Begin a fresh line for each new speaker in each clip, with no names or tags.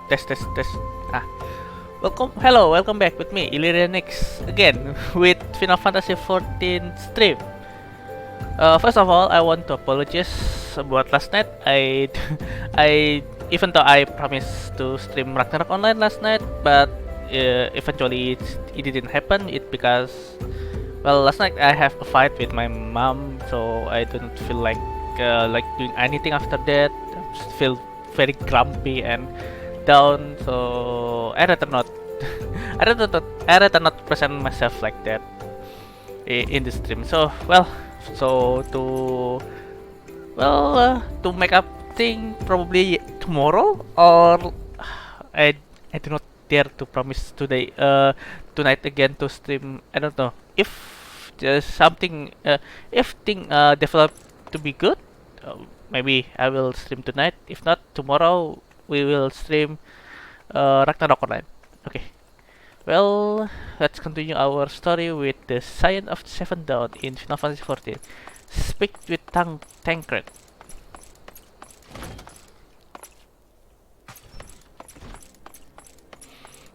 Test. Ah, welcome back with me, Illyrianix, again with Final Fantasy XIV stream. First of all, I want to apologize about last night. I even though I promised to stream Ragnarok online last night, but eventually it didn't happen. It because last night I have a fight with my mom, so I don't feel like doing anything after that. I just feel very grumpy and down, so I rather not. I rather not present myself like that in the stream. So to make up thing probably tomorrow, or I do not dare to promise today tonight again to stream. I don't know if there's something if thing develop to be good. Maybe I will stream tonight. If not, tomorrow we will stream Ragnarok Online. Okay. Well, let's continue our story with the Scion of the Seven Dawn in Final Fantasy XIV. Speak with Tancred.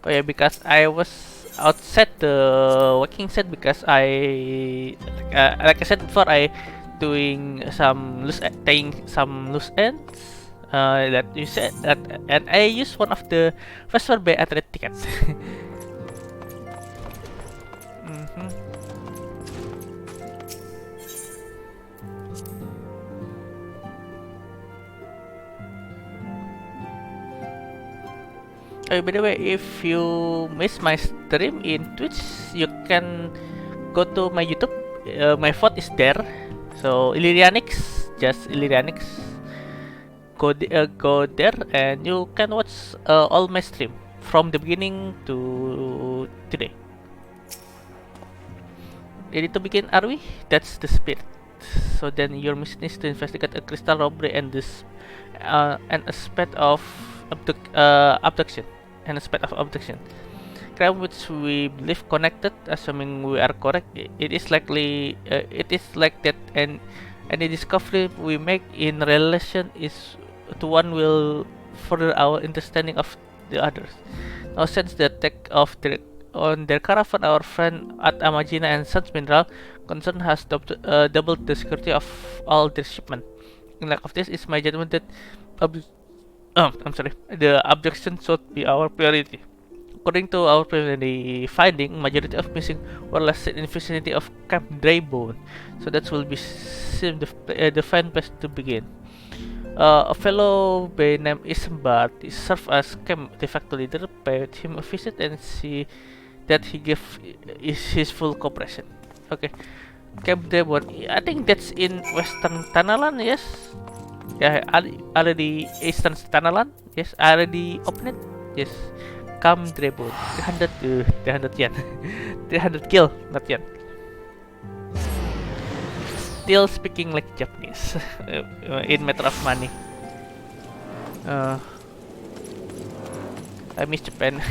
Oh yeah, because I was outside the working set because like I said before, I doing some tying some loose ends. That you said that, and I used one of the Vesper Bay athlete tickets. Oh, by the way, if you miss my stream in Twitch, you can go to my YouTube. My VOD is there. So Illyrianix, just Illyrianix. Go there and you can watch all my stream from the beginning to today. Ready to begin, are we? That's the spirit. So then your mission is to investigate a crystal robbery and an aspect of abduction. An aspect of abduction. Crime which we believe connected, assuming we are correct. It is like that, and any discovery we make in relation is to one will further our understanding of the others. Now, since the attack of on their caravan, our friend at Amagina and Sons Mineral Concern has doubled the security of all their shipment. In lack of this, is my judgment that I'm sorry, the abduction should be our priority. According to our preliminary finding, majority of missing were last seen in vicinity of Camp Draybone, so that will be the fine place to begin. A fellow by name Isambard is served as camp de facto leader. Pay him a visit and see that he give his full cooperation. Okay, Camp Draybone. I think that's in Western Tanalan. Yes. Yeah, already Eastern Tanalan. Yes, already opened it. Yes. Camp Draybone. 300 yen. 300 kill, not yen. Still speaking like Japanese in matter of money. I miss Japan.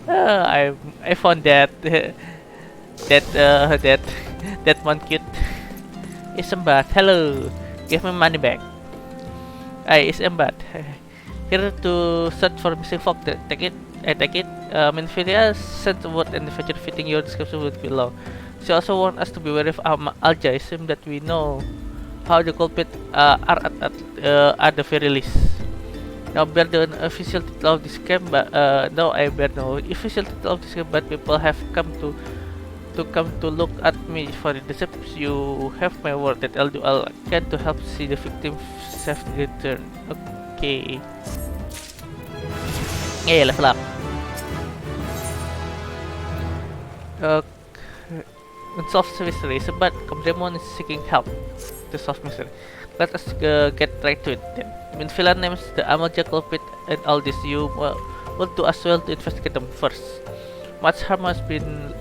I found that that one cute. Isambard, hello. Give me money back. Isambard. Here to search for missing folk. Take it. I take it. Minfilia sent a word and the feature fitting your description would below. She also warned us to be wary of Alja. It seems that we know how the culprit are at the very least. Now bear the official title of this camp, but no, I bear no official title of this camp, but people have come to look at me for the deceptions. You have my word that I'll do all I can to help see the victim safely return. Okay. Yeah, level up. Unsolved mystery, but Comdemon is seeking help to solve mystery. Let us get right to it then. When villain names the Amalja culprit and all this, you will do as well to investigate them first. Much harm has been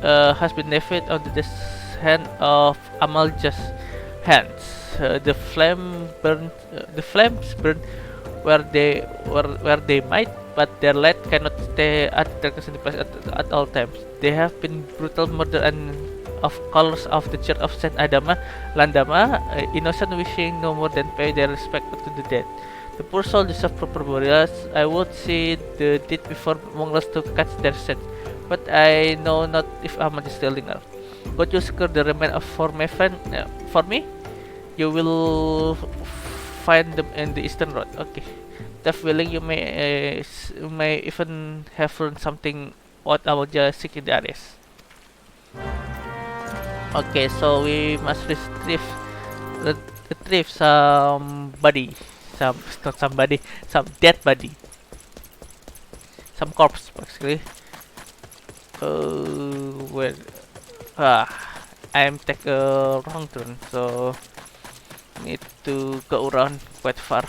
defeated on the hand of Amalja's hands. The flames burn where they might, but their light cannot stay at darkness in the place at all times. They have been brutal murder and of colors of the Church of Saint Landama, innocent wishing no more than pay their respect to the dead. The poor soul deserve proper burials. I would see the deed before mongrels to catch their scent, but I know not if Ahmad is still linger. Could you secure the remains of for my friend? For me? You will find them in the eastern road. Okay. If willing, you may even have learned something what about just seeking the areas. Okay, so we must retrieve somebody, not somebody, some dead body, some corpse basically. Well, I'm take a wrong turn, so need to go around quite far.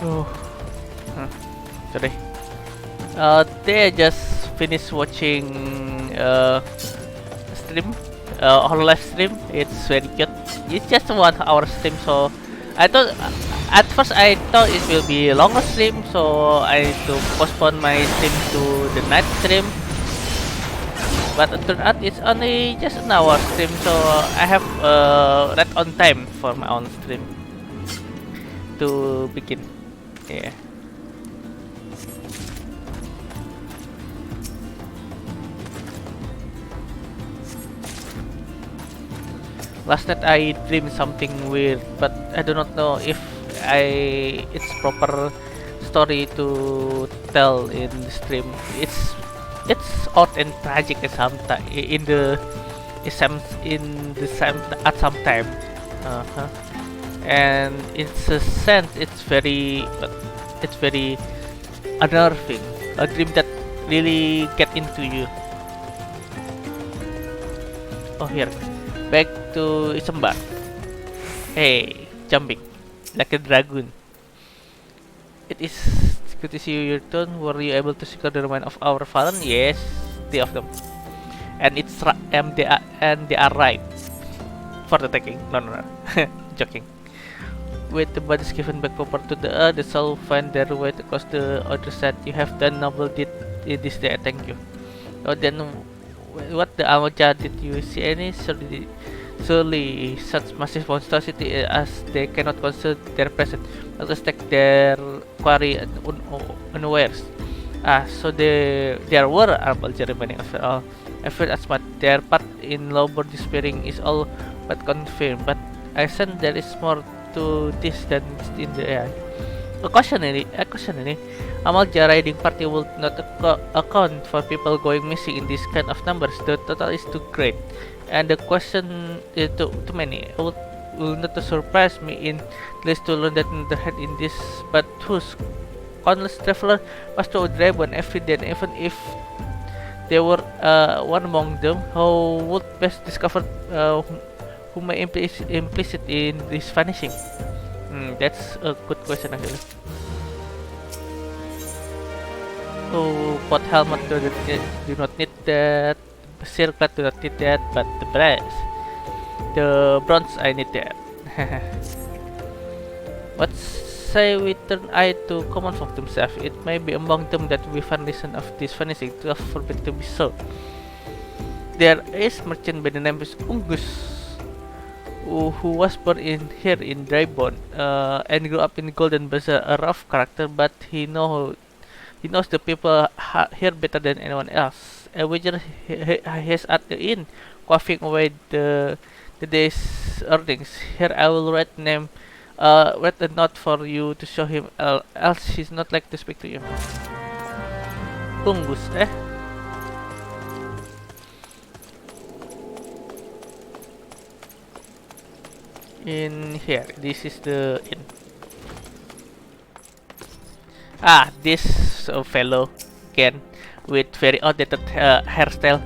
Oh, sorry. They just finished watching stream, our live stream. It's very cute. It's just 1 hour stream, so I thought at first I thought it will be a longer stream, so I need to postpone my stream to the night stream. But it turned out it's only just an hour stream, so I have right on time for my own stream to begin. Yeah. Last night I dreamed something weird, but I do not know if it's proper story to tell in the stream. It's odd and tragic at some time at some time. Uh-huh. And it's a sense it's very unnerving, a dream that really get into you. Oh, here, back to Isembar. Hey, jumping like a dragon. It is good to see you, your turn. Were you able to secure the remains of our fallen? Yes, 3 of them, and they are right for the taking. No, joking. With the bodies given back proper to the soul find their way across the other side. You have done noble deed in this day. Thank you. Oh, then what the Amaja? Did you see any? Surely such massive monstrosity as they cannot conceal their presence. Let us take their quarry unawares. So there were armed remaining after all. I feel as much. Their part in Lobor despairing is all but confirmed, but I sense there is more to this than in the AI. Occasionally, Amalja riding party will not account for people going missing in this kind of numbers. The total is too great, and the question is too many. It will not surprise me in least to learn that in the head in this, but whose countless traveler was to Dragon every day, and even if there were one among them, how would best discover who may implicit in this vanishing? That's a good question actually. Oh, pot helmet do not need that. Circlet do not need that, but the bronze I need that. What say we turn eye to common folk themselves? It may be among them that we find reason of this vanishing to forbid to be so. There is merchant by the name of Ungus, who was born here in Draybone and grew up in Golden Bazaar, a rough character, but he knows the people here better than anyone else. A wager he has at the inn, quaffing away the day's earnings. Here I will write a note for you to show him, else he's not like to speak to you. Ungus, eh? In here, this is the inn. This fellow Ken with very outdated hairstyle.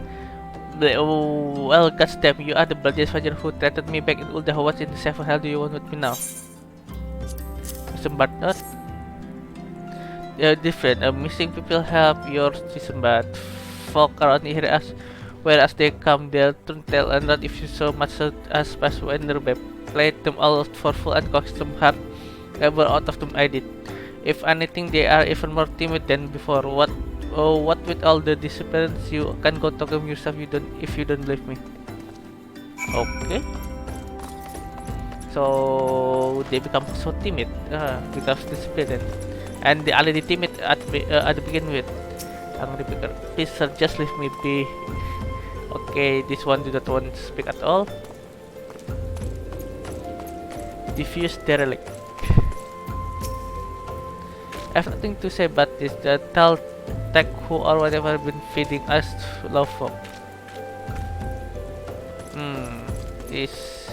Well, goddamn, you are the bloodiest fighter who threatened me back in Ulda. What's in the seven hell do you want with me now? Isambard, not different. Missing people help your Isambard. Folk around here whereas they come, they'll turn tail and not if you so much as pass when they're played them all for full and cost them hard. ever out of them I did. If anything, they are even more timid than before. What with all the disciplines, you can go talk to them yourself. You don't if you don't believe me. Okay. So they become so timid because discipline, and they already timid at the begin with. Angry picker, please sir, just leave me be. Okay, this one do not want to speak at all. Diffuse derelict. I have nothing to say about this. The tell tech who or whatever been feeding us love folk. This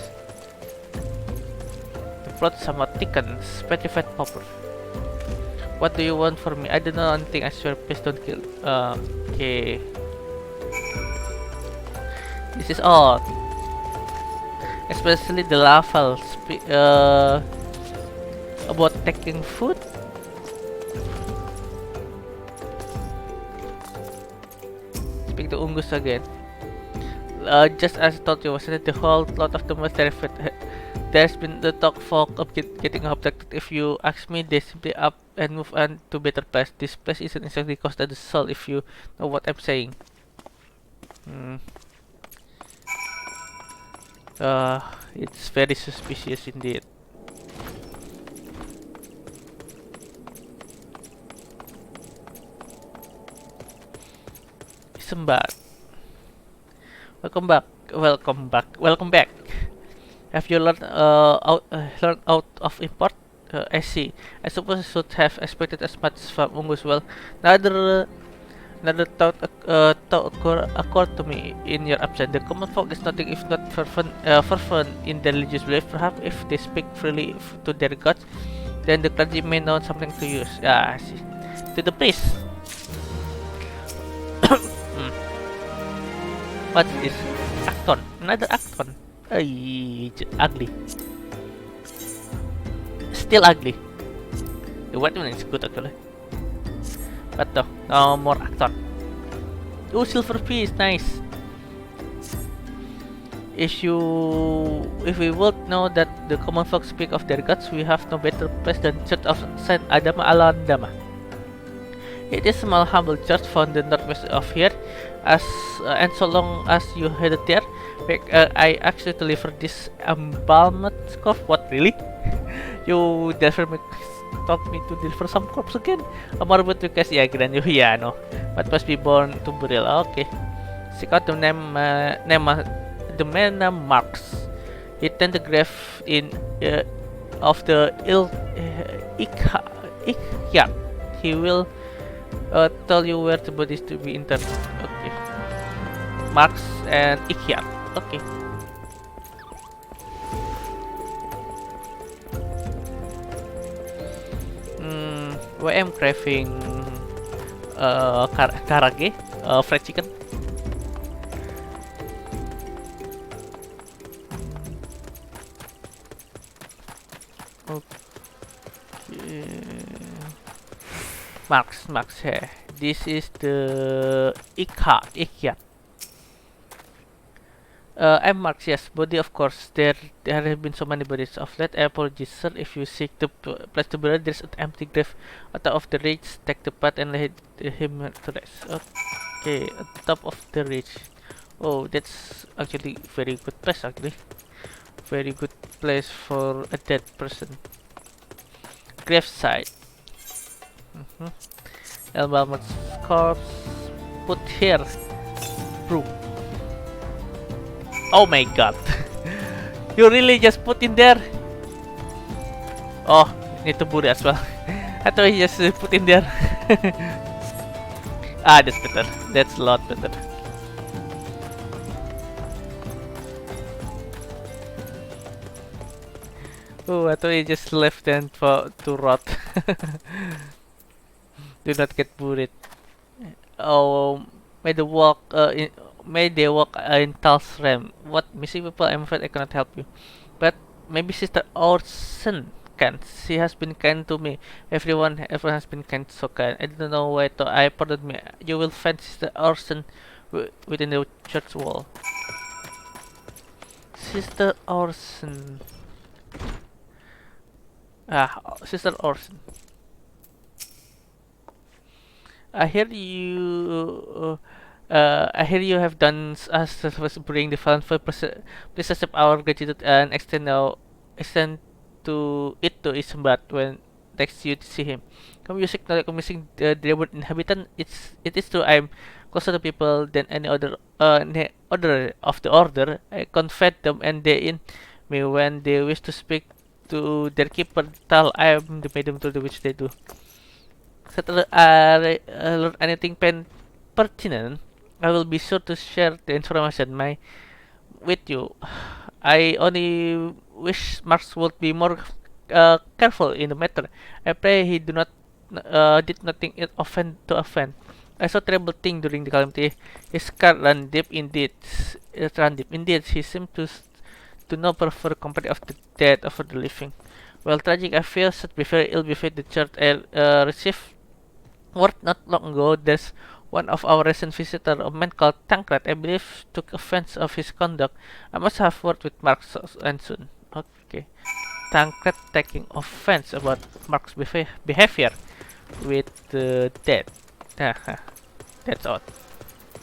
the plot somewhat thickens. Petrified popper. What do you want from me? I don't know anything. I swear, please don't kill. Okay. This is odd. Especially the level about taking food. Speak to Ungus again. Just as I thought you, wasn't it? The whole lot of the most terrified. There's been the talk of getting abducted. If you ask me, they simply up and move on to better place. This place isn't exactly cost of the soul, if you know what I'm saying. It's very suspicious indeed. Isambard. Welcome back. Welcome back. Welcome back. Have you learned out of import? I see. I suppose I should have expected as much from Ungus. Well, another thought occurred to me in your absence. The common folk is nothing if not fervent in their religious belief. Perhaps if they speak freely to their gods, then the clergy may know something to use. I see. To the priest. What's this? Acton. Another Acton. Ugly. Still ugly. The white one is good actually. But no more Acton. Oh, silver piece, nice. If we would know that the common folk speak of their gods, we have no better place than Church of Saint Adama Alandama. It is a small humble church found in the northwest of here, and so long as you headed there, I actually delivered this embalmed corpse. What, really? You never taught me to deliver some corpse again? A morbid request, yeah, grand you, yeah, no. But must be born to burial. Okay. Seek out the the man marks. He tend the grave in of the Ikyat. He will tell you where the body is to be interred. Okay. Marks and Ikyat. Okay. I am craving karage, fried chicken. Okay. Marks here. This is the Ikyat. I'm Marx, yes, body of course. There have been so many bodies of late. I apologize, sir. If you seek the place to bury, there's an empty grave at the top of the ridge. Take the path and lay him to rest. Okay, at the top of the ridge. Oh, that's actually very good place. Actually, very good place for a dead person. Graveside. Elbalmut's corpse. Put here. Broom. Oh my god. You really just put in there? Oh, need to bury as well. I thought you just put in there. That's better. That's a lot better. Oh, I thought you just left them to rot. Do not get buried. Oh, may the walk may they walk in Tal's realm. What, missing people? I'm afraid I cannot help you. But maybe Sister Orson can. She has been kind to me. Everyone has been kind, so kind. I don't know why to. I pardon me. You will find Sister Orson within the church wall. Sister Orson. Sister Orson. I hear you. I hear you have done us was bring the fund for please accept our gratitude and extend to it to Ismbat when next you see him. Come music not missing the word inhabitant. It is true. I'm closer to people than any other of the order. I confide them and they in me when they wish to speak to their keeper. Tell I am the medium to the which they do. Setelah I learn anything pertinent, I will be sure to share the information with you. I only wish Marx would be more careful in the matter. I pray he did not think it offend. I saw terrible thing during the calamity. His car ran deep indeed. It ran deep indeed. He seemed to know prefer company of the dead over the living. Well, tragic I feel should be very ill befit the church I received word not long ago. There's one of our recent visitors, a man called Tancred, I believe, took offense of his conduct. I must have word with Marx and soon. Okay. Tancred taking offense about Marx's behavior with the dead. That's odd.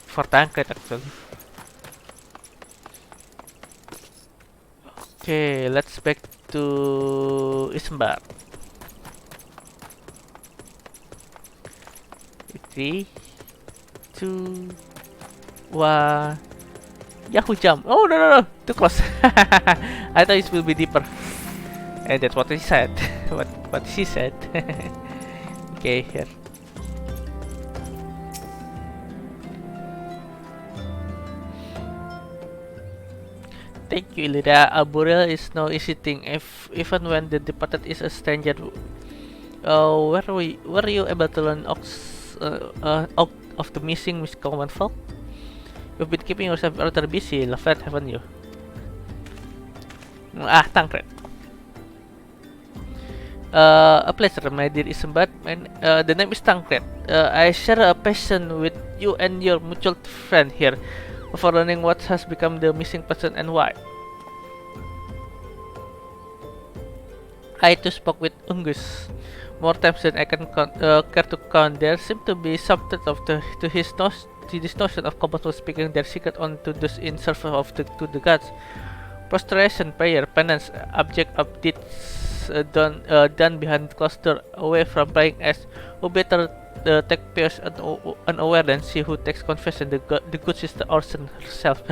For Tancred, actually. Okay, let's back to Ismbar. 3, 2, 1. Yahoo jump! Oh no! Too close. I thought it will be deeper. And that's what he said. what she said. Okay, here. Thank you, Ilida. A burial is no easy thing. If even when the departed is a stranger. Were you able to learn out of the missing Miss Common Folk? You've been keeping yourself rather busy, Lafayette, haven't you? Tancred. A pleasure, my dear Isambad. The name is Tancred. I share a passion with you and your mutual friend here for learning what has become the missing person and why. I too spoke with Ungus more times than I can care to count. There seemed to be some truth to this notion of Kobato speaking their secret on to those in service of to the gods. Prostration, prayer, penance, object of deeds done behind closed door, away from prying eyes. Who better take pious unaware than she who takes confession, the good sister Orson herself.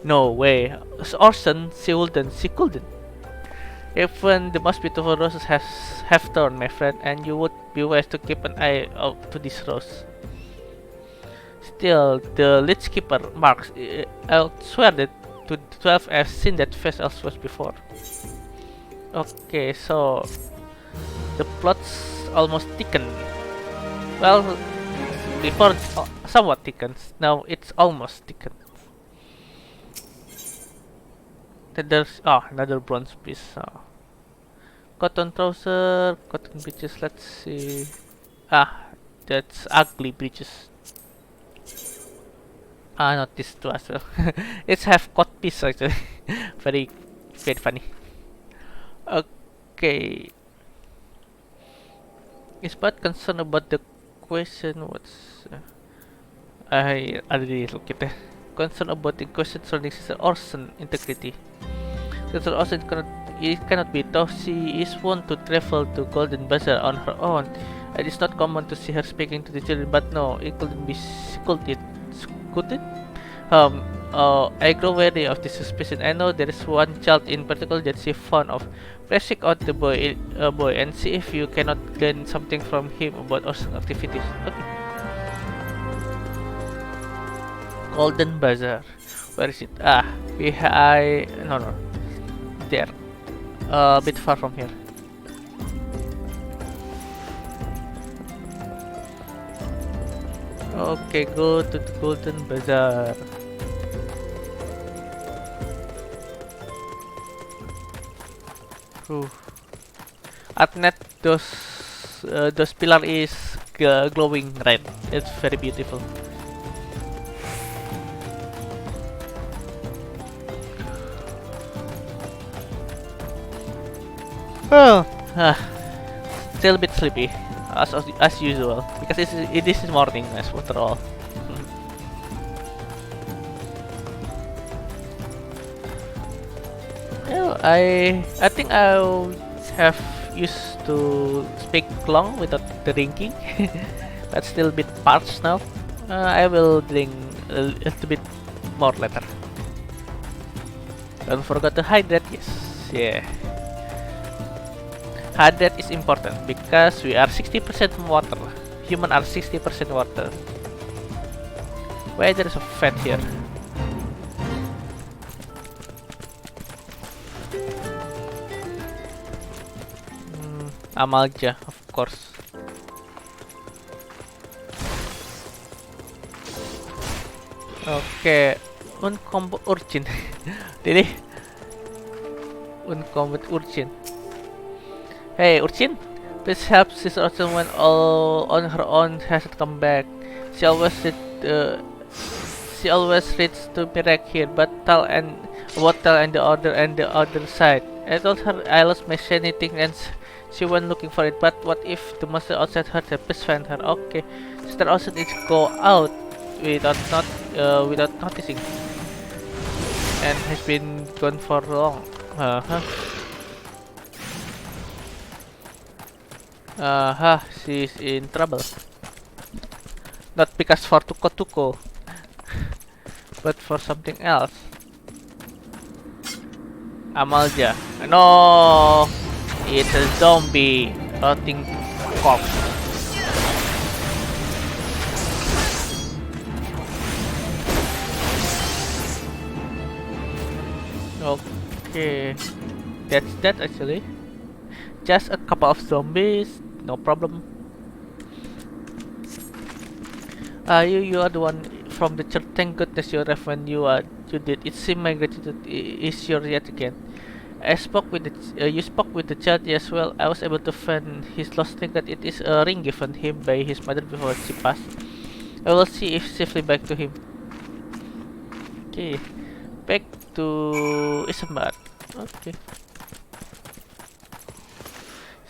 No way. Orson, she couldn't. Even the most beautiful roses have thorns, my friend, and you would be wise to keep an eye out to this rose. Still, the Lich Keeper Marx, I'll swear that to 12 I've seen that face elsewhere before. Okay, so the plot's almost thickened. Well, before somewhat thickened, now it's almost thickened. Then there's another bronze piece. Cotton trouser, cotton breeches. Let's see. That's ugly breeches. Not this too as well. It's half cut piece actually. very funny. Okay. Is Pat concerned about the question? What's I already look at it. Concerned about the question surrounding Sister Orson integrity. Sister Orson cannot be tough. She is wont to travel to Golden Bazaar on her own. It is not common to see her speaking to the children, but no, it couldn't be scolded. Scolded? I grow wary of this suspicion. I know there is one child in particular that she fond of. Please seek out the boy, and see if you cannot learn something from him about Orson's activities. Okay. Golden Bazaar. Where is it? No. There. A bit far from here. Okay, go to the Golden Bazaar. At night, those pillar is glowing red. It's very beautiful. Ah, still a bit sleepy, as usual, because it is morning after all. Well, I think I'll have used to speak long without drinking, but still a bit parched now. I will drink a little bit more later. Don't forget to hydrate, yes. Yeah. Hydrate is important because we are 60% water. Human are 60% water. Why there is a fat here? Amalja, of course. Okay, uncombat urchin. Really? Uncombat urchin. Hey, urchin, please help Sister Urchin when all on her own has to come back. She always reads to me right here, but Tal and the other side. I told her I lost my sanity and she went looking for it. But what if the monster outside her? Please find her. Okay, Sister Urchin needs to go out without noticing, and has been gone for long. She's in trouble. Not because for Tuko, but for something else. Amalja. No! It's a zombie rotting corpse. Okay. That's that actually. Just a couple of zombies, no problem. You are the one from the church. Thank goodness you arrived when you did. It seems my gratitude is yours yet again. You spoke with the child as well. I was able to find his lost trinket. It is a ring given him by his mother before she passed. I will see if safely back to him. Okay, back to Isambard. Okay.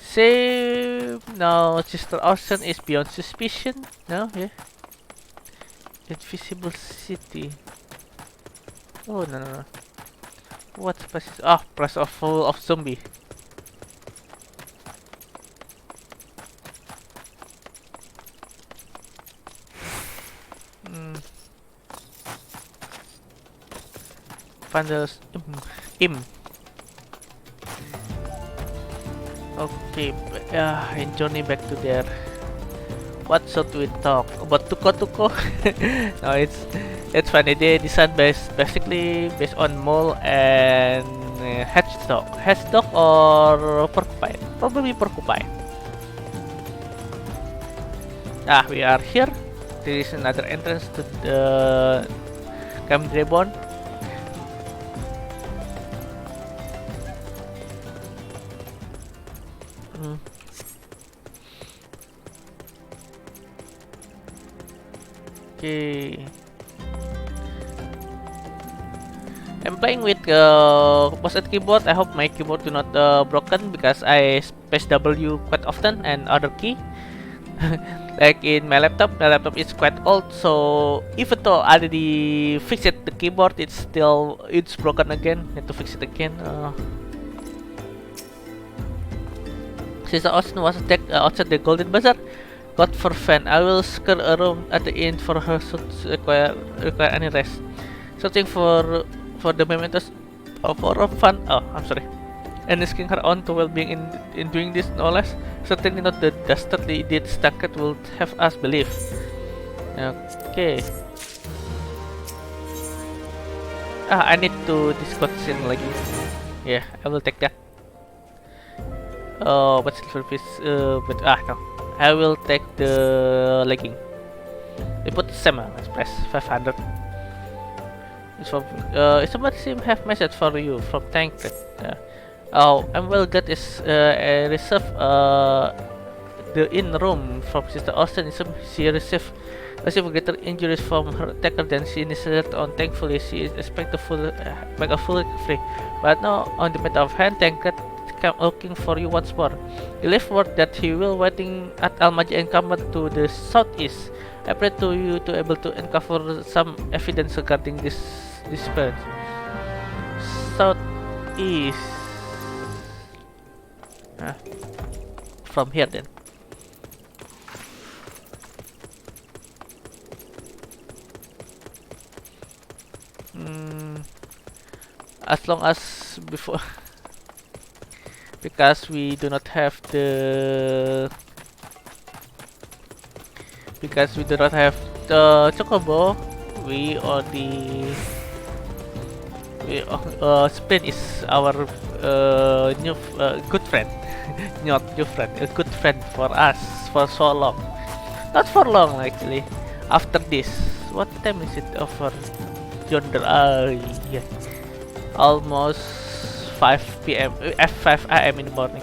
Save now. Sister Ocean is beyond suspicion. No, yeah. Invisible city. Oh no. What's place? Ah, place of full of zombie. Find the im. Okay, and journey back to there. What should we talk about? Tuko? No, it's funny. They design basically based on mole and hedgehog. Hedgehog or porcupine? Probably porcupine. We are here. There is another entrance to the Camp Dragon. Okay. I'm playing with mouse and keyboard. I hope my keyboard do not broken because I press W quite often and other key. Like in my laptop is quite old, so even though I already fixed it, the keyboard it's broken again. Need to fix it again. Since Austin was attacked outside the Golden Bazaar, got for fun. I will scare a room at the inn for her should require any rest. Searching for the mementos of fun. Oh, I'm sorry. And risking her own to well-being in doing this, no less. Certainly not the dastardly idiot Stackett will have us believe. Okay. I need to discard scene lagi. Yeah, I will take that. Oh, but silver piece. But no. I will take the legging. We put Sema. Let's press 500. It's from. Somebody seem have message for you from Tankred. I'm well glad is reserve the in room from Sister Austin. She received greater injuries from her attacker than she initiated on. Thankfully, she is expected to make a full recovery. But now, on the matter of hand, Tankred looking for you once more. He left word that he will waiting at Almaja encampment to the southeast. I pray to you to able to uncover some evidence regarding this disappearance. Southeast. From here then. As long as before, because we do not have the chocobo, we already Sprint is our new good friend. Not new friend, a good friend for us for so long. Not for long actually. After this, what time is it over yonder? Yeah, almost 5 p.m. 5 a.m. in the morning.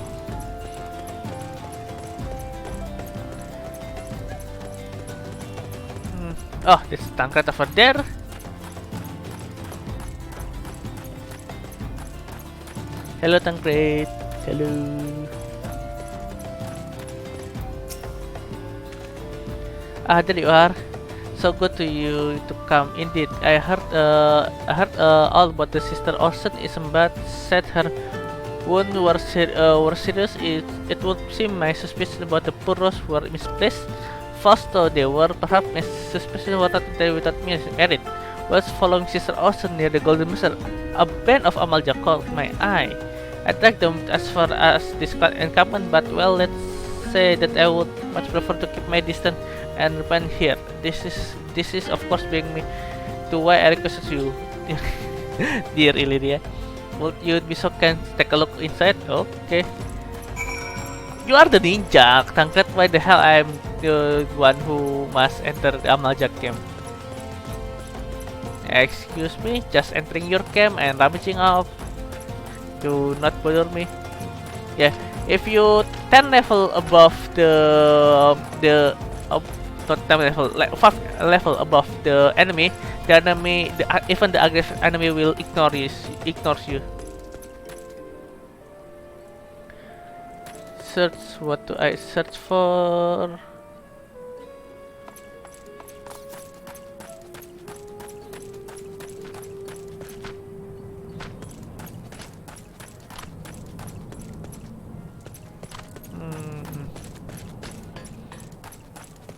Oh, there's Tancred over there. Hello, Tancred. Hello. There you are. So good to you to come. Indeed, I heard all about the sister Orson. Isambard said her wounds were serious. It would seem my suspicion about the poor Rose were misplaced. False though they were, perhaps my suspicion was not they without merit. Was following Sister Orson near the Golden Missile. A band of Amalja caught my eye. I dragged them as far as this encampment, but well, let's say that I would much prefer to keep my distance and remain here. This is of course bringing me to why I requested you, dear Illyria. Would you be so kind to take a look inside? Okay. You are the ninja, Tancred. Why the hell I'm the one who must enter the Amalja camp? Excuse me, just entering your camp and rummaging off. Do not bother me. Yeah, if you 10 level above not 10 level, like 5 level above the enemy, even the aggressive enemy will ignores you. Search. What do I search for?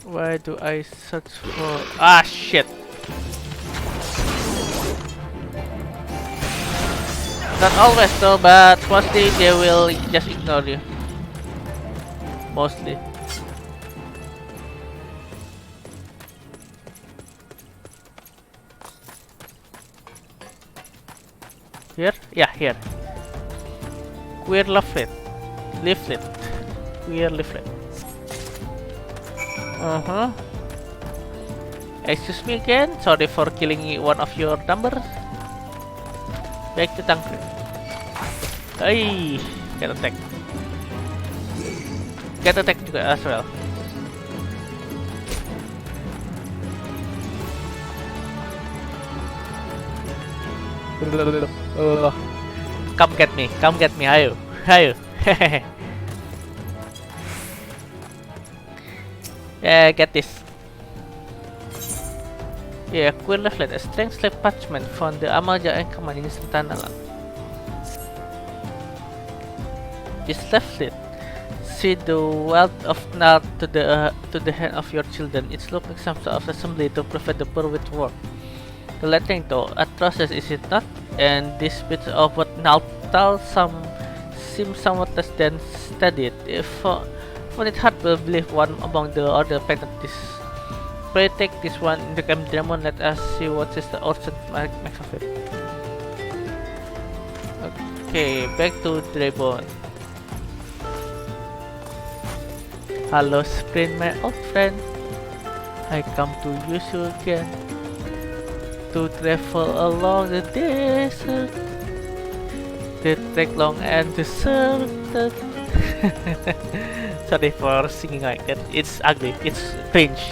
Why do I search for? Ah, shit! Not always though, but mostly they will just ignore you. Mostly. Here? Yeah, here. Queer leaflet. Queer leaflet. Excuse me again. Sorry for killing one of your numbers. Back to Tancred. Hey, get attack. Get attack juga as well. Come get me, ayo. Yeah, get this. Yeah, queer leaflet, a strange slave parchment from the Amalja encampment in Santanaland. This leaflet, see the wealth of knot to the hand of your children. It's looking some sort of assembly to prevent the poor with work. The lettering though, atrocious is it not? And this bit of what Naltal seems somewhat less than studied. If it hard to believe one among the other painted this. Pray take this one in the camp Demon, let us see what Sister Orson makes of it. Okay, back to Dragon. Hello Sprint, my old friend. I come to use you again to travel along the desert. The trek long and deserted. Sorry for singing like that. It's ugly. It's cringe.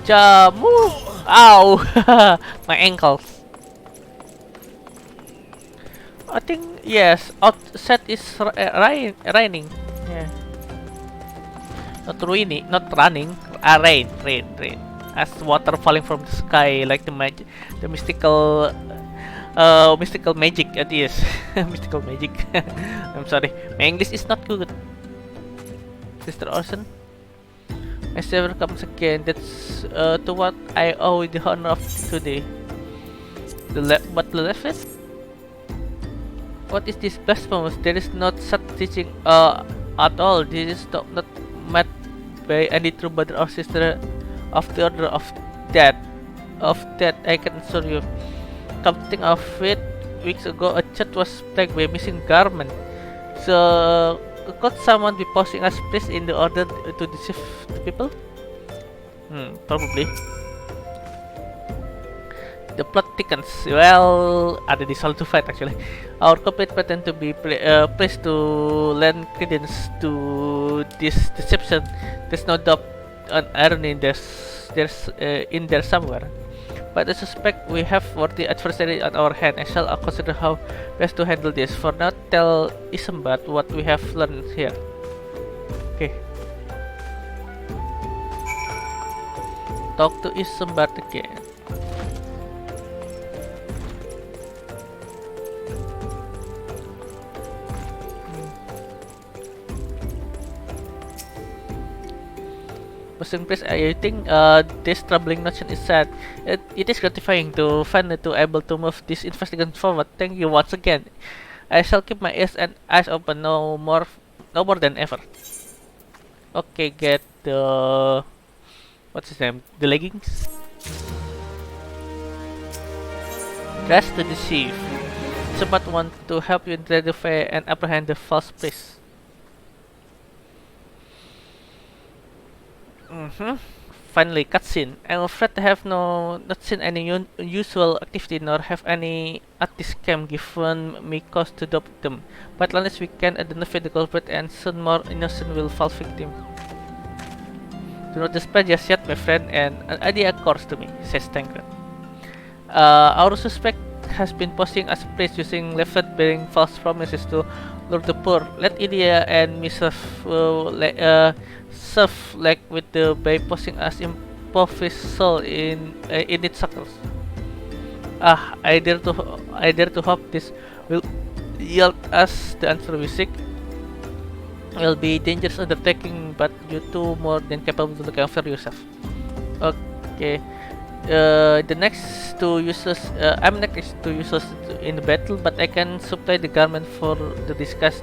Jump! Woo! Ow! My ankles. I think yes. Outset is raining. Yeah. Not ruining, not running. Rain. As water falling from the sky, like the mystical magic. It is mystical magic. I'm sorry, my English is not good. Sister Ocean, my savior comes again. That's to what I owe the honor of today. But the left it. What is this blasphemous? There is not such teaching at all. This is not met by any true brother or sister of the order of that. Of that, I can assure you. Come to think of it, weeks ago a church was plagued by missing garment. So could someone be posing as priest in the order to deceive the people? Probably. The plot thickens. Well, ada di Soul to Fight actually. Our complete pretend to be placed to lend credence to this deception. There's no doubt an irony in there somewhere. But I suspect we have worthy adversary on our hand. I shall consider how best to handle this. For now, tell Isambard what we have learned here. Okay. Talk to Isambard again. Priest, I think this troubling notion is sad. It is gratifying to finally able to move this investigation forward. Thank you once again. I shall keep my ears and eyes open no more than ever. Okay, get the what's his name? The leggings. Dress to deceive. Someone want to help you identify and apprehend the false priest. Finally, cutscene. I'm afraid I have not seen any unusual activity nor have any at this camp given me cause to doubt them. But at least we can identify the culprit and soon more innocent will fall victim. Do not despair just yet, my friend, and an idea occurs to me, says Tancred. Our suspect has been posing as a priest using leaflet bearing false promises to lure the poor. Let Idia and Misaf serve like with the by posing as impoverished soul in its circles. I dare to hope this will yield us the answer we seek. Will be dangerous undertaking, but you two more than capable to look after yourself. Okay. The next two useless. I'm next to useless in the battle, but I can supply the garment for the disguise.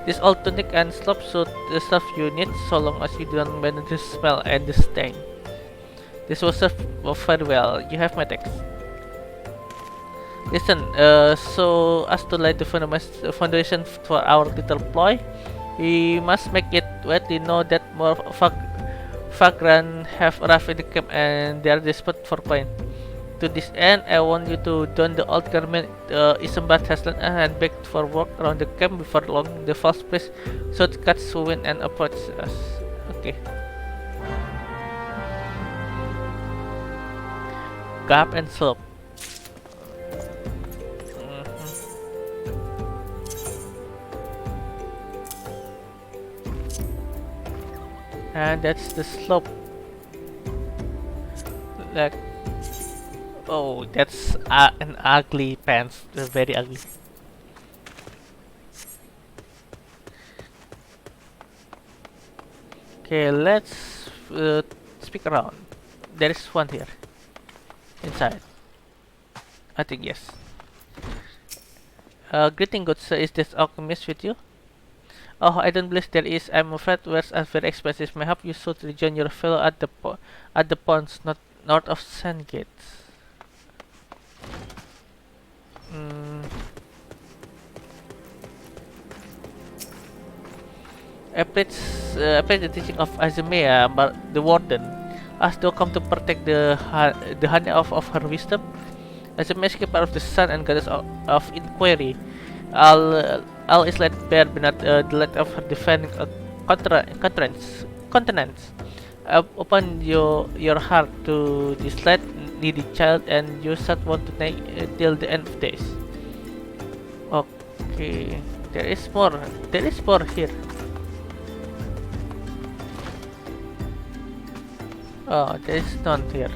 This old tunic and slop suit the stuff you need, so long as you don't manage the smell and the stain. This will serve very well. You have my text. Listen, so as to lay the foundation for our little ploy, we must make it widely known that more vagrants have arrived in the camp and they are desperate for coin. To this end, I want you to don the old garment Isambard has lent and beg for work around the camp before long. The false priest should catch wind and approach us. Okay. Gap and slope. And that's the slope. Like, oh, that's an ugly pants. Very ugly. Okay, let's speak around. There is one here. Inside. I think yes. Greeting, good sir. Is this alchemist with you? Oh, I don't believe there is. I'm afraid wares are very expensive. Mayhap you should rejoin your fellow at the ponds, not north of Sandgate. I pledge the teaching of Azumea, but the warden, as to come to protect the honey of her wisdom. Azumea is keeper of the sun and goddess of inquiry. All is laid bare beneath the light of her divine continents. open your heart to this lad needy child, and you shall want to take till the end of days. Okay, there is more. There is more here. Oh, there is none here.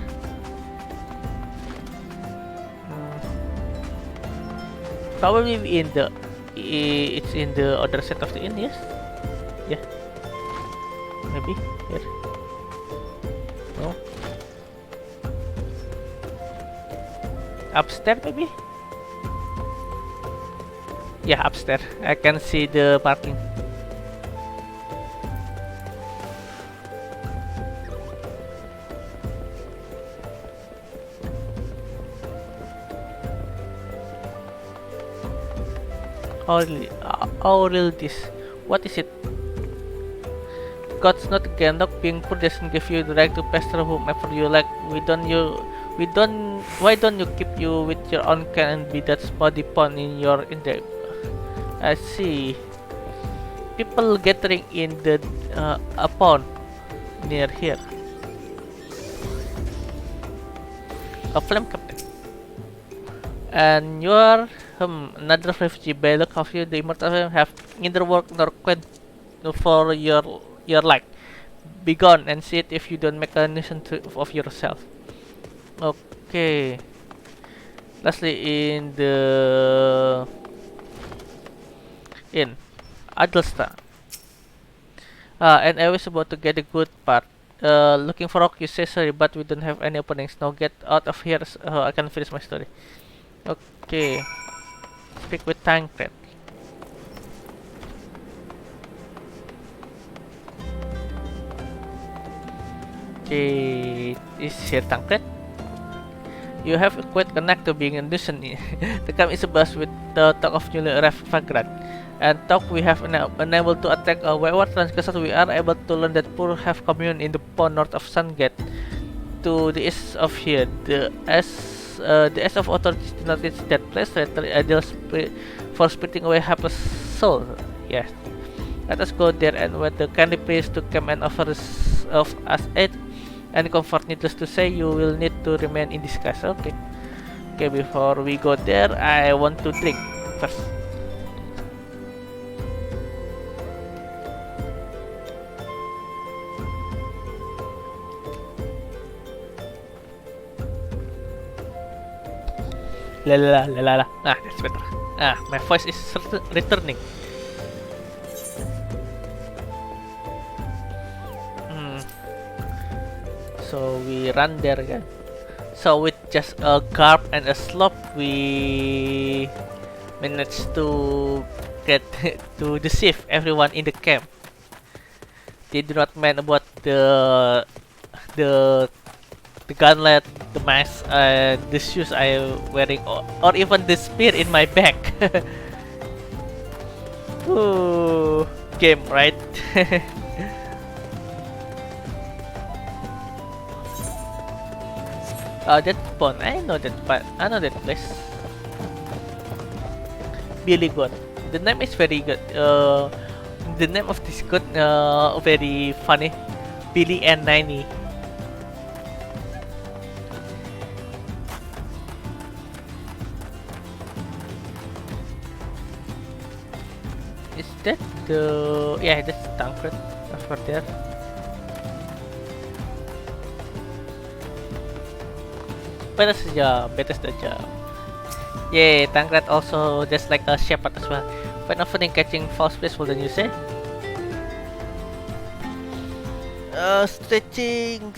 Probably in the it's in the other set of the inn. Yes. Yeah. Maybe here. No. Upstairs maybe. Yeah, upstairs. I can see the parking. Oh really this? What is it? God's not again not being poor doesn't give you the right to pester whomever you like. Why don't you keep you with your own kind and be that spotty pawn in your endeavor? I see. People gathering in the a pond near here. A flame captain. And you are another refugee. By look of you, the immortal have neither work nor quit for your like. Be gone and see it if you don't make a nuisance of yourself. Okay. Lastly, in the Adelstan. And I was about to get a good part. Looking for rock, you say sorry, but we don't have any openings. Now get out of here so I can finish my story. Okay. Speak with Tancred. Okay, is here Tancred? You have a quite connect to being a nuisance. The camp is abuzz with the talk of newly arrived vagrant. And talk we have unable to attack a wayward transgressor. We are able to learn that poor have commune in the pond north of Sungate, to the east of here. The S of authorities do not reach that place. Later, ideal for spiriting away helpless soul. Yes. Let us go there and wait the candy priest to come and offer of us aid and comfort. Needless to say, you will need to remain in disguise. Okay. Okay, before we go there, I want to drink first. La la la la la. Ah, that's better. Ah, my voice is returning. So we run there again. So with just a garb and a slope, we managed to get to deceive everyone in the camp. They do not mind about the gauntlet, the mask, the shoes I am wearing, or even the spear in my back. Ooh, game, right? That pond, I know that place. Billy God. The name is very good. The name of this god, very funny. Billy and Niney. Is that the... yeah, that's Tancred over there. Better the job. Yeah, Tancred also just like a shepherd as well. But often in catching false peaceful, than you say? Stretching.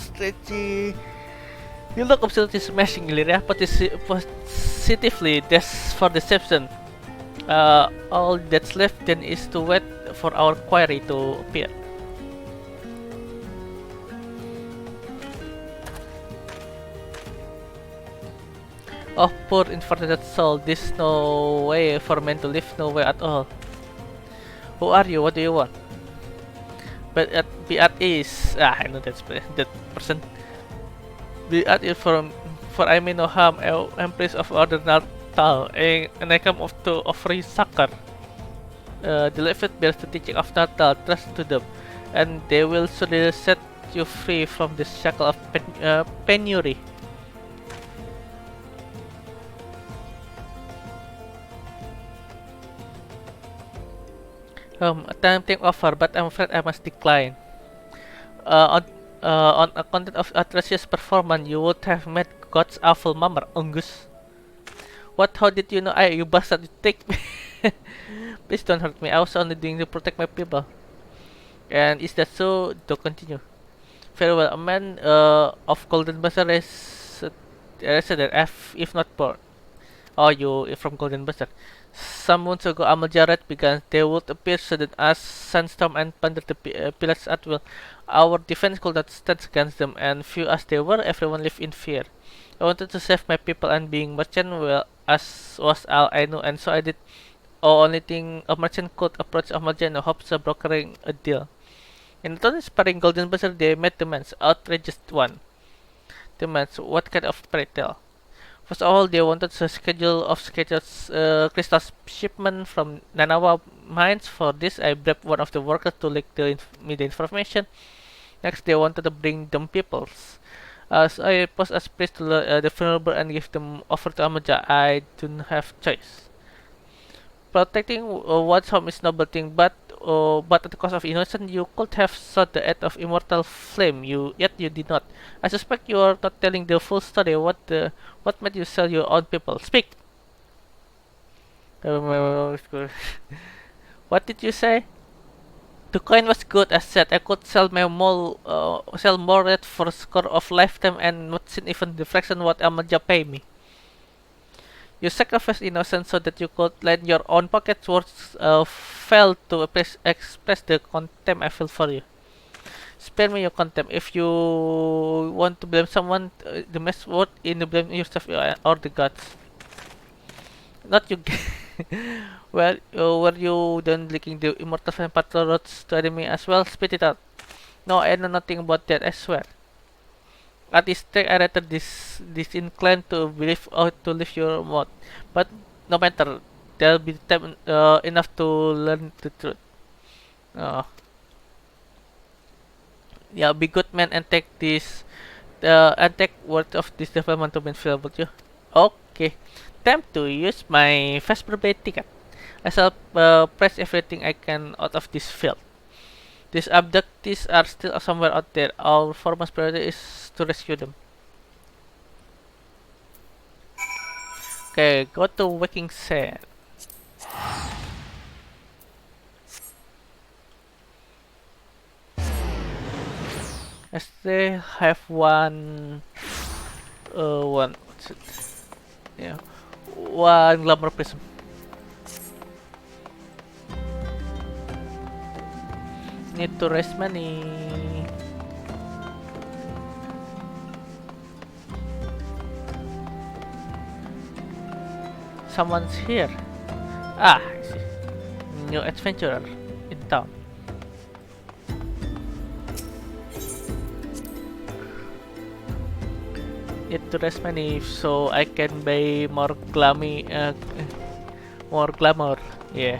You look absolutely smashingly, yeah? Positively, that's for deception. All that's left then is to wait for our quarry to appear. Oh, poor unfortunate soul, this no way for men to live, no way at all. Who are you? What do you want? But be at ease. Ah, I know that person. Be at ease for I mean no harm. Empress of Order Natal, and I come to offer you succor. The Levit bears the teaching of Natal. Trust to them, and they will surely set you free from the shackle of penury. A tempting offer, but I'm afraid I must decline. On on account of atrocious performance, you would have met God's awful mummer, Ungus. What? How did you know? You bastard! You take me. Please don't hurt me. I was only doing to protect my people. And is that so? To continue. Very well. A man of Golden Buzzer is resident, if not poor. Oh, you from Golden Buzzer. Some months ago, Amaljarat began. They would appear sudden as sandstorm and plunder the pillars at will. Our defense could not stand against them, and few as they were, everyone lived in fear. I wanted to save my people, and being merchant, well, as was all I knew, and so I did. Only thing a merchant could approach Amalja in hopes of brokering a deal. In the inspiring Golden Buzzer, they met demands, outrageous one. Demands, what kind of fairy tale? First of all, they wanted a schedule of crystal shipment from Nanawa mines. For this, I bribed one of the workers to leak me the information. Next, they wanted to bring them peoples. As I posed as priest to the vulnerable and give them offer to Amaja, I don't have choice. Protecting one's home is noble thing, but at the cost of innocence, you could have sought the aid of immortal flame. Yet you did not. I suspect you are not telling the full story. What made you sell your own people? Speak. What did you say? The coin was good, as said. I could sell sell more yet for a score of lifetime, and not seen even the fraction what Amaja pay me. You sacrificed innocence so that you could line your own pockets. Words failed to express the contempt I feel for you. Spare me your contempt. If you want to blame someone, the best word in the blame yourself or the gods. Not you. Well, were you done leaking the immortal flame patrol roads to enemy as well? Spit it out. No, I know nothing about that, I swear. At this stage, I rather disinclined to believe or to leave your mouth. But no matter, there'll be time enough to learn the truth. Yeah, be good man and take word of this development to benefit about you. Okay, time to use my fast birthday ticket. I shall press everything I can out of this field. These abductees are still somewhere out there. Our foremost priority is to rescue them. Okay, go to Waking Sand. I still have one glamour prism. Need to raise money. Someone's here. I see. New adventurer in town. Need to raise money so I can buy more more glamour. Yeah.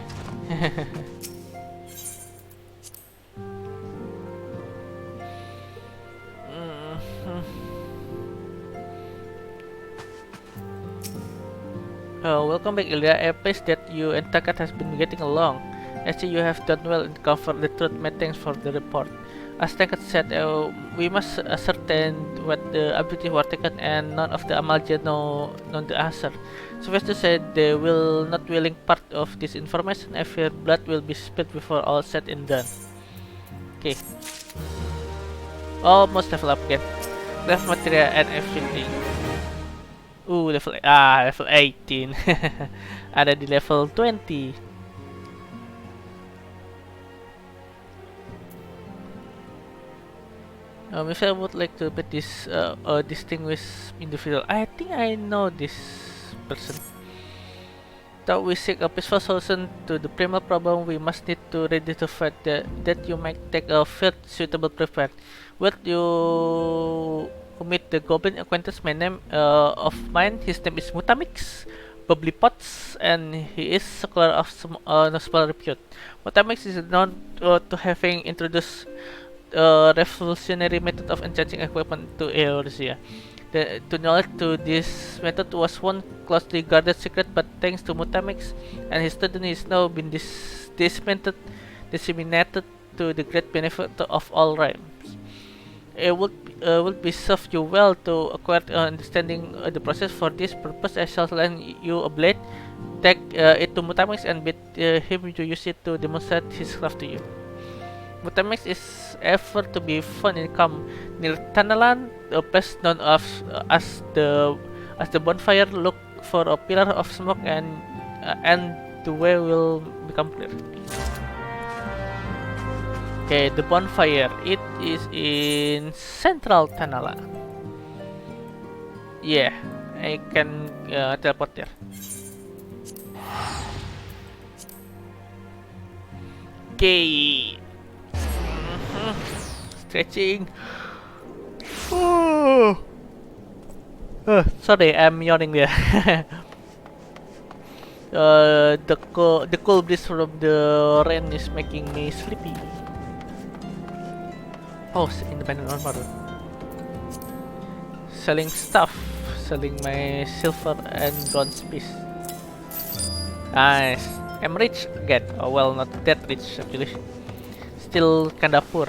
Welcome back, Ilya. I place that you and Takat has been getting along. I see you have done well in covering the truth. Many thanks for the report. As Takat said, we must ascertain what the objectives were taken, and none of the Amalja know the answer. Suffice to say, they will not willing part of this information. I fear blood will be spilled before all said and done. Okay. Almost level up again. Left material and everything. Ooh, level 18. Ada di level 20. If I would like to bet this distinguished individual, I think I know this person. Though we seek a peaceful solution to the primal problem, we must need to ready to fight that you might take a field suitable prepared. Will you meet the goblin acquaintance of mine? His name is Mutamix Bubbly Pots, and he is a scholar of notable repute. Mutamix is known to having introduced revolutionary method of enchanting equipment to Eorzea. To knowledge to this method was one closely guarded secret, but thanks to Mutamix and his student, is now been disseminated to the great benefit of all realms. It would be serve you well to acquire understanding the process. For this purpose, I shall lend you a blade. Take it to Mutamix and bid him to use it to demonstrate his craft to you. Mutamix is ever to be found in camp near Tanalan, a place known as the bonfire. Look for a pillar of smoke and the way will become clear. Okay, the bonfire. It is in central Tanala. Yeah, I can teleport there. Okay. Stretching. Sorry, I'm yawning there. The cool breeze from the rain is making me sleepy. Oh, independent armor. Selling stuff. Selling my silver and bronze piece. Nice. I'm rich again. Oh well, not that rich actually. Still kinda poor.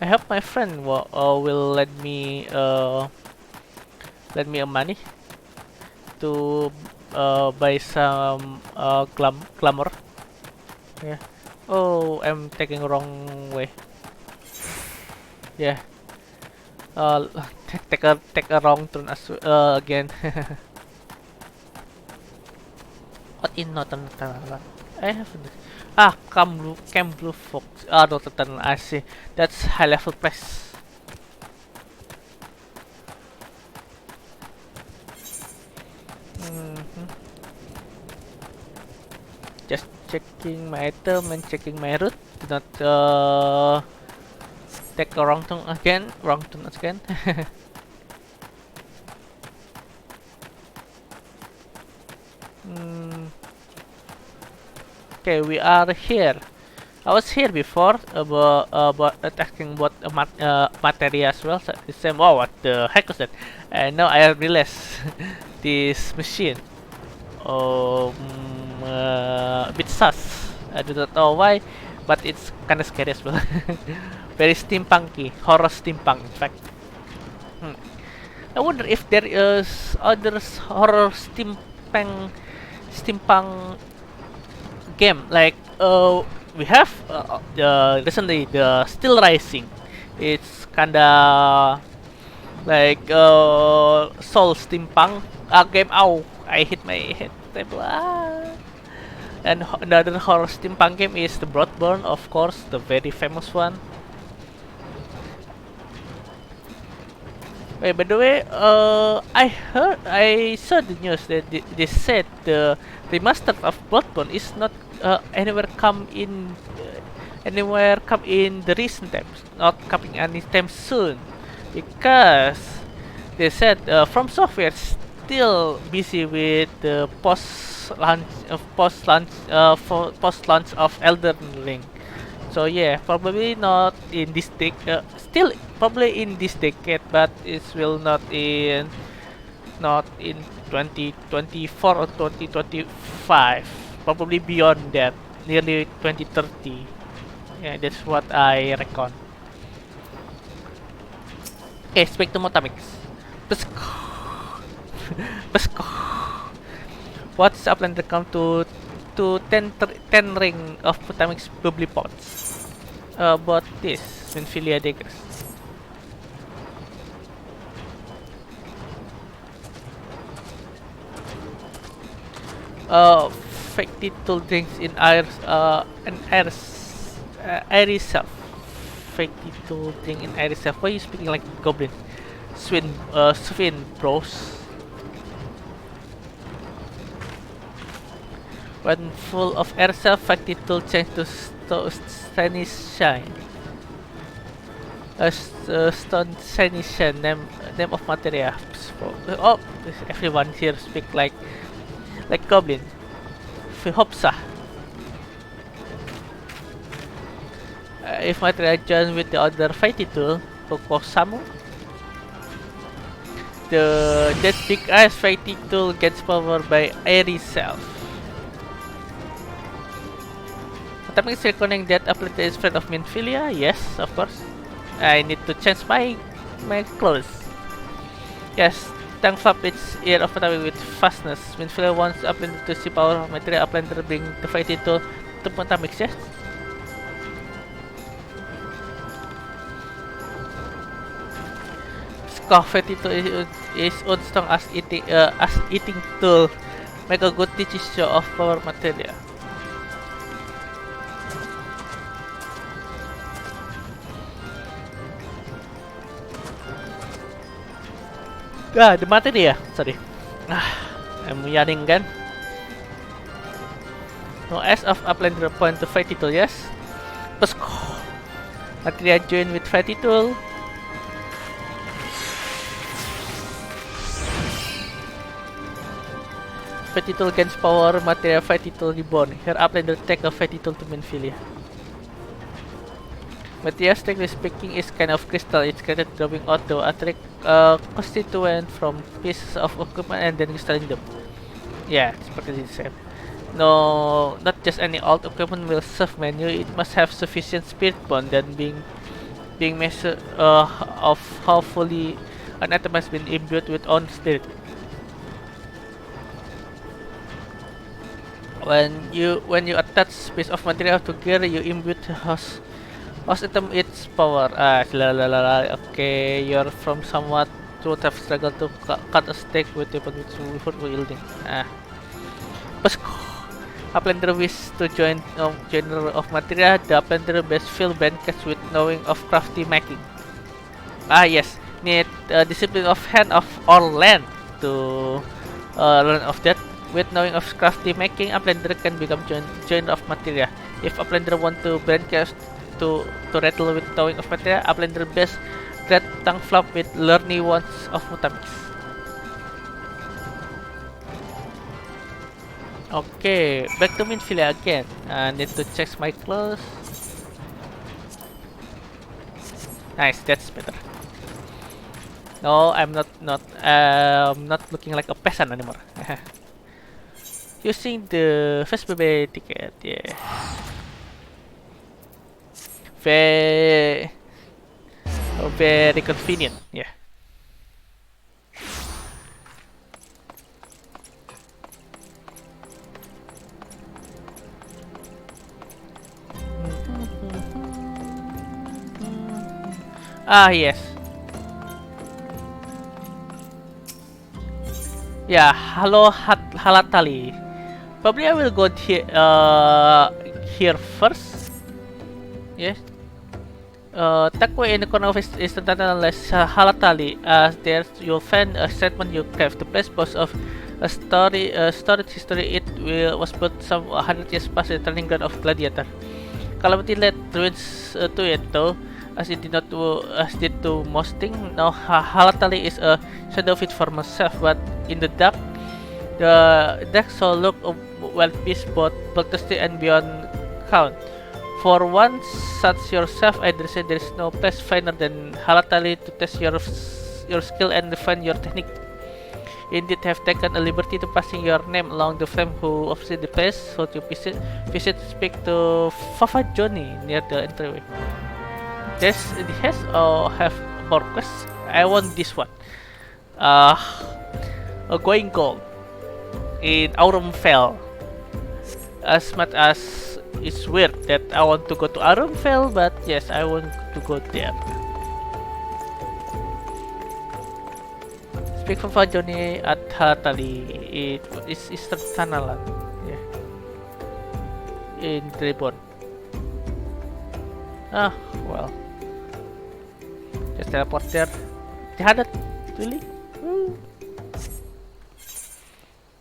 I hope my friend will lend me a money to buy some glamour. Yeah. Oh, I'm taking wrong way. Yeah. Take a wrong turn again. What in Northern Tanala? I haven't. Camp Blue Fox. Northern Tanala. I see. That's high level place. Just checking my item and checking my route. Do not take a wrong turn again. Okay, we are here. I was here before about asking about materia as well. So it's saying, wow, what the heck was that? And now I realize this machine. A bit sus. I do not know why, but it's kind of scary as well. Very steampunky, horror steampunk, in fact. I wonder if there is other horror steampunk game like we have recently the Still Rising. It's kinda like Soul steampunk game. Ow! I hit my head table. And another horror steampunk game is the Bloodborne, of course, the very famous one. Wait, by the way, I saw the news that they said the remaster of Bloodborne is not anywhere come in the recent times, not coming anytime soon, because they said From Software still busy with the post launch of Elden Ring. So yeah, probably not in this still probably in this decade, but it will not in 2024 or 2025. Probably beyond that, nearly 2030. Yeah, that's what I reckon. Okay, speak to Motamix. What's up when they come to 10 ring of Motamix bubbly pots? About this, Winfilia Daggers. Fake tool things in airy self. Fake tool thing in airy self. Why are you speaking like goblin? Swin bros. When full of air self, fake tool change to shiny shine. Stone shiny shine. Name of materia. Oh, everyone here speak like goblin. Hopsa. If Materia joins with the other fighting tool, Kokosamu, that big ass fighting tool gets powered by Ares self. That means reckoning that Apleta is friend of Minfilia? Yes, of course. I need to change my clothes. Yes, Tang flap its ear of Matami with fastness. Minfilia wants Uplander to see power of Materia. Uplander bring the fighting tool to Matamix, yes? Coffee is unstrong as eating tool. Make a good teaching show of power Materia. The Materia. Sorry. I'm yawning again. No S of Uplander point to fighting tool, yes? Pusko. Materia join with fighting tool. Fighting tool gains power, Materia fighting tool reborn. Here Uplander take a fighting tool to Minfilia. Materia, strictly speaking, is kind of crystal. It's created drawing out the attract constituent from pieces of equipment and then crystalling them. Yeah, it's practically the same. No, not just any old equipment will serve menu. It must have sufficient spirit bond than being measured of how fully an item has been imbued with own spirit. When you attach piece of material to gear, you imbue host item its power. Okay, you're from somewhat to have struggled to cut a stake with weapon before wielding. Uplander wish to join genre of material. The Uplander best fill bankers with knowing of crafty making. Yes, need discipline of hand of or land to learn of that. With knowing of crafty making, Uplander can become joiner of materia. If Uplander want to brandcast to rattle with knowing of materia, Uplander best red tongue flap with learning wands of Mutamix. Okay, back to Minfilia again. Need to check my clothes. Nice, that's better. No, I'm not looking like a peasant anymore. Using the first baby ticket, yeah. Very convenient, yeah. Yes. Yeah, hello Halatali. Probably I will go here first. Yes. Takwe in the corner of is the unless Halatali. There you'll find a statement you have the best boss of a storage history. It was built some 100 years past the turning ground of Gladiator. Calamity led ruins to it though, as it did not as did to most things. Now Halatali is a shadow of it for myself, but in the dark, the deck so look well peace both bloodthirsty and beyond count. For one such yourself, I'd say there is no place finer than Halatali to test your skill and refine your technique. Indeed, have taken a liberty to passing your name along the flame who oversee the place, so to visit speak to Fafa Johnny near the entryway. This has have more quests. I want this one. Going gold in Autumnfell. As much as it's weird that I want to go to Autumnfell, but yes, I want to go there. Speak for Fajoni at Halatali. It is Eastern Tanalan. Yeah. In Tribon. Well. Just teleport there. Jahadat, really?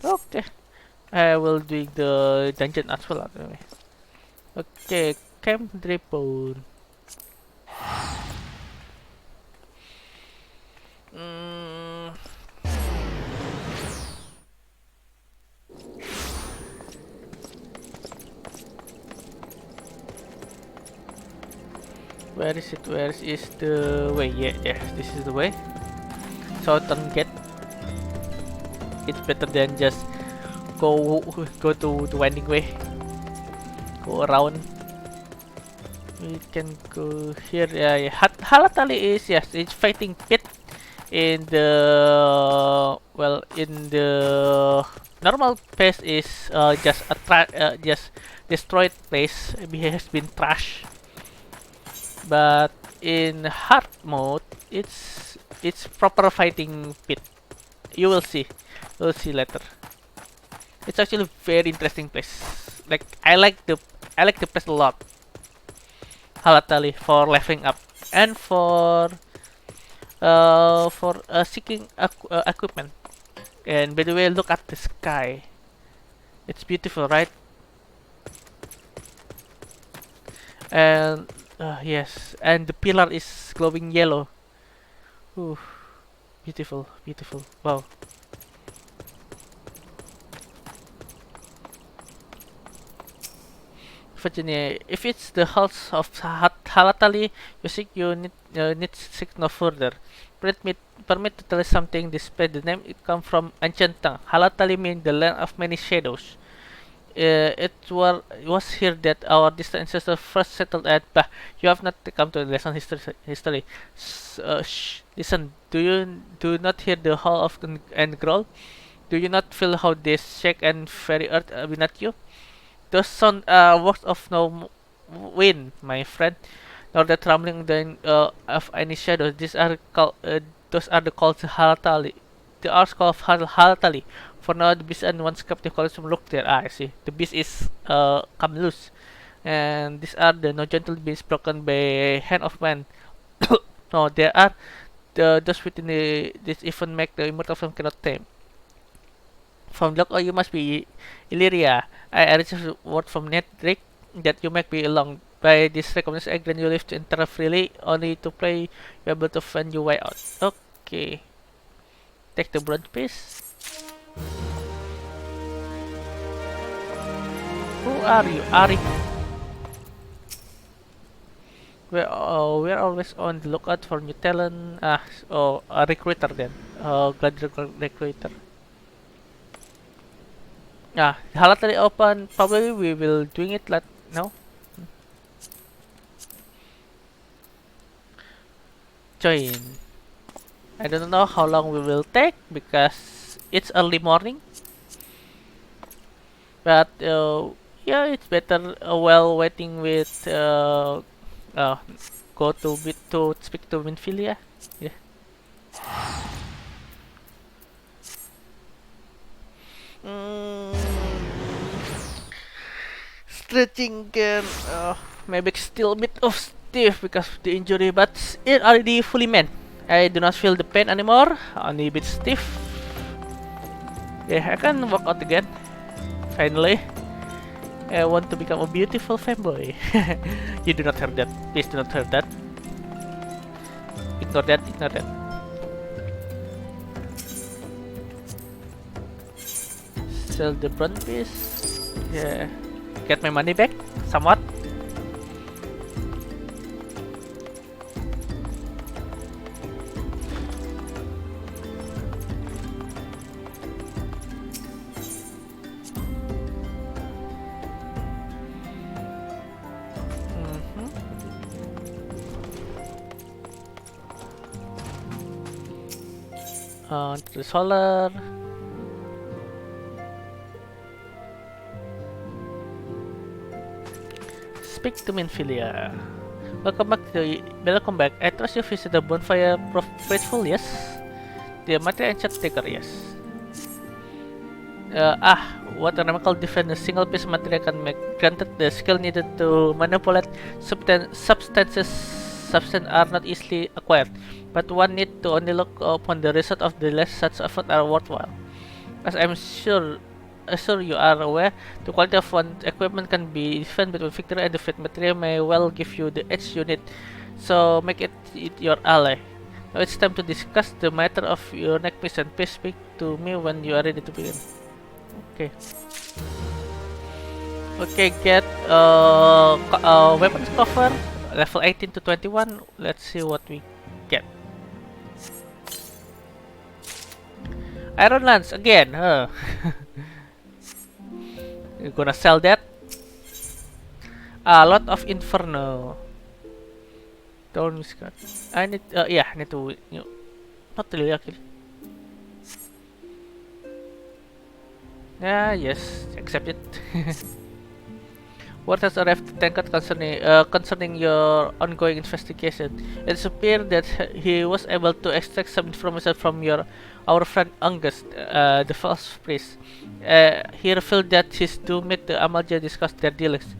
Okay. I will do the dungeon as well anyway. Okay, Camp Tribon. Where is it? Where is the way? Yeah, yeah, this is the way. Southern Gate. It's better than just go to the winding way. Go around. We can go here. Yeah, yeah. Halatali is, yes, it's fighting pit in the, well, in the normal phase is just just destroyed place. It has been trashed. But in hard mode, it's proper fighting pit. You will see. You'll see later. It's actually very interesting place. Like I like the place a lot. Halatali for leveling up and for seeking equipment. And by the way, look at the sky. It's beautiful, right? And yes, and the pillar is glowing yellow. Ooh, beautiful, beautiful. Wow. Virginia, if it's the halls of Halatali, you need to seek no further. Permit to tell you something. Despite the name, it comes from ancient tongue. Halatali means the land of many shadows. It was here that our distant ancestors first settled at. Bah, you have not come to lesson history. Shh. Listen. Do not hear the hall of and growl? Do you not feel how they shake and very earth beneath you? Those sound words of no wind, my friend, nor the trembling then of any shadows. Those are the called Halatali. They are called Halatali. For now, the beast and one skeptic calls them look there. I see. The beast is come loose, and these are the no gentle beasts broken by hand of man. No, there are those within this even make the immortal flame cannot tame. From look, oh, you must be Illyria. I received a word from Nedrick that you might be along. By this recommendation, I grant you leave to enter freely, only to play you able to find your way out. Okay. Take the bronze piece. Who are you, Ari? We're always on the lookout for new talent. A recruiter then. Glad recruiter. Yeah, Halatali open. Probably we will doing it like no. Join. I don't know how long we will take because it's early morning. But yeah, it's better while waiting with go to speak to Winfilia. Yeah. Stretching can maybe still a bit of stiff because of the injury, but it already fully mend. I do not feel the pain anymore, only a bit stiff. Yeah, I can walk out again. Finally, I want to become a beautiful fanboy. You do not hear that. Please do not hear that. Ignore that. Ignore that. Sell the bronze piece. Yeah. Get my money back, somewhat. To the solar. Speak to Minfilia. Welcome back. I trust you visit the bonfire faithful, yes? The material ancient taker, yes. What a remarkable difference a single piece of material can make. Granted, the skill needed to manipulate substances are not easily acquired, but one need to only look upon the result of the less such effort are worthwhile. As I'm sure you are aware, the quality of one equipment can be different between victory and defeat. Material may well give you the edge you need, so make it your ally. Now it's time to discuss the matter of your next mission. Please speak to me when you are ready to begin. Okay. Okay, get weapons cover. level 18 to 21. Let's see what we get. Iron Lance again, huh? You're gonna sell that? A lot of Inferno. Don't miss card. I need, yeah, I need to, not really actually. Yeah, yes, accept it. What has arrived to Tankard concerning your ongoing investigation? It appears that he was able to extract some information from our friend Angus, the false priest. He revealed that his doomed the Amalja discussed their dealings.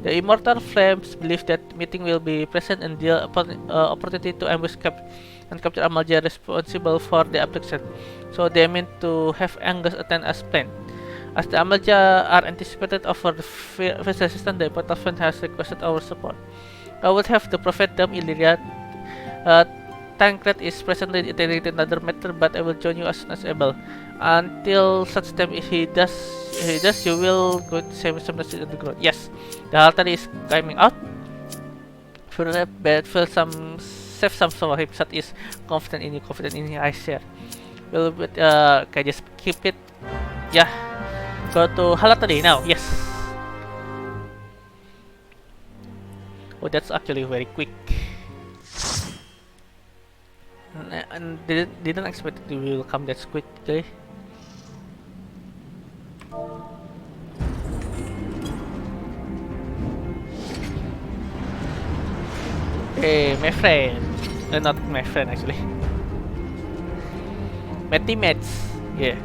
The Immortal Flames believe that meeting will be present and deal upon opportunity to ambush and capture Amalja responsible for the abduction. So they mean to have Angus attend as planned. As the Amalja are anticipated over the first resistance, the Immortal Flame has requested our support. I would have to provide them Illyria. Tancred is presently integrated in another matter, but I will join you as soon as able. Until such time he does, you will go to save some message on the ground. Yes, the altar is coming out. Save some for him. That is confident in you, I share. Well, but can I just keep it? Yeah. Go to Halatari now. Yes. Oh, that's actually very quick. And didn't expect it will come that quickly. Hey, my friend. Not my friend actually. My teammates. Yeah.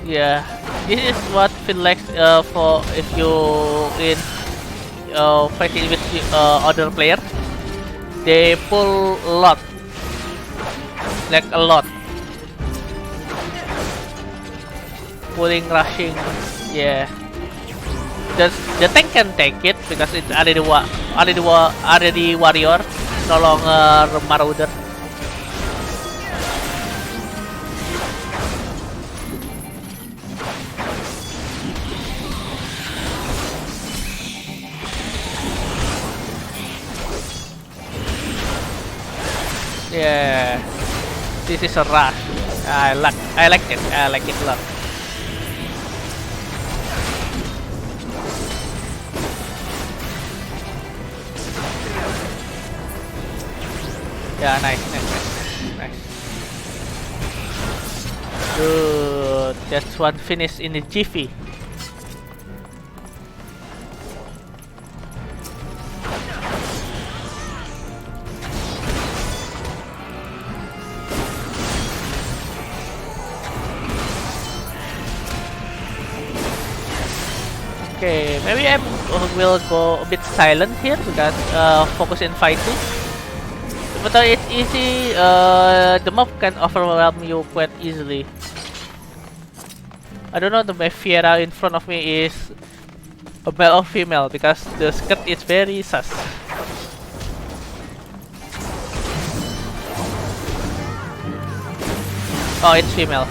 Yeah, this is what feel like for if you in fighting with other player. They pull a lot, like a lot, pulling, rushing. Yeah, the tank can take it because it's already warrior, no longer marauder. Yeah, this is a rush. I like it. I like it a lot. Yeah, nice. Good. That's one finish in the jiffy. Okay, maybe I will go a bit silent here because focus in fighting. But it's easy. The mob can overwhelm you quite easily. I don't know. The Fiera in front of me is a male or female because the skirt is very sus. Oh, it's female.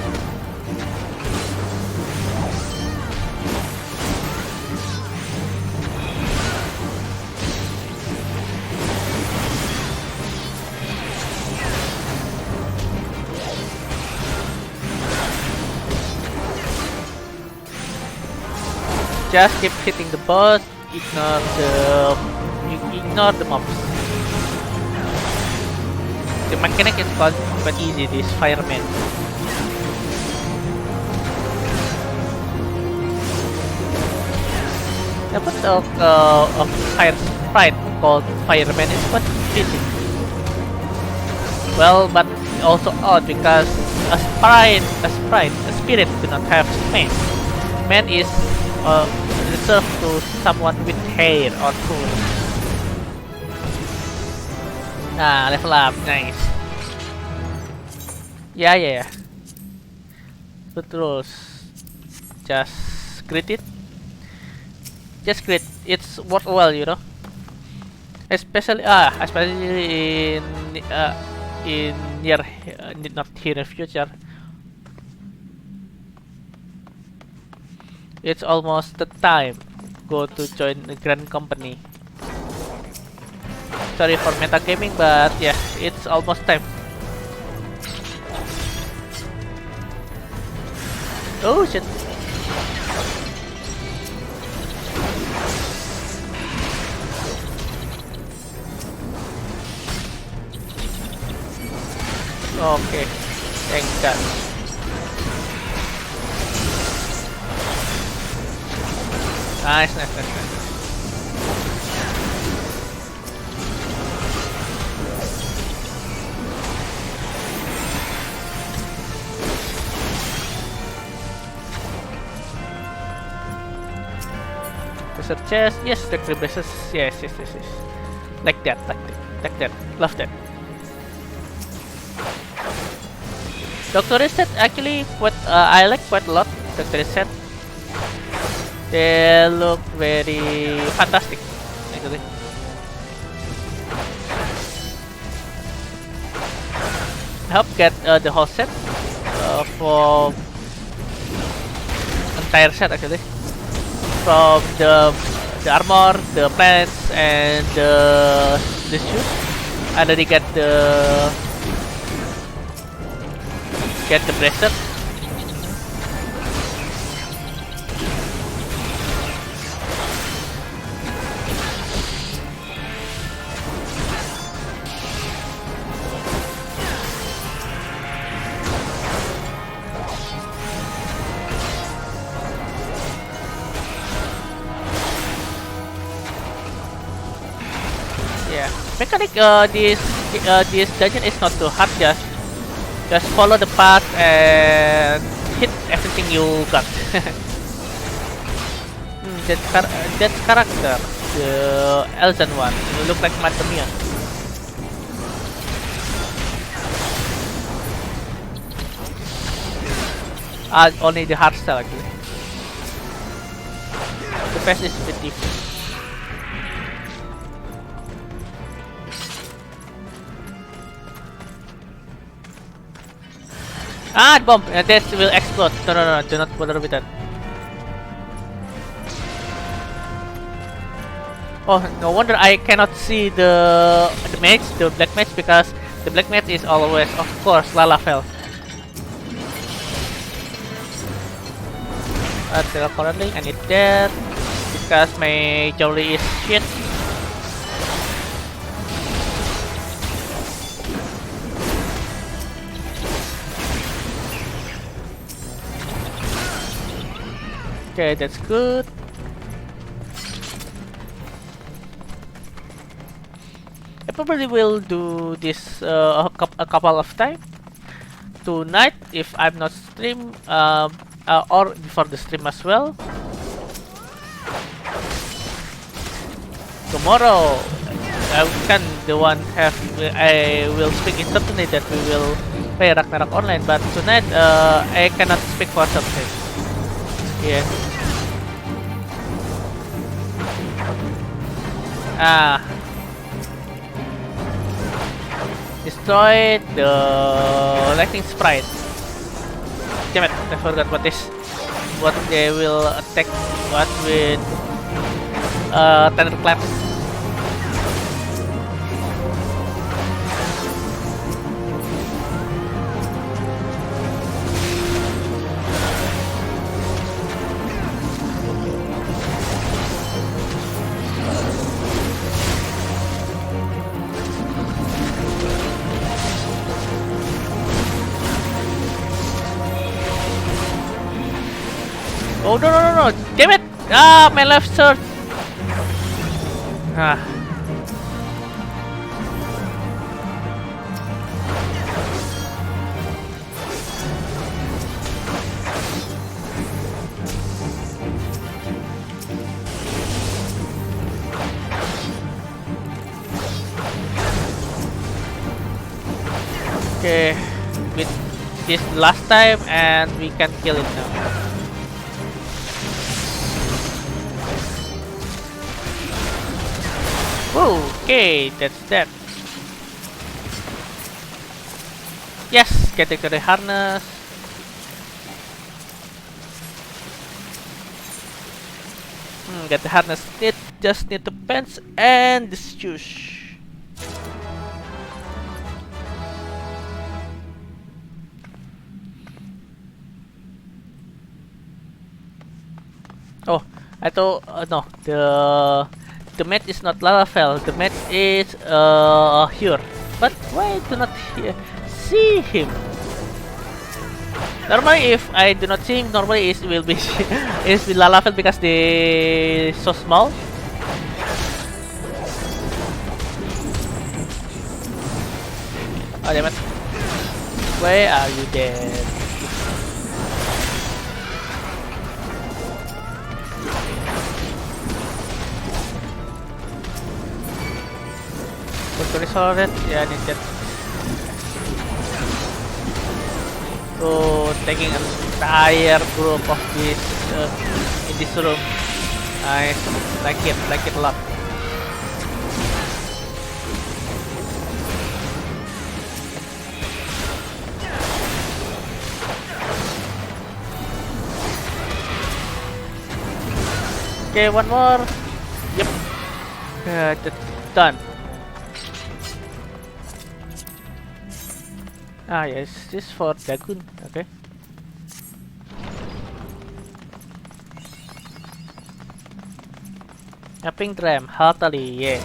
Just keep hitting the boss, ignore the mobs. The mechanic is quite easy, this fireman. Yeah, but a fire sprite called fireman is quite fitting. Well, but also odd because a spirit do not have man. Man is reserved to someone with hair or fur. Ah, level up, nice. Yeah. Good rules. Just crit it. Just crit. It's worthwhile, you know. Especially in near, not here in future. It's almost the time. Go to join the grand company. Sorry for metagaming, but yeah, it's almost time. Oh shit. Okay, thank God. Nice. Treasure chest, yes, the braces, yes. Like that. Love that. Doctor set actually what I like quite a lot. Doctor set, they look very fantastic actually. I hope get the whole set for entire set actually, from the armor, the pants, and the shoes. I already get the bracelet. Yeah, mechanic. This dungeon is not too hard. Just follow the path and hit everything you got. That character, the Elzen one, you look like Madamia. Only the hard style actually. The best is a bit different. The bomb! That will explode. No, do not bother with that. Oh, no wonder I cannot see the mage, the black mage, because the black mage is always, of course, Lalafell. Currently, I need that because my jewelry is shit. Okay, that's good. I probably will do this a couple of times tonight if I'm not stream, or before the stream as well. Tomorrow, I can the one have I will speak instantly that we will play Ragnarok online, but tonight I cannot speak for something. Yeah. Destroy the lightning sprite. Damn it, I forgot what they will attack what with thunderclaps. Oh no! Damn it! My left sword. Okay, with this last time, and we can kill it now. Whoa, okay, that's that. Yes, getting to the harness. Get the harness. Just need the pants and the shoes. Oh, I thought no, the mat is not Lalafell. The mat is here. But why do not see him? Normally, if I do not see him, normally it will be it will Lalafell because they so small. Oh damn it! Where are you dead? To resolve it, yeah, I need that. So taking an entire group of this in this room. I like it a lot. Okay, one more. Yep. That's done. Ah yes, this for Dagon. Okay. Tapping drum heartily, yeah.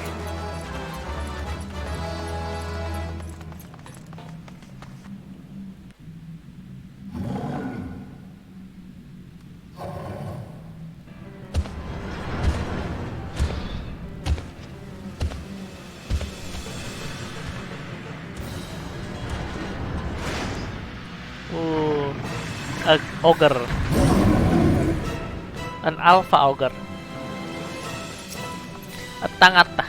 Ooh, an ogre, an alpha ogre, a tangata.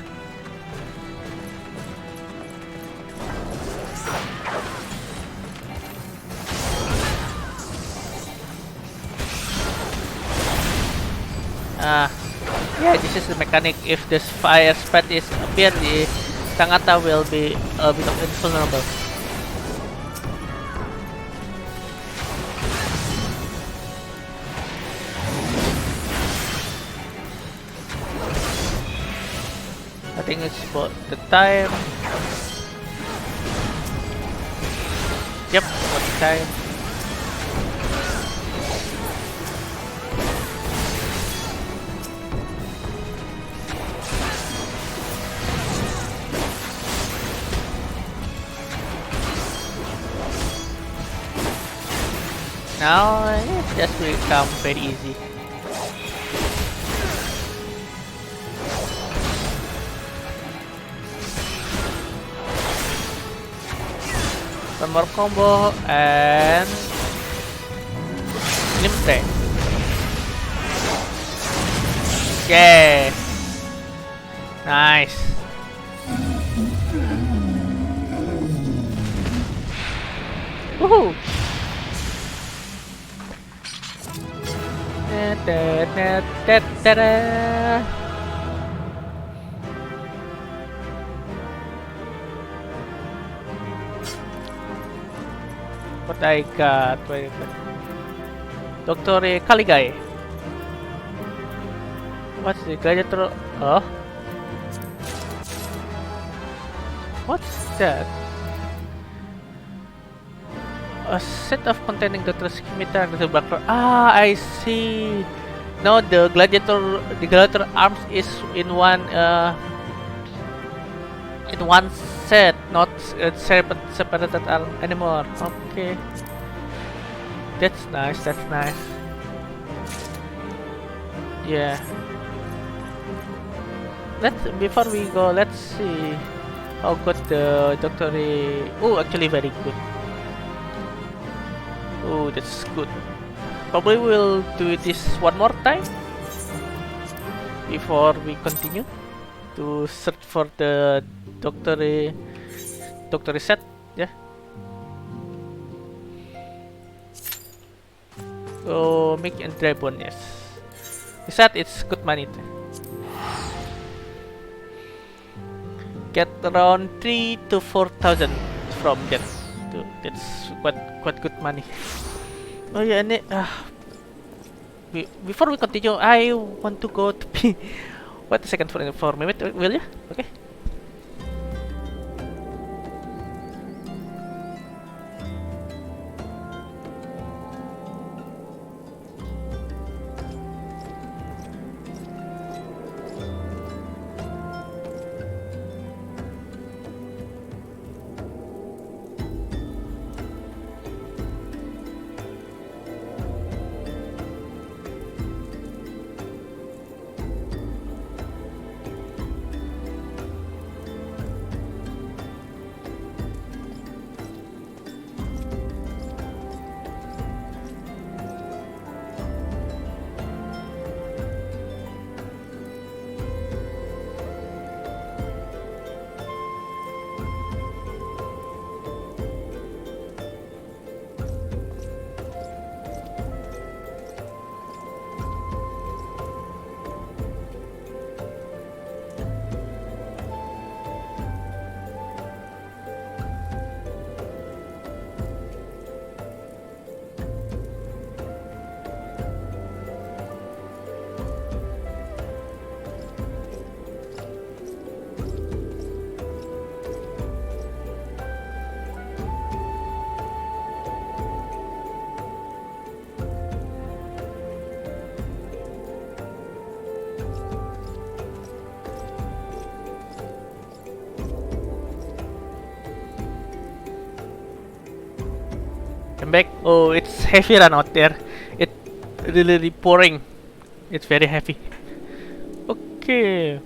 Yeah, this is the mechanic. If this fire spat is appear, the tangata will be a bit of invulnerable. I think it's about the time. Yep, about the time. Now it just will become very easy. One more combo and limit. Yeah, nice. Woohoo! What I got? Wait, Dr. Kaligai. What's the gladiator? Oh, what's that? A set of containing Dr. Scimitar and the background. Ah, I see. No, the gladiator arms is in one set, not separated arm anymore. Okay, that's nice. That's nice. Yeah. Before we go, let's see how good the doctor is. Oh, actually very good. Oh, that's good. Probably we'll do this one more time before we continue to search for the doctor set. Yeah. Oh, make and dry bone, yes. Is that it's good money? Get around 3 to 4,000 from that. That's quite good money. Oh yeah, and before we continue, I want to go to P. Wait a second for a minute, will you? Okay. I'm back. Oh, it's heavy run out there. It really pouring. It's very heavy. Okay.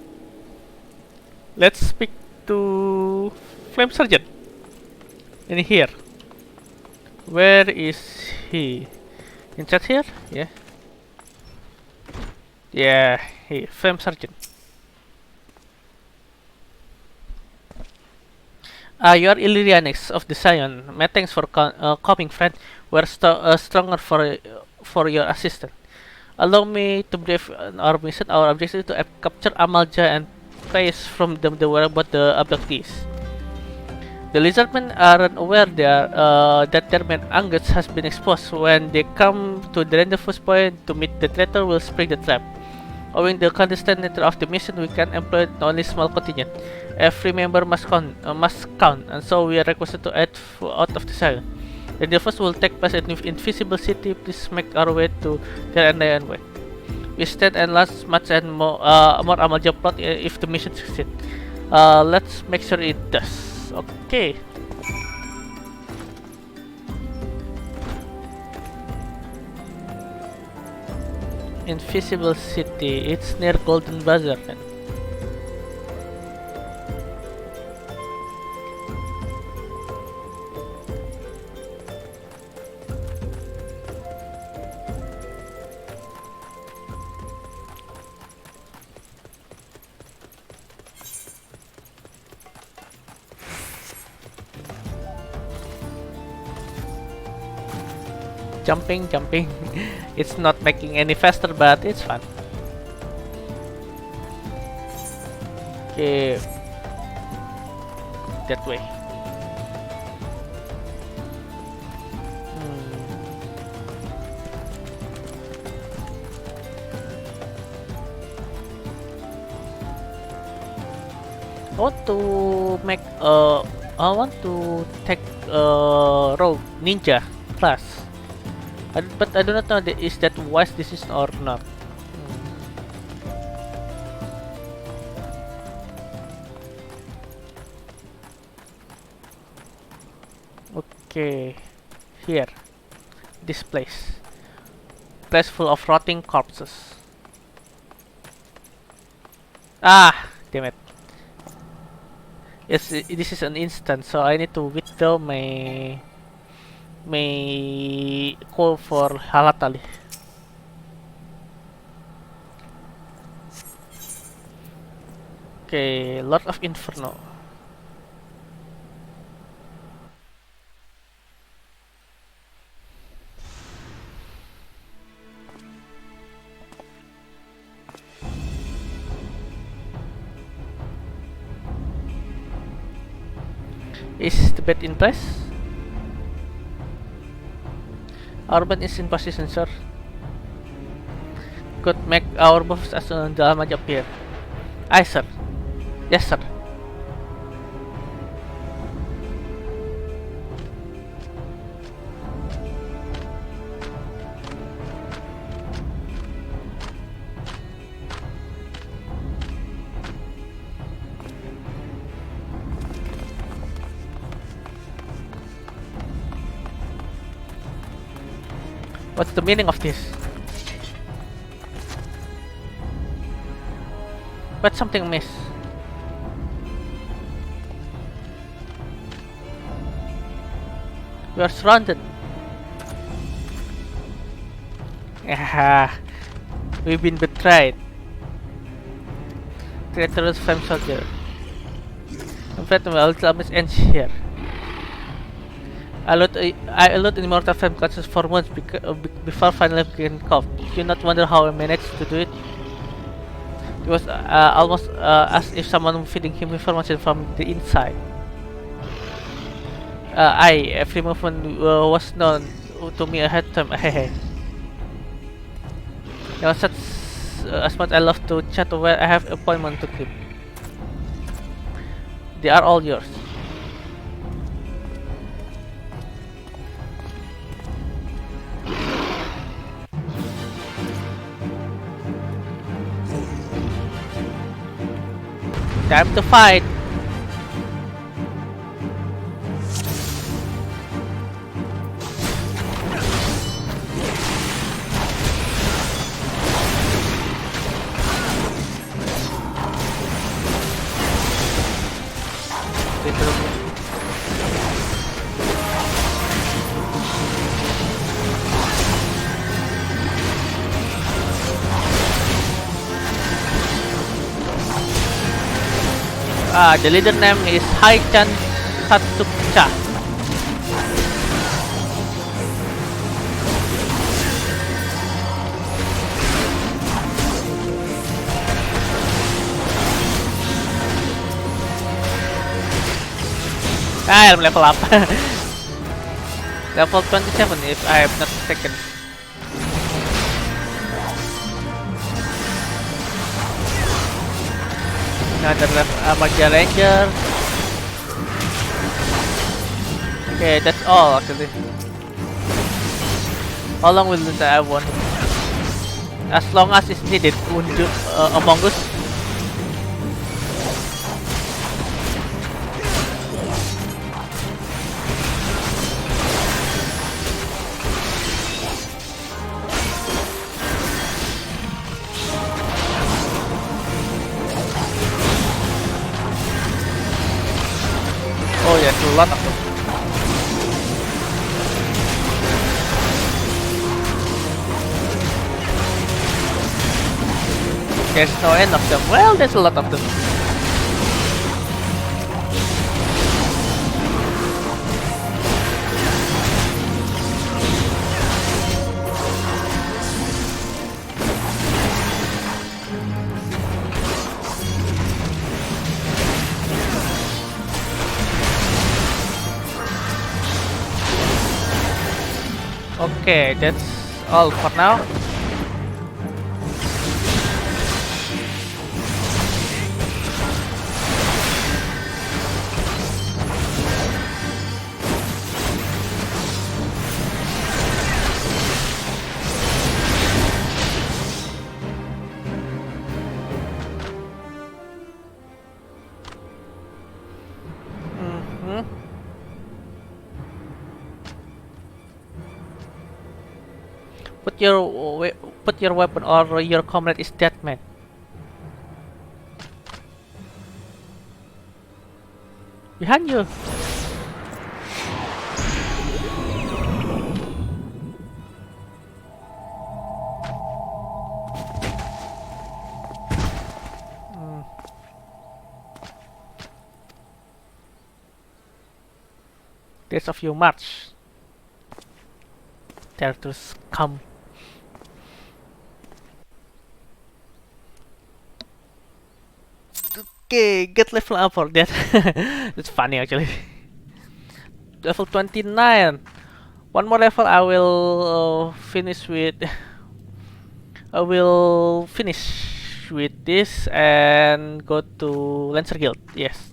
Let's speak to Flame Sergeant. In here. Where is he? In chat here? Yeah. Yeah, he Flame Sergeant. You are Illyrianix of the Zion. My thanks for coming, friend. We're stronger for your assistance. Allow me to brief on our mission. Our objective is to capture Amalja and trace from them the whereabouts the abductees. The lizardmen are unaware that their main angus has been exposed. When they come to the rendezvous point to meet the traitor, will spring the trap. Owing the clandestine nature of the mission, we can employ only small contingent. Every member must count, and so we are requested to add out of the Zion. The rendezvous will take place in Invisible City. Please make our way to there and wait. We stand and last much and more Amalja plot if the mission succeeds. Let's make sure it does. Okay. Invisible City. It's near Golden Bazaar. Then. Jumping. It's not making any faster, but it's fun. Okay, that way. I want to take rogue ninja class. But I do not know is that wise decision or not. Okay, here, this place full of rotting corpses. Ah, damn it! Yes, this is an instance, so I need to withdraw my call for Halatali. Okay, Lord of Inferno. Is the bed in place? Our bed is in position, sir. Could make our moves as soon as the damage appear. Aye, sir. Yes, sir. What's the meaning of this? But something miss. We are surrounded. Ah, we've been betrayed. Traitorous femme soldier. In fact, my ultimate ends here. I allowed immortal femme conscious for months before finally getting caught. Do you not wonder how I managed to do it? It was almost as if someone was feeding him information from the inside. Every movement was known to me ahead of time. Hehe. You know, such as much I love to chat where I have appointment to keep. They are all yours. Time to fight! The leader name is Haichan Satsukcha. I'm level up. Level 27 if I am not mistaken. Another Magia Ranger. Okay, that's all actually. How long will the I want? As long as it's needed among us. Oh yes, a lot of them. There's no end of them. Well, there's a lot of them. Okay, that's all for now. Put your weapon or your comrade is dead, man. Behind you. Days of your march. Dare to come. Okay, get level up for that. That's funny actually. level 29. One more level, I will finish with. I will finish with this and go to Lancer Guild. Yes.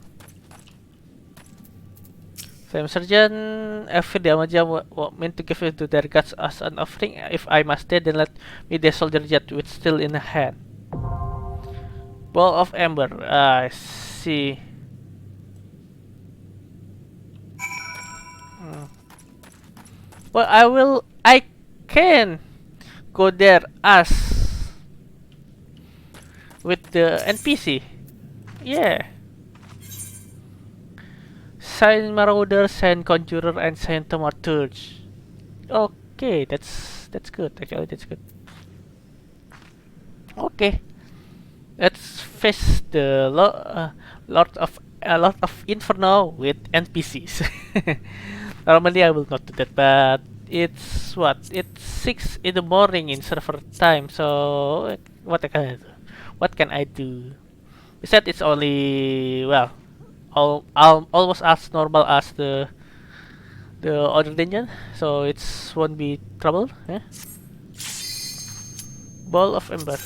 Flame Surgeon, every damage I meant to give it to their gods as an offering. If I must die, then let me the soldier jet with steel in hand. Ball of Ember, I see. Well, I can go there as with the NPC. Yeah. Sign Marauder, Sign Conjurer, and Sign Thaumaturge. Okay, that's good. Actually, that's good. Okay, let's face the Lord of Inferno with NPCs. Normally, I will not do that, but it's what? It's 6 in the morning in server time. So what can I do? What can I do? Besides, it's only well, almost as normal as the other dungeon, so it's won't be trouble. Yeah? Ball of Ember.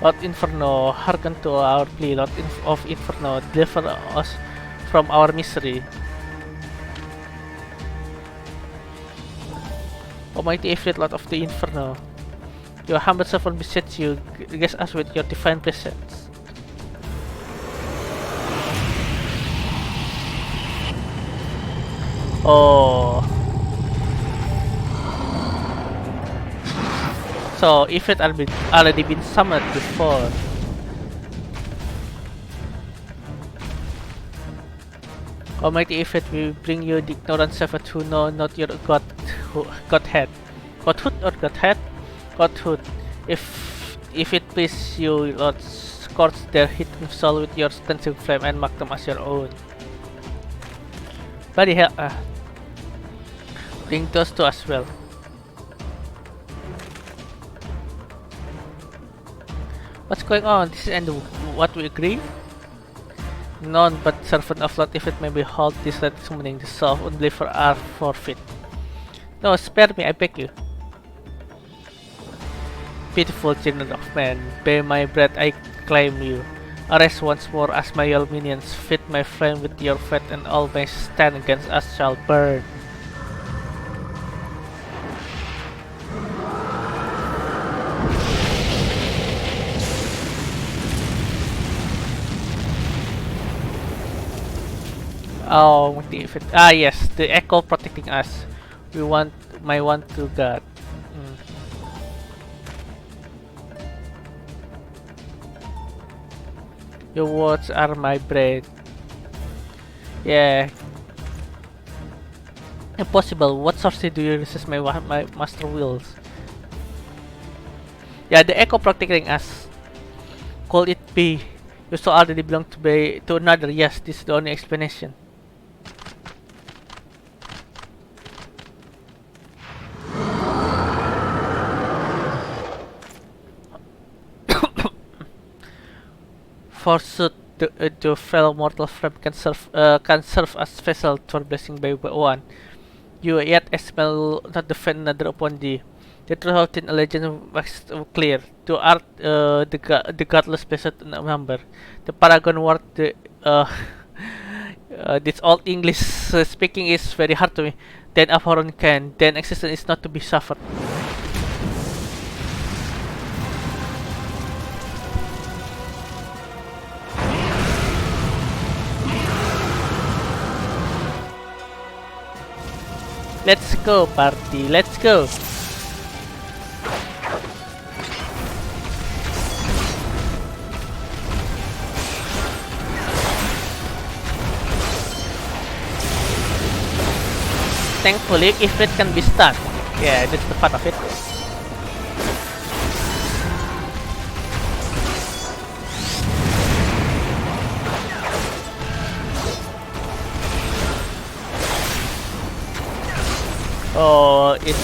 Lord Inferno, hearken to our plea. Lord of Inferno, deliver us from our misery. Almighty Ifrit, Lord of the Inferno, your humble servant beseech you, grace us with your divine presence. Oh. So, Ifrit already been summoned before. Almighty Ifrit, we bring you the ignorant servant who know not your Godhead. Godhood or Godhead? Godhood. If it please you, Lord, scorch their hidden soul with your cleansing flame and mark them as your own. Bloody hell, bring those two as well. What's going on? This is and what we agree? None but servant of Lord Ifrit may behold this red summoning the soul only for our forfeit. No, spare me, I beg you. Pitiful children of men, by my breath I claim you. Arise once more as my young minions, feed my flame with your fat, and all my stand against us shall burn. Oh, yes, the echo protecting us. We want my one to God. Your words are my bread. Yeah. Impossible. What sorcery do you resist my master wills? Yeah, the echo protecting us. Could it be? You so already belong to another. Yes, this is the only explanation. Forsooth, the fellow mortal frame can serve as vessel for blessing by one. You yet smell not defend another upon thee. The truth in a legend was clear. To art the godless blessed number. The paragon word this old English speaking is very hard to me. Then abhorrent can, then existence is not to be suffered. Let's go, party. Let's go. Thankfully, if it can be stuck. Yeah, that's the fun of it. Oh, it's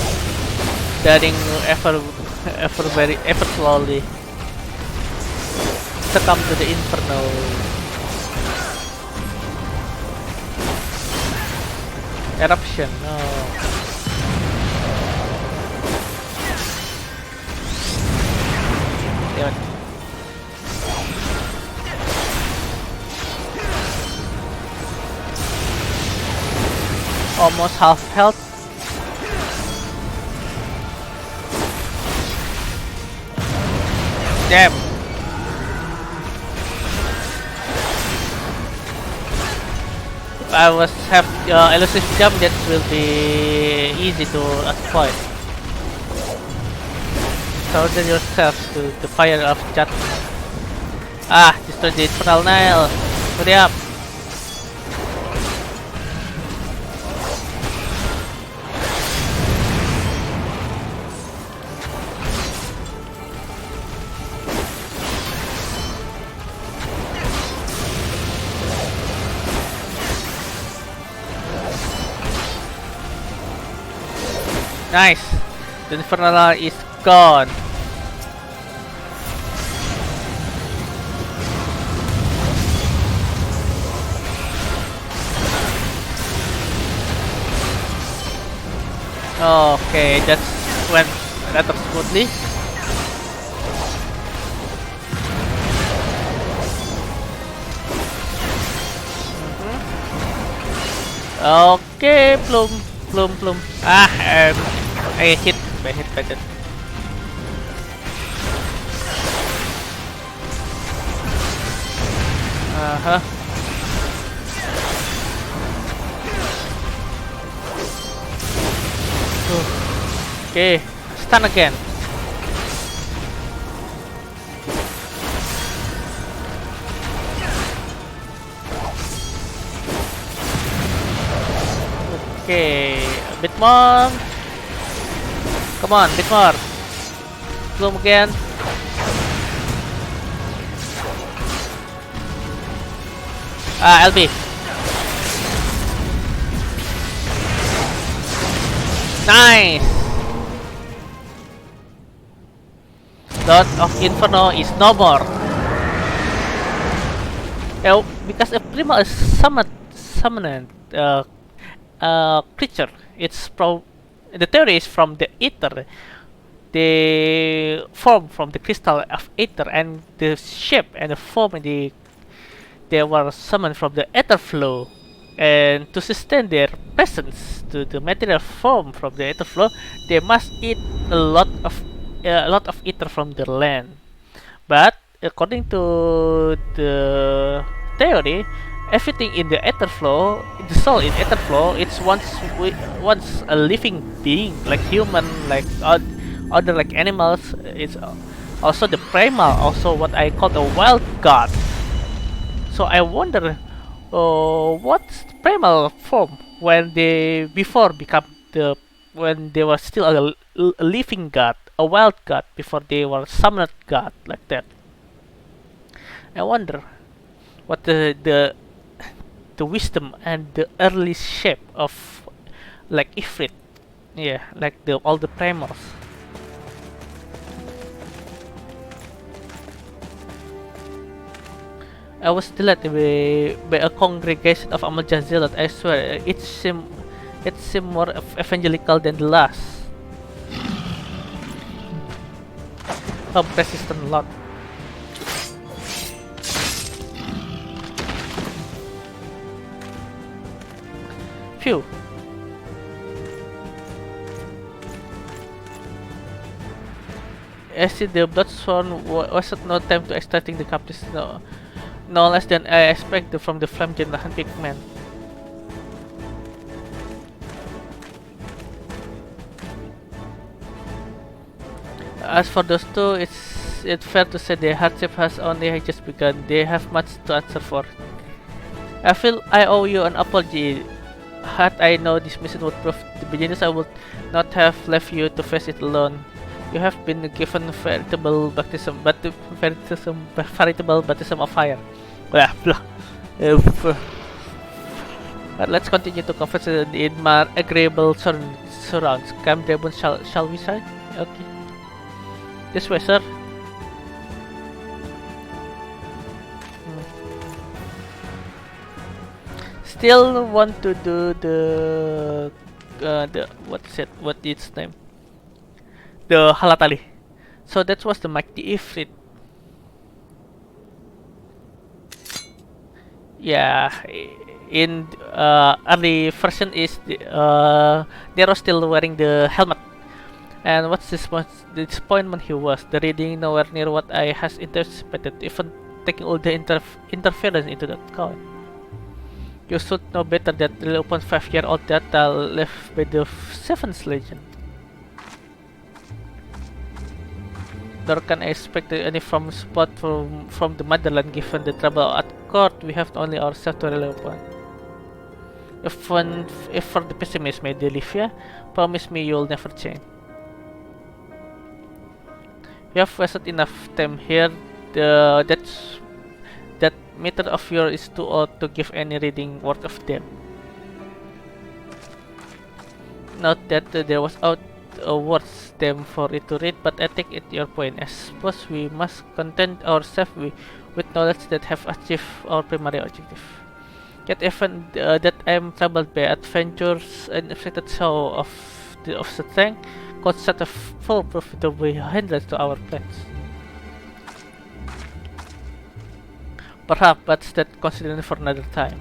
dying ever slowly. Succumb to the inferno. Eruption. Oh. Damn it. Almost half health. Damn. If I was have elusive jump, that will be easy to avoid. Surrender yourself to the fire of judgment. Ah, destroy the infernal Nile. Hurry up. Nice! The infernal is gone. Okay, that went rather smoothly. Okay, plum. Ah, I hit by that. Okay, stun again. Okay, a bit more. Come on, bit more. Bloom again. Ah, LB. Nice. Lord of Inferno is no more. Because a primal is summoned creature. The theory is from the ether. The form from the crystal of ether, and the shape and the form they were summoned from the ether flow. And to sustain their presence to the material form from the ether flow, they must eat a lot of ether from the land. But according to the theory, everything in the ether flow, the soul in ether flow, it's once a living being, like human, like other like animals. It's also the primal, also what I call the wild god. So I wonder, what's the primal form when they when they were still a living god, a wild god, before they were summoned god, like that. I wonder what the wisdom and the early shape of like Ifrit, yeah, like all the primals. I was delighted by a congregation of Amal-Jazil that I swear it seemed more evangelical than the last. Resistant lot. Phew. I see the Bloodsworn wasn't no time to extracting the captives. No less than I expected from the Flame General Pigman. As for those two, it's fair to say their hardship has only just begun. They have much to answer for. I feel I owe you an apology. Had I known this mission would prove the beginners, I would not have left you to face it alone. You have been given veritable baptism of fire. Blah blah. But let's continue to converse in more agreeable surrounds. Come, Devon, shall we say? Okay. This way, sir. Still want to do the what's it? What its name? The Halatali. So that was the Mighty Ifrit. Yeah, in early version is Nero still wearing the helmet. And what's this one? The disappointment he was. The reading nowhere near what I has anticipated, even taking all the interference into that count. You should know better that the upon 5-year-old data left by the 7th Legion. Nor can I expect any from support from the motherland given the trouble at court. We have only ourselves to rely upon. If for the pessimist, my dear Livia, promise me you'll never change. We have wasted enough time here. That meter of yours is too old to give any reading worth of them. Not that there was out worth them for it to read, but I take it your point. I suppose we must content ourselves with knowledge that have achieved our primary objective. Yet even that I am troubled by adventures and affected show of the strength could set a full profitable hindrance to our plans. Perhaps that's considered for another time.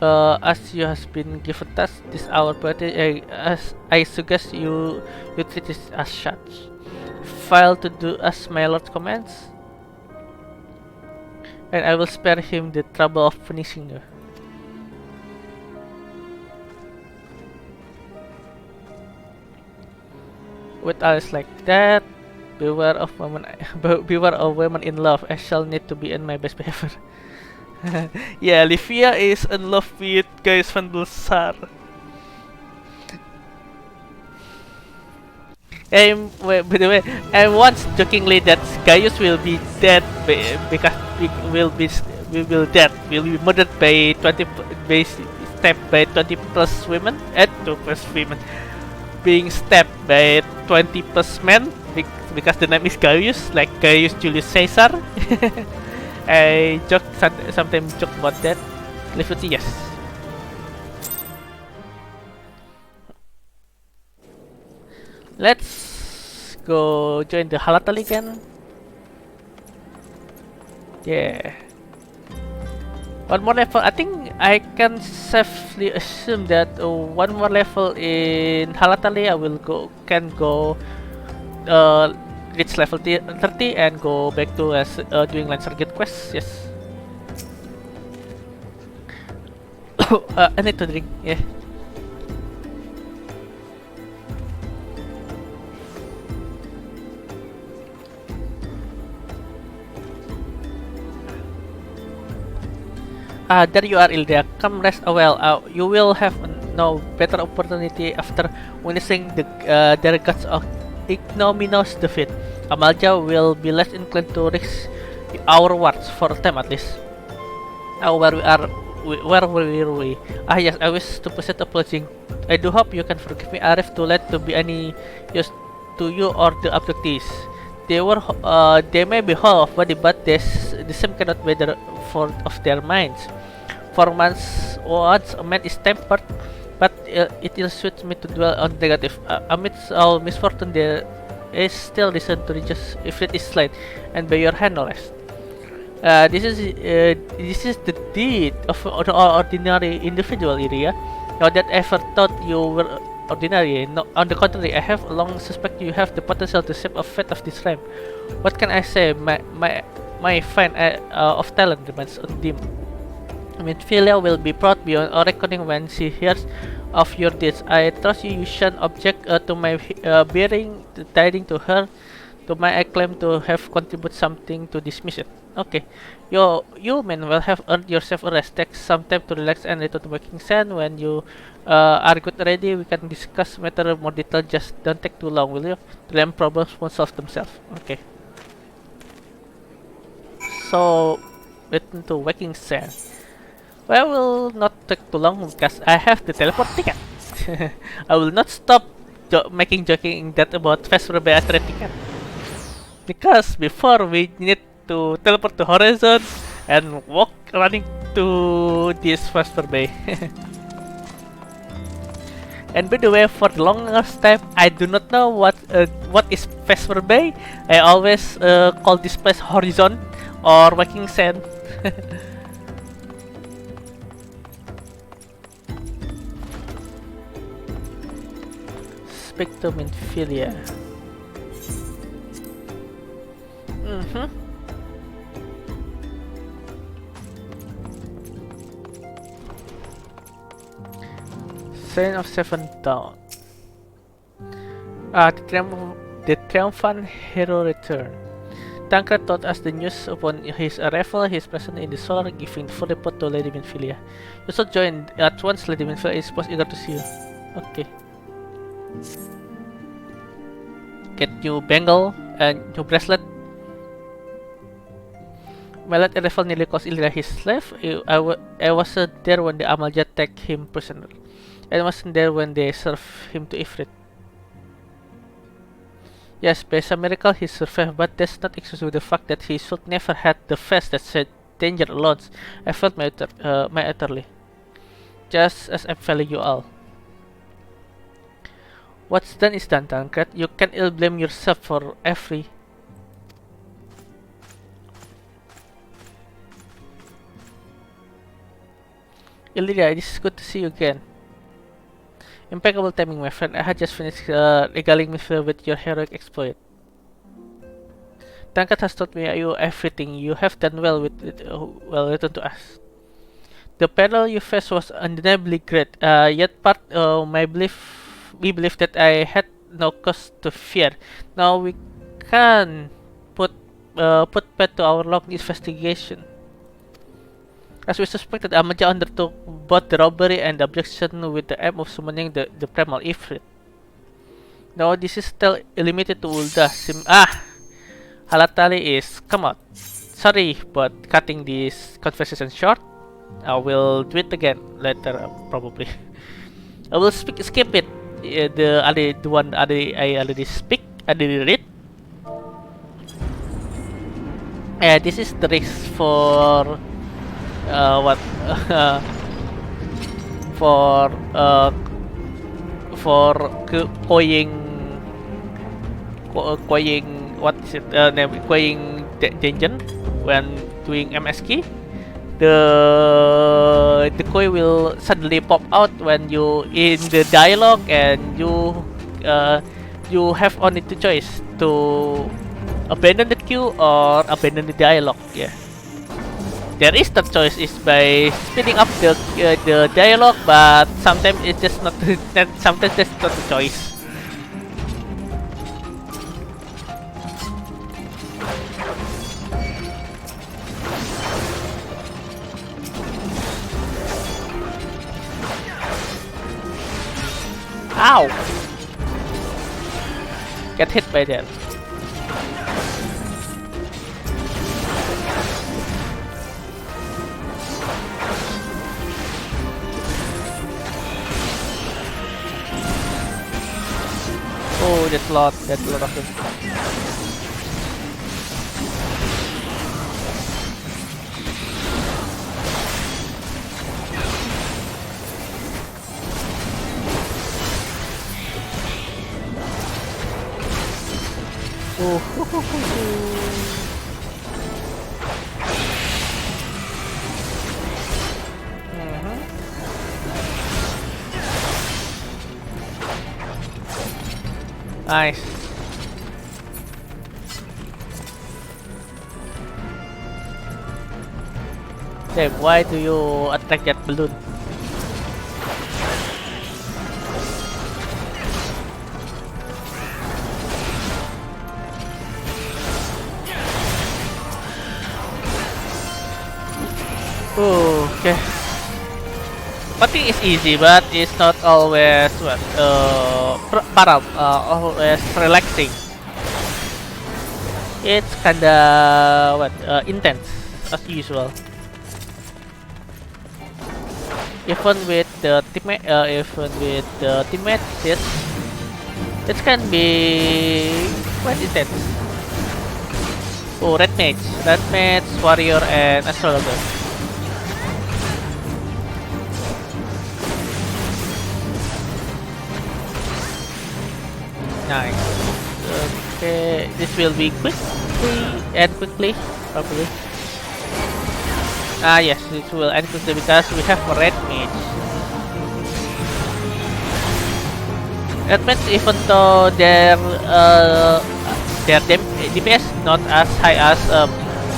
As you has been given task this hour, but I suggest you treat it as such. Fail to do as my lord commands, and I will spare him the trouble of punishing you. With eyes like that, beware of women. Beware of women in love. I shall need to be in my best behavior. Yeah, Livia is in love with Gaius van Bulsar. By the way, I once jokingly that Gaius will be dead because we will be murdered by 20 stabbed by 20 plus women and 2 plus women, being stabbed by 20 plus men because the name is Gaius, like Gaius Julius Caesar. I sometimes joke about that. Liberty, yes. Let's go join the Halatal again. Yeah. One more level. I think I can safely assume that one more level in Halatali I will can go reach level 30 and go back to doing Lancer Guild quests. Yes. I need to drink. Yeah. There you are, Ildia. Come rest a while. You will have no better opportunity after witnessing their gods of ignominious defeat. Amalja will be less inclined to risk our words for a time at least. Now where were we? Ah yes, I wish to present apology. I do hope you can forgive me, Arif, to let to be any use to you or the abductees. They may be whole of body, but the same cannot be the fault of their minds. For once a man is tempered, but it ill suits me to dwell on negative. Amidst all misfortune, there is still reason to rejoice if it is slight, and by your hand no less. This is the deed of an ordinary individual, Iria. Not that I ever thought you were ordinary. No, on the contrary, I have long suspected you have the potential to shape a fate of this realm. What can I say? My fine of talent remains undimmed. I mean, Philia will be proud beyond all reckoning when she hears of your deeds. I trust you shan't object to my bearing the tidings to her. To my claim to have contributed something to dismiss it. Okay, you men will have earned yourself a rest. Take some time to relax and return to Waking Sand. When you are good ready, we can discuss matter more detail. Just don't take too long, will you? The land problems won't solve themselves. Okay. So, return to Waking Sand. Well, will not take too long because I have the teleport ticket. I will not stop making joking that about Vesper Bay ticket. Because before we need to teleport to Horizon and walk running to this Vesper Bay. And by the way, for the longest time, I do not know what is Vesper Bay. I always call this place Horizon or Waking Sand. Spectrum Infilia. Sign of Seven Dawn. The triumphant hero returned. Tancred told us the news upon his arrival. He is present in the solar, giving full report to Lady Minfilia. You should join at once. Lady Minfilia is most eager to see you. Okay. Get new bangle and new bracelet. My late arrival nearly cost Ilya his life. I wasn't there when the Amalja took him prisoner. I wasn't there when they served him to Ifrit. Yes, by some miracle he survived, but that's not excuse with the fact that he should never had the face that said danger alone. I felt my utterly. Just as I'm failing you all. What's done is done, Tancred. You can't ill blame yourself for every... Illyria, it is good to see you again. Impeccable timing, my friend. I had just finished regaling me with your heroic exploit. Tancred has taught me you everything. You have done well with it, well written to us. The peril you faced was undeniably great. Yet part we believe that I had no cause to fear. Now we can put path to our long investigation. As we suspected, Amaja undertook both the robbery and the abduction with the aim of summoning the primal Ifrit. Now this is still limited to Ulda. Halatali is come out. Sorry, but cutting this conversation short. I will do it again later, probably. I will skip it. The one I already read. This is the risk for what for coying what is it coying dungeon when doing MSK. The koi will suddenly pop out when you in the dialogue, and you have only two choice to abandon the queue or abandon the dialogue. Yeah. There is the choice is by speeding up the dialogue, but sometimes it's just not. Sometimes that's not the choice. Ow! Get hit by that. Oh, that's a lot of them. Nice. Damn, why do you attack that balloon? Okay. Fighting is easy, but it's not always always relaxing. It's kinda intense as usual. even with the teammate, it can be quite intense. Oh, red mage, warrior, and astrologer. Nice. Okay, this will be quickly, probably. Ah, yes, this will end quickly because we have a red mage. Red mage, even though their DPS not as high as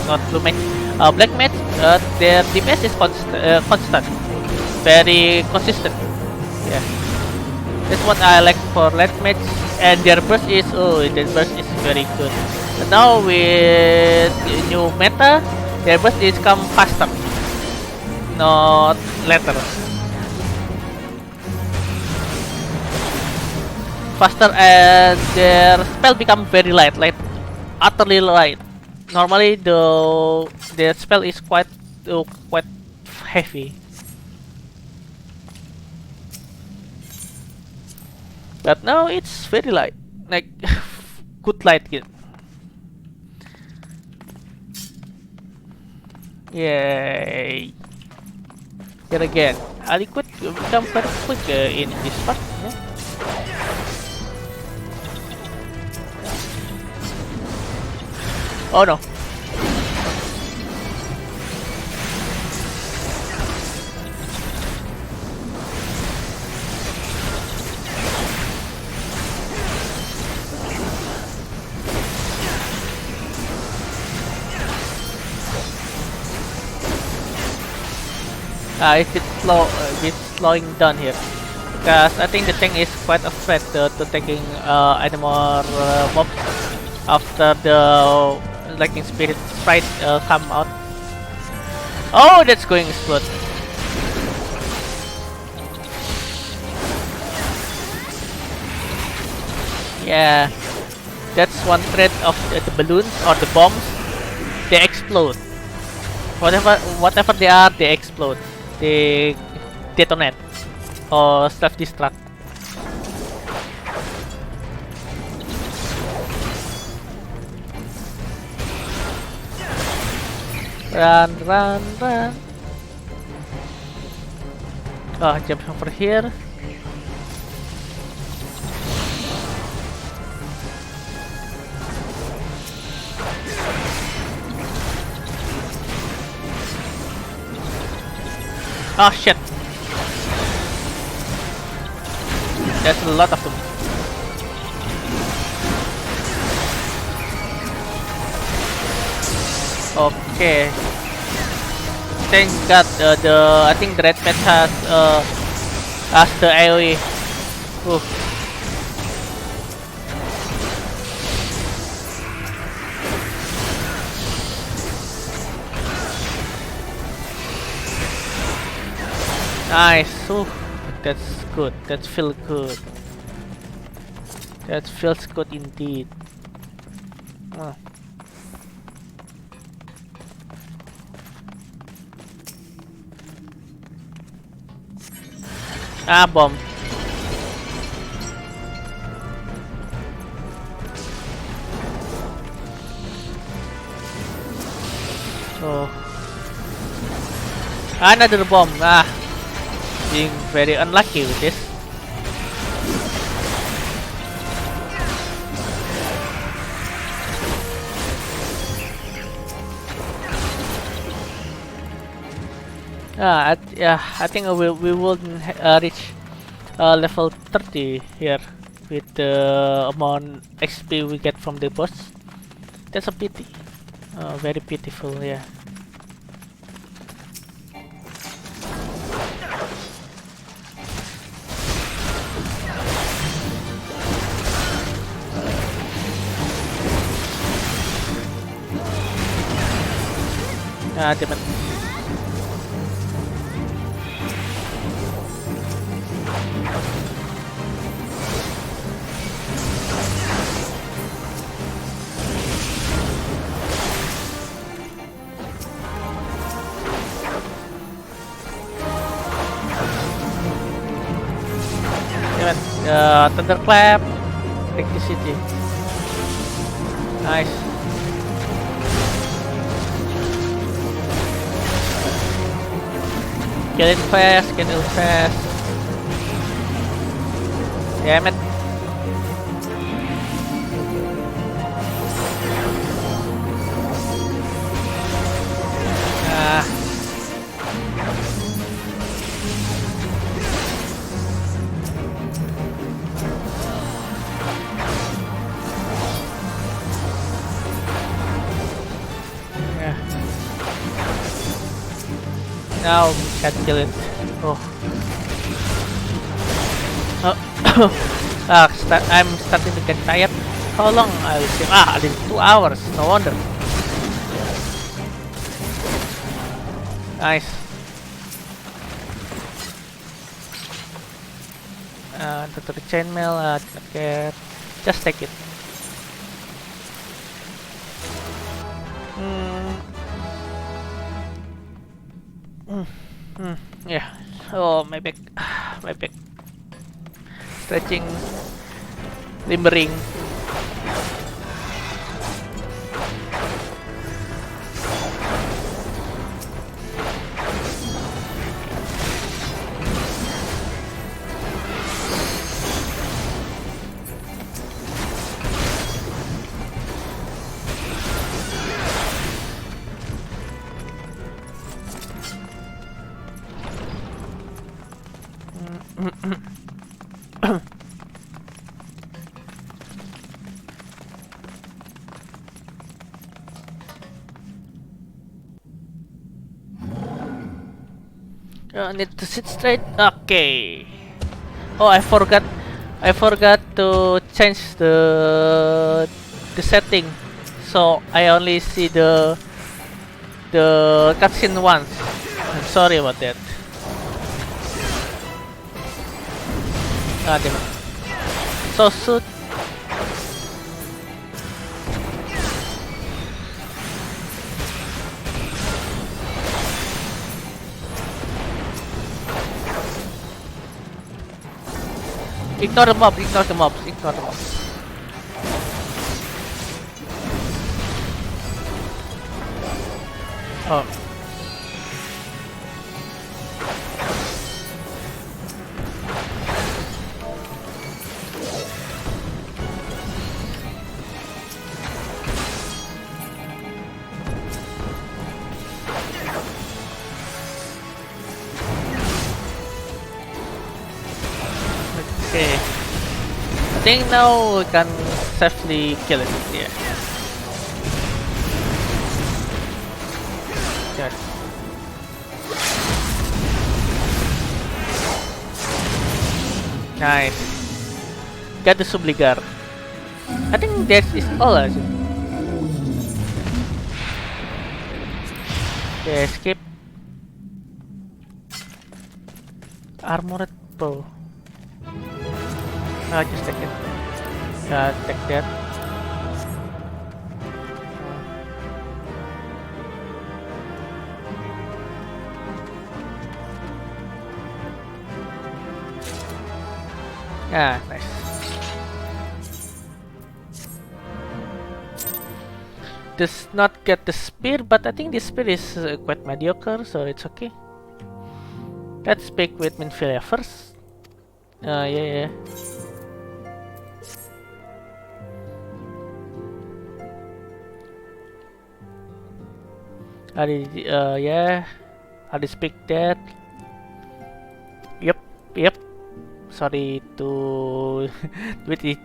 not blue mage, black mage, their DPS is constant, very consistent. Yeah, that's what I like for red mage, and their burst is very good. And now with new meta, their burst is come faster, not later. Faster, and their spell become very light, like utterly light. Normally, their spell is quite heavy, but now it's very light, like good light. Yay! Here again, Ali could become very quick in this part. Yeah? Oh no! It's bit slowing down here because I think the tank is quite afraid to taking any more mobs after the lightning spirit sprite come out. Oh, that's going to explode. Yeah, that's one threat of the balloons or the bombs. They explode. Whatever they are, they explode. They detonate or self-destruct. Run. Oh, jump over here. Oh shit! There's a lot of them. Okay. Thank God, I think the red pet has the AoE. Ooh. Nice. Ooh, that's good. That feels good. That feels good indeed. Oh. Ah, bomb. Oh. Another bomb. Ah. Being very unlucky with this. I think we will reach level 30 here with the amount XP we get from the boss. That's a pity. Very pitiful, yeah. Damn it. Thunderclap. Electricity. Nice. Kill it fast, kill it fast. Damn it. Yeah. Now we can kill it. Oh. I'm starting to get tired. How long I will stream? At least 2 hours. No wonder. Nice. To the chainmail. Okay. Just take it. Yeah. Oh, my back. My back. Stretching. Limbering. Need to sit straight. Okay. Oh, I forgot to change the setting, so I only see the cutscene once. I'm sorry about that. Ah, damn it. So soon. Ignore the mobs, ignore the mobs, ignore the mobs. Oh. Okay. I think now we can safely kill it. Yeah. Good. Nice. Got the subligar. I think that is all. Okay, skip. Armored bow. Just take it. Take that. Yeah, nice. Does not get the spear, but I think the spear is quite mediocre, so it's okay. Let's speak with Minfilia first. Yeah. Yeah. I'll speak that. Yep. Sorry to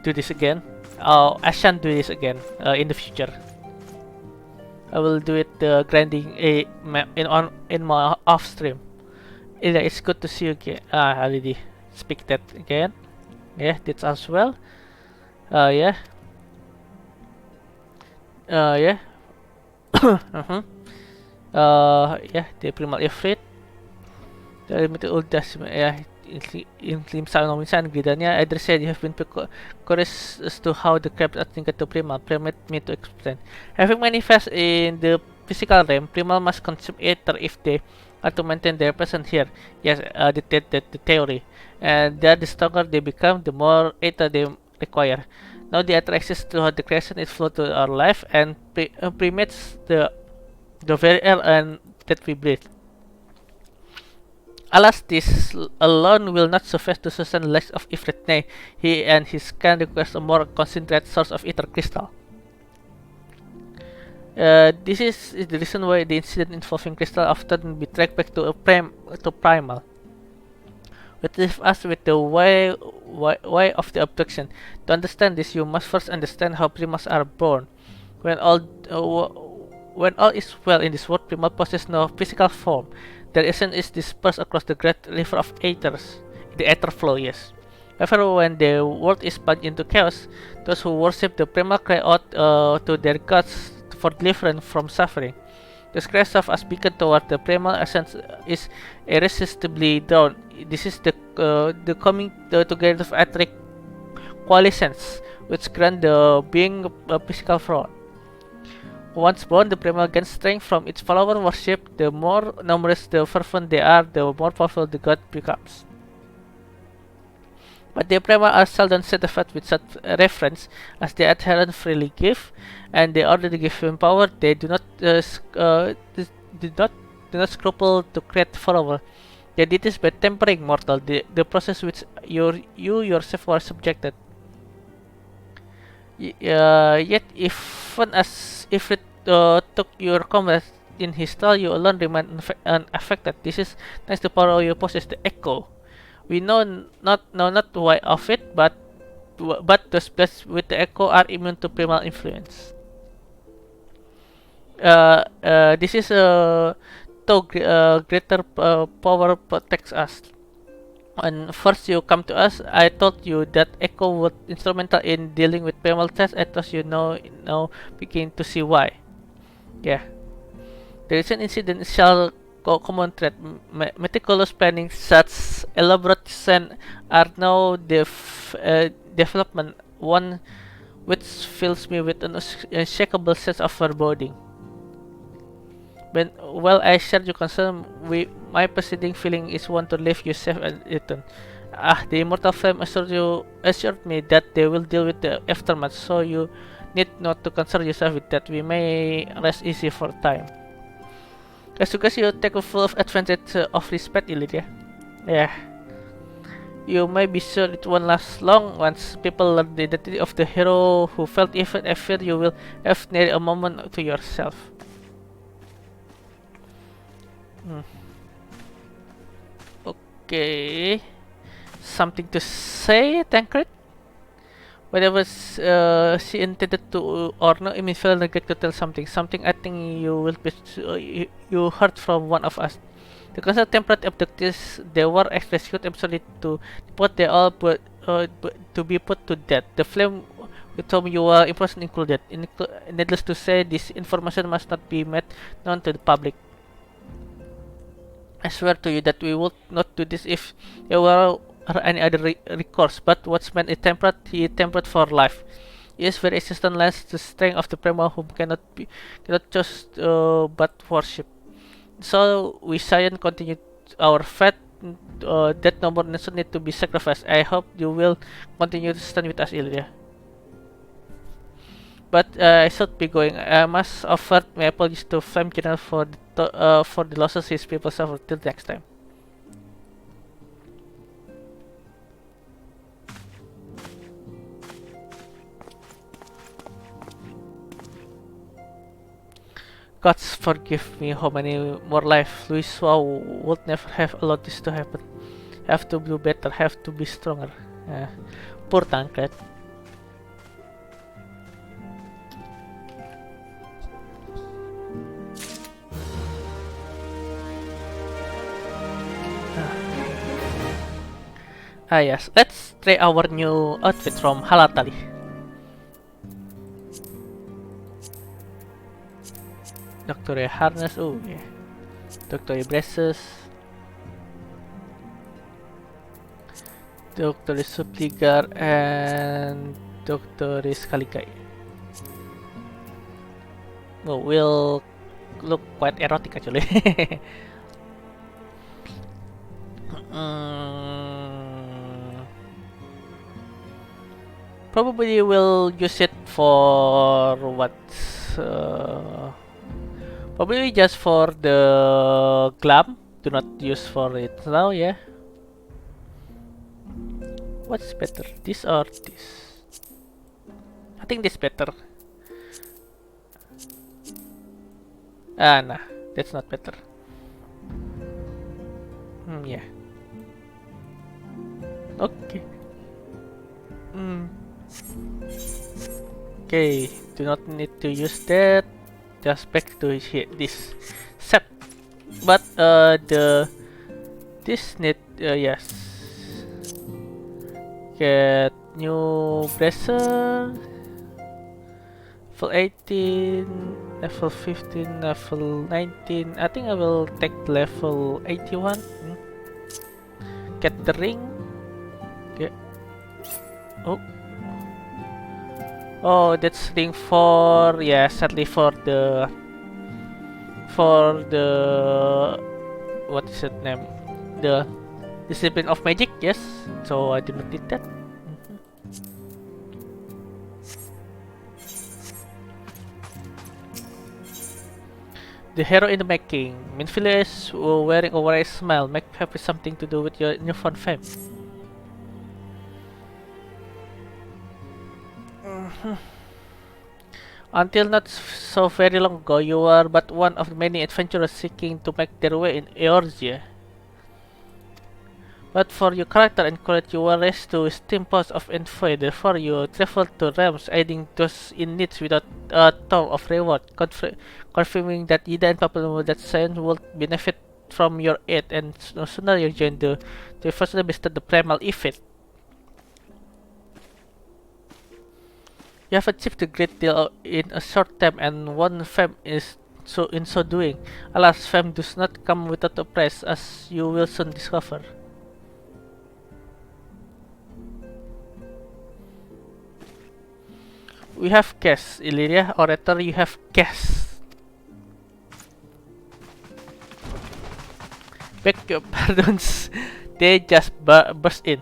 do this again. Oh, I shan't do this again in the future. I will do it grinding in my off stream. It's good to see you again. I already speak that again. Yeah, that's as well. Yeah. Yeah. Yeah, the primal ifrit. The limited old yeah, in sa minsan gridanya. Either said you have been curious as to how the crabs are linked to primal. Permit me to explain. Having manifest in the physical realm, primal must consume ether if they are to maintain their presence here. Yes, the theory. And that the stronger they become, the more ether they require. Now the ether exists to how the creation is flow to our life and permeates the very air and that we breathe. Alas, this alone will not suffice to sustain the legs of Ifrit. Nay, he and his kind request a more concentrated source of ether crystal. This is the reason why the incident involving crystal often be tracked back to primal. Which leaves us with the why of the abduction. To understand this, you must first understand how primals are born. When all is well in this world, primal possess no physical form. Their essence is dispersed across the great river of ethers, the ether flow. Yes. However, when the world is plunged into chaos, those who worship the primal cry out to their gods for deliverance from suffering. The cries of us beacon toward the primal essence is irresistibly drawn. This is the coming together of etheric coalescence, which grant the being a physical form. Once born, the primal gains strength from its follower worship. The more numerous the fervent they are, the more powerful the god becomes. But the primal are seldom satisfied with such reference, as the adherents freely give, and they already give him power. They do not do not scruple to create forever. They did this by tempering mortal, the process which you yourself were subjected. Yet, even as if it took your comrade in his style, you alone remain unaffected. This is thanks to power you possess, the echo. We know not why of it, but those blessed with the echo are immune to primal influence. This is greater power protects us. When first you come to us, I told you that Echo was instrumental in dealing with primal threats. I thought you now begin to see why. Yeah. The recent incident is shall common threat. Meticulous planning, such elaborate design are now development, one which fills me with an unshakable sense of foreboding. While I share your concern, my preceding feeling is one to leave you safe and return. The immortal flame assured me that they will deal with the aftermath, so you need not to concern yourself with that. We may rest easy for time. As you guys, you take full of advantage of respect, Illyria. Yeah. You may be sure it won't last long. Once people learn the identity of the hero who felt even I fear you will have nearly a moment to yourself. Okay. Something to say, Tancred? Whatever she intended to or no, I mean, feel neglect to tell something. Something I think you will be you heard from one of us. The constant temperate abductees, they were executed absolutely to put they all to be put to death. The flame with whom you were imprisoned included. Needless to say, this information must not be made known to the public. I swear to you that we would not do this if there were any other recourse. But what's meant is temperate, he temperate for life. His very existence lends the strength of the primal whom cannot just but worship. So we Saiyan continue our faith that no more nation need to be sacrificed. I hope you will continue to stand with us, Ilya. But I should be going. I must offer my apologies to Flame General for the losses his people suffered. Till next time. Gods forgive me, how many more lives Luis Wow would never have allowed this to happen. Have to do better, have to be stronger. Poor Tancred. Yes, let's try our new outfit from Halatali. Doctor harness, oh yeah. Doctor braces. Doctor Supligar and Doctor Kalikai. Oh, will look quite erotic actually. Mm, probably will use it for what? Uh, Probably just for the glam. Do not use for it now, yeah. What's better, this or this? I think this better. Ah, nah, that's not better. Yeah. Okay. Mm. Okay, do not need to use that. Just back to this set. But this need yes. Get new bracer. Level 18, level 15, level 19. I think I will take level 81. Get the ring. Okay. Oh. Oh, that's ring for, yeah, sadly for the what is it name? The discipline of magic, yes. So I do not need that. The hero in the making. Minfield is wearing a wry smile. Might have something to do with your newfound fame. Until not so very long ago, you were but one of the many adventurers seeking to make their way in Eorzea. But for your character and courage, you were raised to esteemed post of envoy. Therefore, you traveled to realms, aiding those in need without a thought of reward, confirming that Ida and people that science would benefit from your aid, and no sooner you join the first bestowed the primal effect. You have achieved a great deal in a short time, and won fame is so in so doing. Alas, fame does not come without a price, as you will soon discover. We have guests, Illyria. Orator, you have guests. Beg your pardons, they just burst in.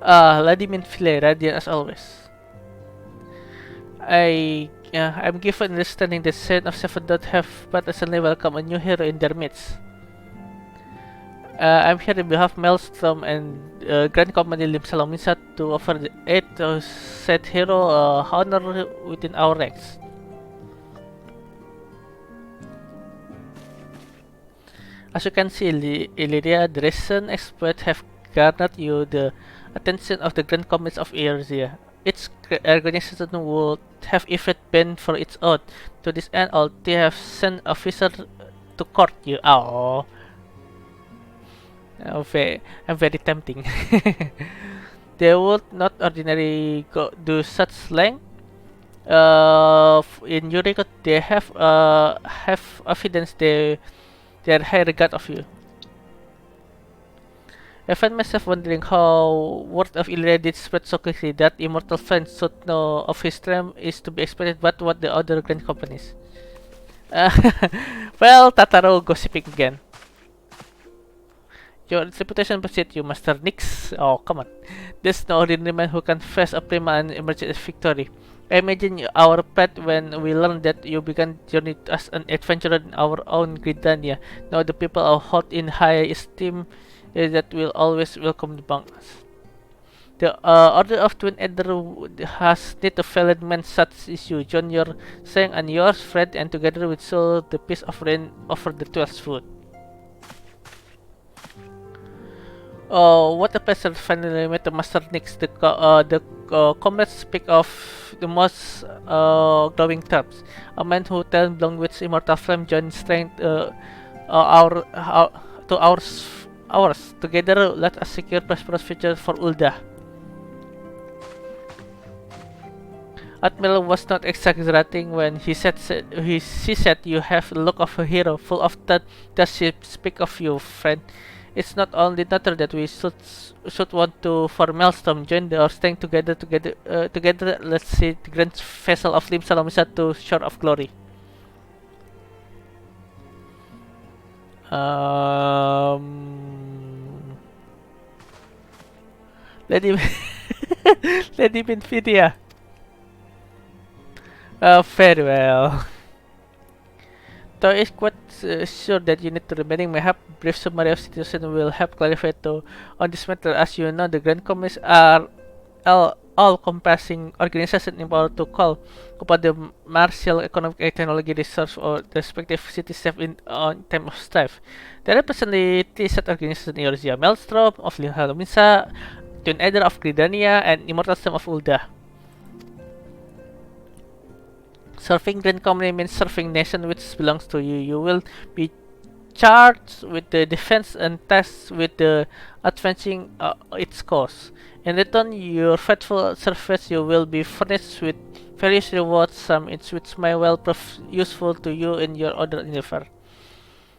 Lady Minfield, radiant as always. I'm given understanding that Saint of Seven don't have but suddenly welcome a new hero in their midst. I'm here on behalf of Maelstrom and Grand Company Lim Salomisa to offer the aid to said hero honor within our ranks. As you can see, Illyria, the recent exploits have garnered you the attention of the Grand Companies of Eorzea. Its organization would have if it been for its own. To this end, all they have sent officers to court you. Oh. Very tempting. They would not ordinarily do such slang. In your record, they have evidence they are high regard of you. I find myself wondering how word of Illyria did spread so quickly that immortal friends should know of his strength is to be expected, but what the other grand companies? Well, Tataro gossiping again. Your reputation precedes you, Master Nyx. Oh, come on. There's no ordinary man who can face a prima and emerge as victory. I imagine our path when we learned that you began journey as an adventurer in our own Gridania. Now the people are held in high esteem that will always welcome the us. The Order of Twin Ether has need a valiant man such as you. Join your saying and yours, friend, and together with soul the peace of rain over the 12th foot. Oh, what a pleasure finally met the Master Nyx. The comrades speak of the most glowing terms. A man who tells long with immortal flame joins strength to ours. Together, let us secure prosperous future for Ulda. Admiral was not exaggerating when she said you have the look of a hero, full of that. Does she speak of you, friend? It's not only natural that we should want to for Maelstrom join or staying together. Let's see the grand vessel of Lim Salomisa to shore of glory. Um, Lady Lady Benfidia. Very well. Though it's quite sure that you need to remaining my help, brief summary of situation will help clarify to on this matter. As you know, the Grand Commies are all-compassing organization empowered to call upon the martial, economic, and technology resource or the respective cities safe in on time of strife. They represent the T-set organization Eorzea Maelstrom of Halomisa, Twin Eder of Gridania, and Immortal Stem of Ulda. Serving Grand Company means serving nation which belongs to you. You will be charged with the defense and tasked with the advancing its cause. In return, your faithful service you will be furnished with various rewards, some which may well prove useful to you in your other endeavor.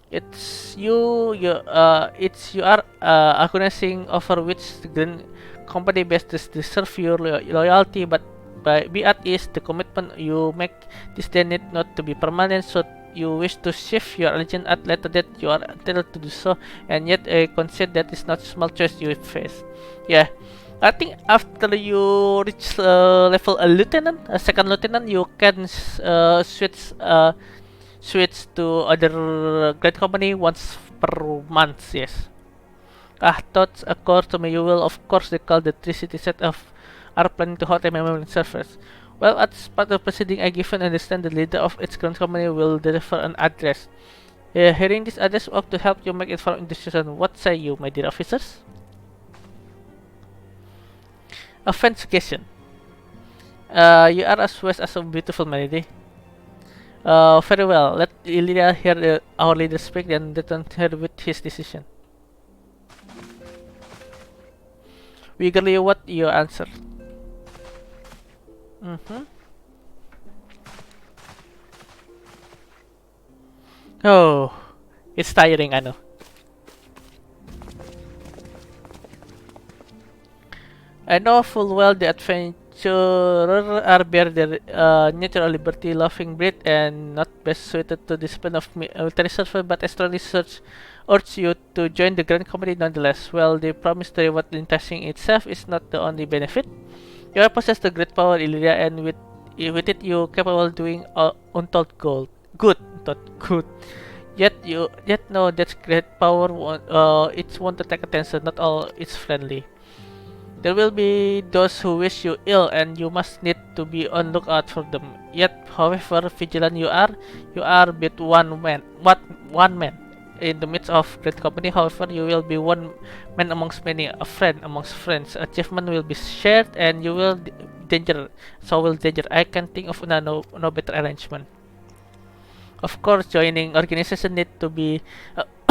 It's you are agonizing over which the Grand Company best deserve your loyalty, but be at ease. The commitment you make this day need not to be permanent. So you wish to shift your allegiance at later date, you are entitled to do so, and yet I consider that is not a small choice you face. Yeah, I think after you reach level a lieutenant, a second lieutenant, you can switch to other great company once per month. Yes. Thoughts occur to me. You will of course recall the 3 city set of are planning to hold a memorial service. Well, as part of proceeding, I given understand the leader of its grand company will deliver an address. Hearing this address ought to help you make informed decision. What say you, my dear officers? Offense suggestion. You are as wise as a beautiful melody. Very well. Let Ilya hear our leader speak, and return her with his decision. We eagerly what your answer. Oh, it's tiring, ano. I know full well the adventurer are bear their natural liberty, loving breed, and not best suited to discipline of military service, but I strongly urge you to join the Grand Company nonetheless. Well, the promise to reward in testing itself is not the only benefit. You possess the great power, Illyria, and with it you capable of doing untold good, not good. Yet know that great power it's want to take attention. Not all is friendly. There will be those who wish you ill, and you must need to be on lookout for them. Yet, however vigilant you are but one man. One man? In the midst of great company, however, you will be one man amongst many, a friend amongst friends. Achievement will be shared, and you will danger. So will danger. I can think of no better arrangement. Of course, joining organization need to be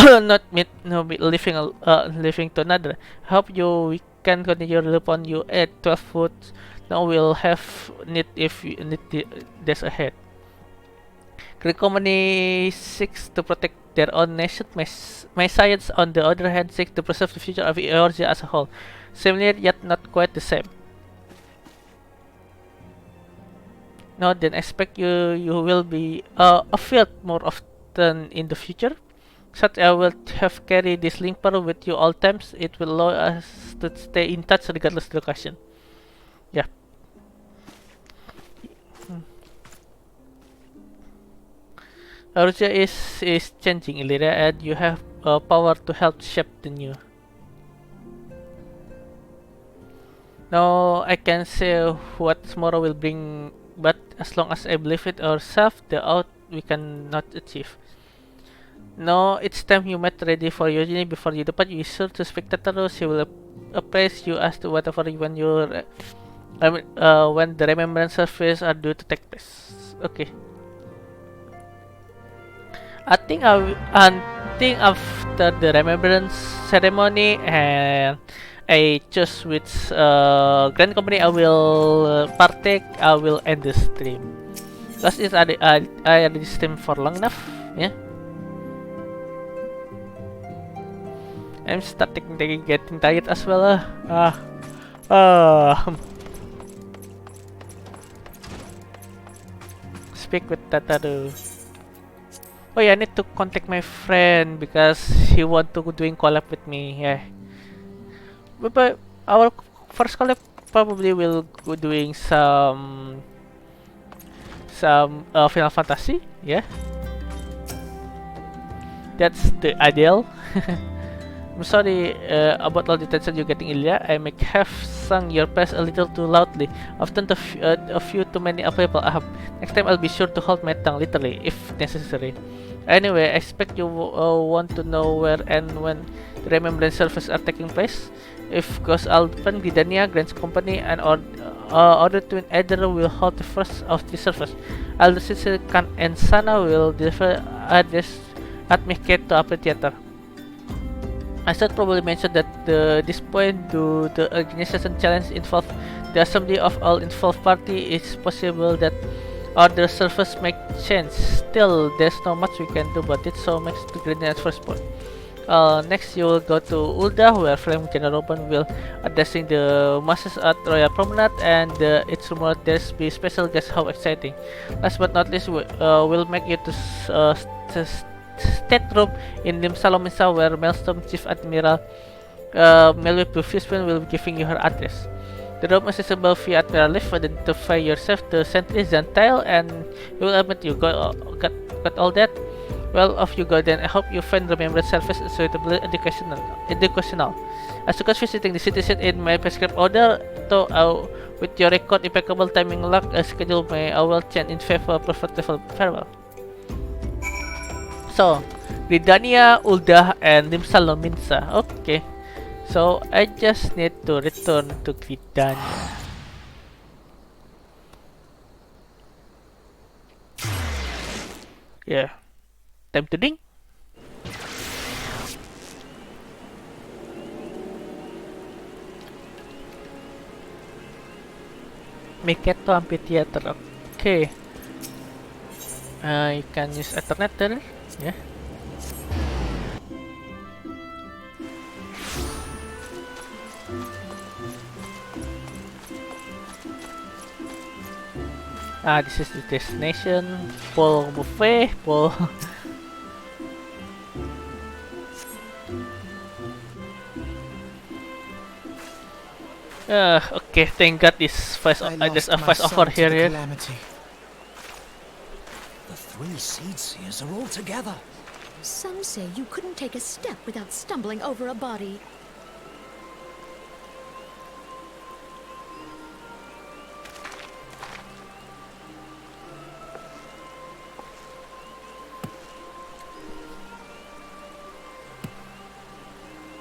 not be living to another. Hope we can continue upon you at 12 foot. Now we'll have need if you need days ahead. Great Company seeks to protect their own nation. My science, on the other hand, seeks to preserve the future of Eorzea as a whole. Similar, yet not quite the same. Now then, expect you will be afield more often in the future. Such I will have carried this link pearl with you all times. It will allow us to stay in touch regardless of the location. Yeah. Eorzea is changing, Illyria, and you have power to help shape the new. Now I can say what tomorrow will bring, but as long as I believe it ourselves, the out we cannot achieve. Now it's time you met ready for your journey. Before you depart, you sure to spectators. She will appraise you as to whatever when when the remembrance service are due to take place. Okay. I think after the remembrance ceremony and I choose which grand company I will partake, I will end the stream. Because I already stream for long enough, yeah. I'm starting to getting tired as well. Speak with Tataru. Oh yeah, I need to contact my friend because he want to doing collab with me. Yeah, but our first collab probably will go doing some Final Fantasy. Yeah, that's the ideal. I'm sorry about all the attention you're getting, Ilya. I may have sung your praise a little too loudly, often a few too many available. Next time I'll be sure to hold my tongue, literally, if necessary. Anyway, I expect you want to know where and when the remembrance services are taking place. If Ghost Alpen, Gridania, Grant's Company, and Order Twin Either will hold the first of the service. Elder Cecil Khan and Sana will deliver address at Mikhet to Upper Theater. I should probably mention that this point, do the organization challenge involve the assembly of all involved party, it's possible that other servers make change. Still, there's not much we can do about it, so makes the Grenadiers first point. Next, you will go to Ulda, where Flame General Open will addressing the masses at Royal Promenade, and it's rumored there's be special guest. How exciting! Last but not least, we'll make you to stateroom in Lim Salomisa, where Maelstrom Chief Admiral Melwy Bufisman will be giving you her address. The room is accessible via Admiral Lift. Identify yourself to Sentry Zantile, and you will admit you got all that. Well, off you go then. I hope you find remembrance service suitably educational. As you visiting the citizen in my prescribed order, though with your record impeccable timing luck, schedule may well change in favor of profitable farewell. So, Gridania, Ulda, and Lim Salominsa. Okay. So, I just need to return to Gridania. Yeah. Time to ding. Mikhet to Amphitheater. Okay. You can use Ethernet there. Yeah. This is the destination. Paul Buffet. Paul. Okay, thank God this there's a face over here.
The three seed seers are all together.
Some say you couldn't take a step without stumbling over a body.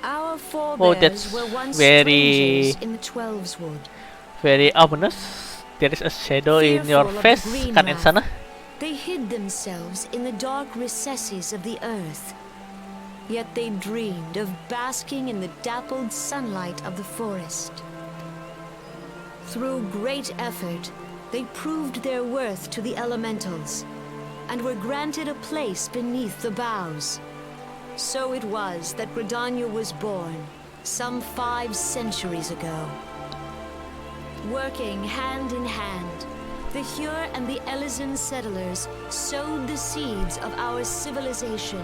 Our forebears were once strangers in the Twelveswood.
Very ominous. There is a shadow in your face, Khan and Sana.
They hid themselves in the dark recesses of the earth. Yet they dreamed of basking in the dappled sunlight of the forest. Through great effort, they proved their worth to the elementals, and were granted a place beneath the boughs. So it was that Gridania was born, some 5 centuries ago. Working hand in hand, the Hyur and the Elysian settlers sowed the seeds of our civilization,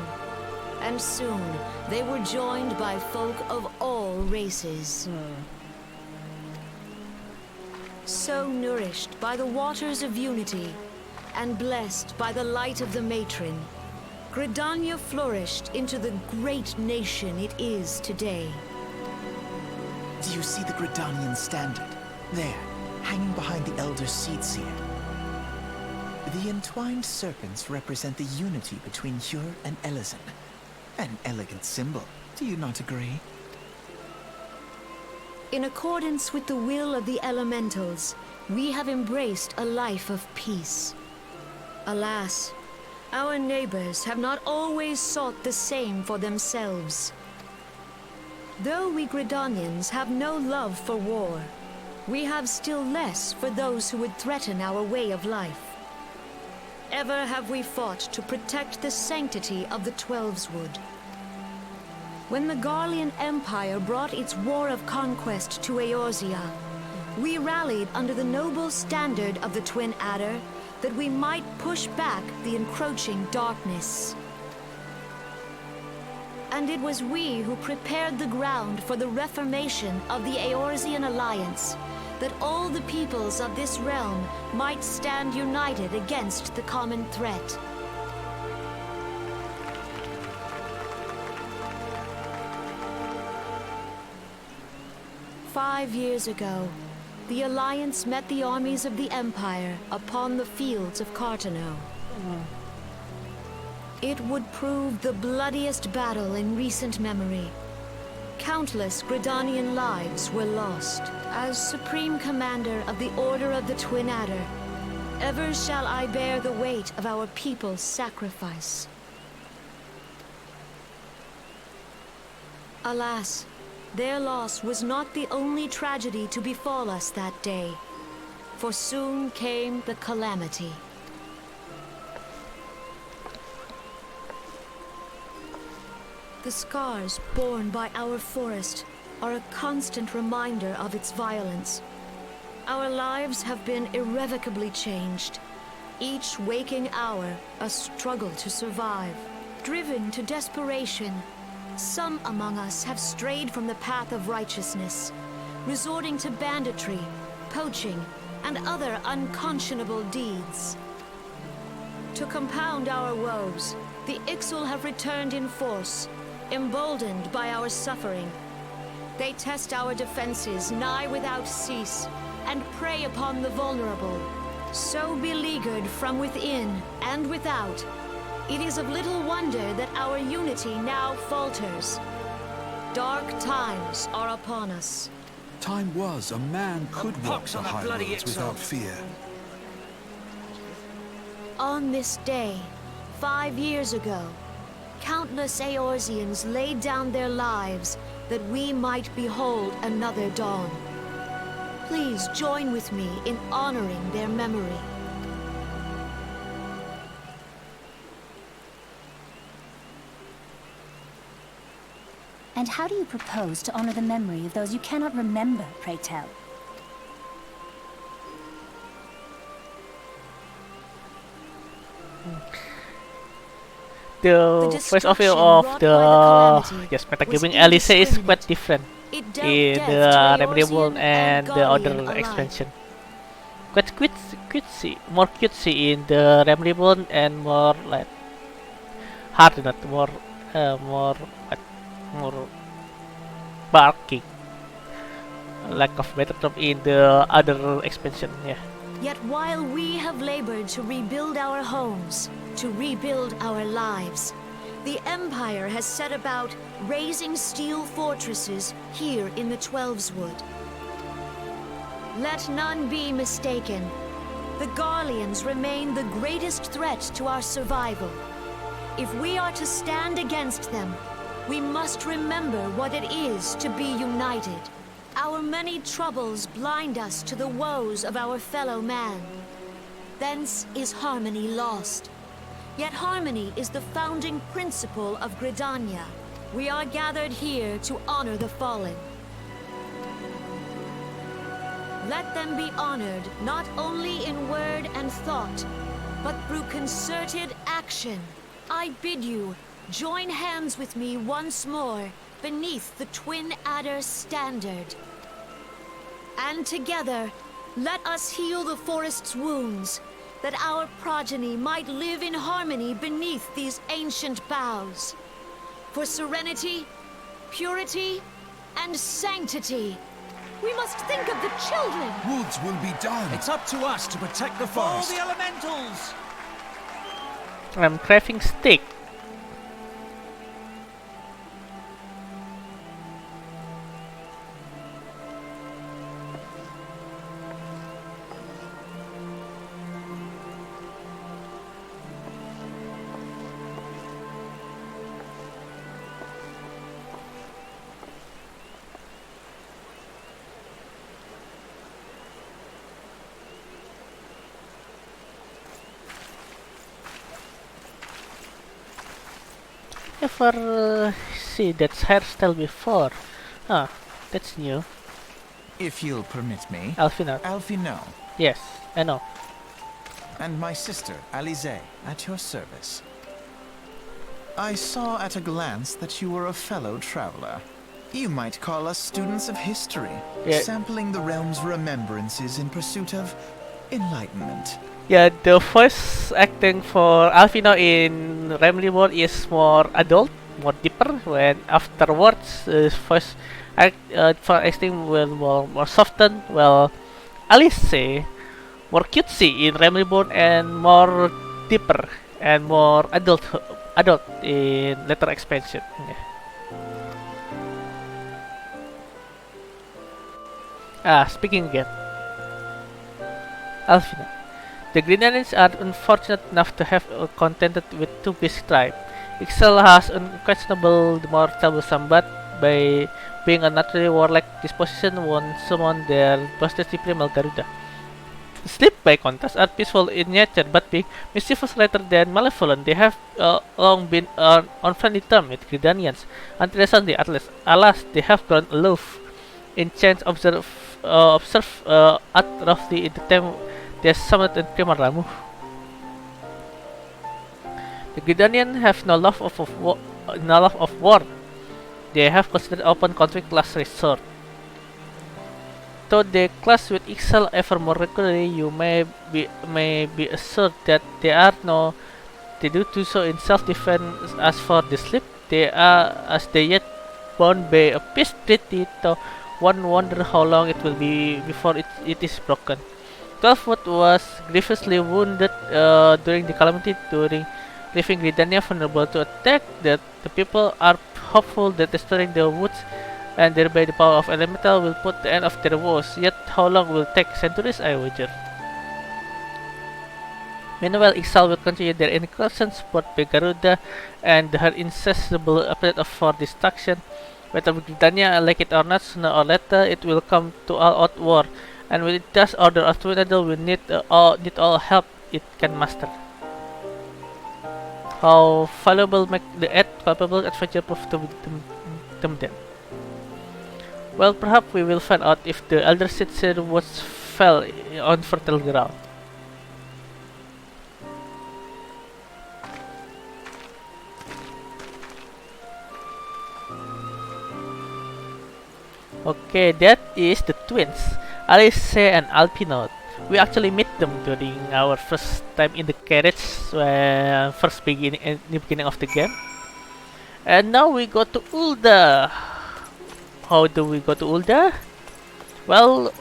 and soon they were joined by folk of all races. So nourished by the waters of unity, and blessed by the light of the matron, Gridania flourished into the great nation it is today.
Do you see the Gridanian standard? There, hanging behind the Elder Seed Seer. The entwined serpents represent the unity between Hyur and Elysian. An elegant symbol, do you not agree?
In accordance with the will of the elementals, we have embraced a life of peace. Alas, our neighbors have not always sought the same for themselves. Though we Gridanians have no love for war, we have still less for those who would threaten our way of life. Ever have we fought to protect the sanctity of the Twelveswood. When the Garlean Empire brought its war of conquest to Eorzea, we rallied under the noble standard of the Twin Adder that we might push back the encroaching darkness. And it was we who prepared the ground for the reformation of the Eorzean Alliance, that all the peoples of this realm might stand united against the common threat. "5 years ago, the Alliance met the armies of the Empire upon the fields of Cartano. It would prove the bloodiest battle in recent memory. Countless Gridanian lives were lost. As Supreme Commander of the Order of the Twin Adder, ever shall I bear the weight of our people's sacrifice. Alas, their loss was not the only tragedy to befall us that day, for soon came the calamity. The scars borne by our forest are a constant reminder of its violence. Our lives have been irrevocably changed. Each waking hour, a struggle to survive. Driven to desperation, some among us have strayed from the path of righteousness, resorting to banditry, poaching, and other unconscionable deeds. To compound our woes, the Ixal have returned in force, emboldened by our suffering. They test our defenses nigh without cease, and prey upon the vulnerable. So beleaguered from within and without, it is of little wonder that our unity now falters. Dark times are upon us.
Time was a man could walk the high roads without fear.
On this day, 5 years ago, countless Eorzeans laid down their lives that we might behold another dawn. Please join with me in honoring their memory.
And how do you propose to honor the memory of those you cannot remember, pray tell?
The first of view of the metagaming Alice is quite different in the Remedy World and the other expansion. Quite cutesy, more cutesy in the Remedy World and more like hard, not more more barking. Lack of better term in the other expansion, yeah.
Yet while we have labored to rebuild our homes, to rebuild our lives, the Empire has set about raising steel fortresses here in the Twelveswood. Let none be mistaken. The Garleans remain the greatest threat to our survival. If we are to stand against them, we must remember what it is to be united. Our many troubles blind us to the woes of our fellow man. Thence is harmony lost. Yet harmony is the founding principle of Gridania. We are gathered here to honor the fallen. Let them be honored not only in word and thought, but through concerted action. I bid you, join hands with me once more beneath the Twin Adder standard. And together, let us heal the forest's wounds, that our progeny might live in harmony beneath these ancient boughs. For serenity, purity, and sanctity, we must think of the children.
Woods will be done.
It's up to us to protect the
All
forest.
the elementals!
I'm crafting stick. Never see that hairstyle before. Ah, that's new.
If you'll permit me.
Alfina.
Alfino.
Yes, I know.
And my sister, Alize, at your service. I saw at a glance that you were a fellow traveler. You might call us students of history,
Yeah.
sampling the realm's remembrances in pursuit of enlightenment.
Yeah, the voice acting for Alvino in Realm Reborn is more adult, more deeper, when afterwards voice for acting will more soften. Well, Alice more cutesy in Realm Reborn and more deeper and more adult in later expansion. Yeah. Speaking again, Alvino. The Greenlands are unfortunate enough to have contented with two basic tribes. Ixel has unquestionable the more troublesome, but by being a naturally warlike disposition won't summon their bloodthirsty primal Garuda. Sleep, by contrast, are peaceful in nature, but being mischievous rather than malevolent. They have long been on friendly terms with Gridanians until recently, at least. Alas, they have grown aloof. In chance observe at roughly in the time they summoned in Primal Ramu. The Gridanians have no love of war. They have considered open conflict last resort. Though they clash with Ixal ever more regularly, you may be assured that they do so in self-defense. As for the sleep, they are as they yet bound by a peace treaty. So one wonder how long it will be before it is broken. 12-Foot was grievously wounded during the calamity, leaving Gridania vulnerable to attack. That the people are hopeful that destroying the woods and thereby the power of elemental will put the end of their woes. Yet how long will it take? Centuries, I wager. Meanwhile, Ixal will continue their incursions support by Garuda and her insatiable appetite for destruction. Whether Britannia like it or not, sooner or later it will come to all-out war, and when it does, Order of Twinadal will need all help it can muster. How valuable make the capable adventure proof to them then? Well, perhaps we will find out if the Elder Seed was fell on fertile ground. Okay, that is the twins, Alice and Alpinot. We actually meet them during our first time in the carriage, in the beginning of the game. And now we go to Ulda. How do we go to Ulda? Well,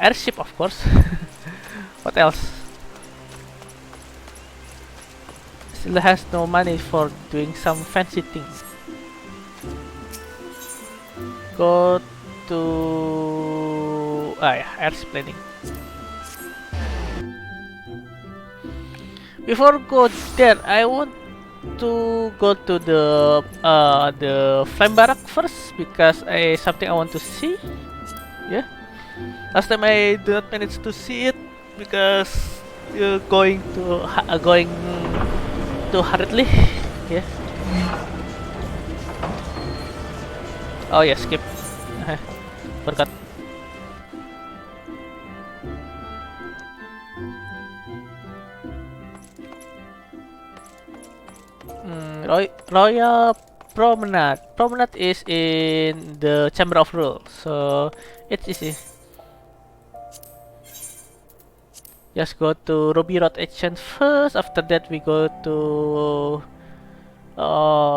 airship, of course. What else? Still has no money for doing some fancy things. Go to airship planning. Before go there, I want to go to the flame barrack first because something I want to see. Yeah, last time I did not manage to see it because going too hurriedly. Yeah. Oh yeah, skip. Forgot. Royal Promenade. Promenade is in the Chamber of Rule, so it's easy. Just go to Ruby Road Ancient first. After that, we go to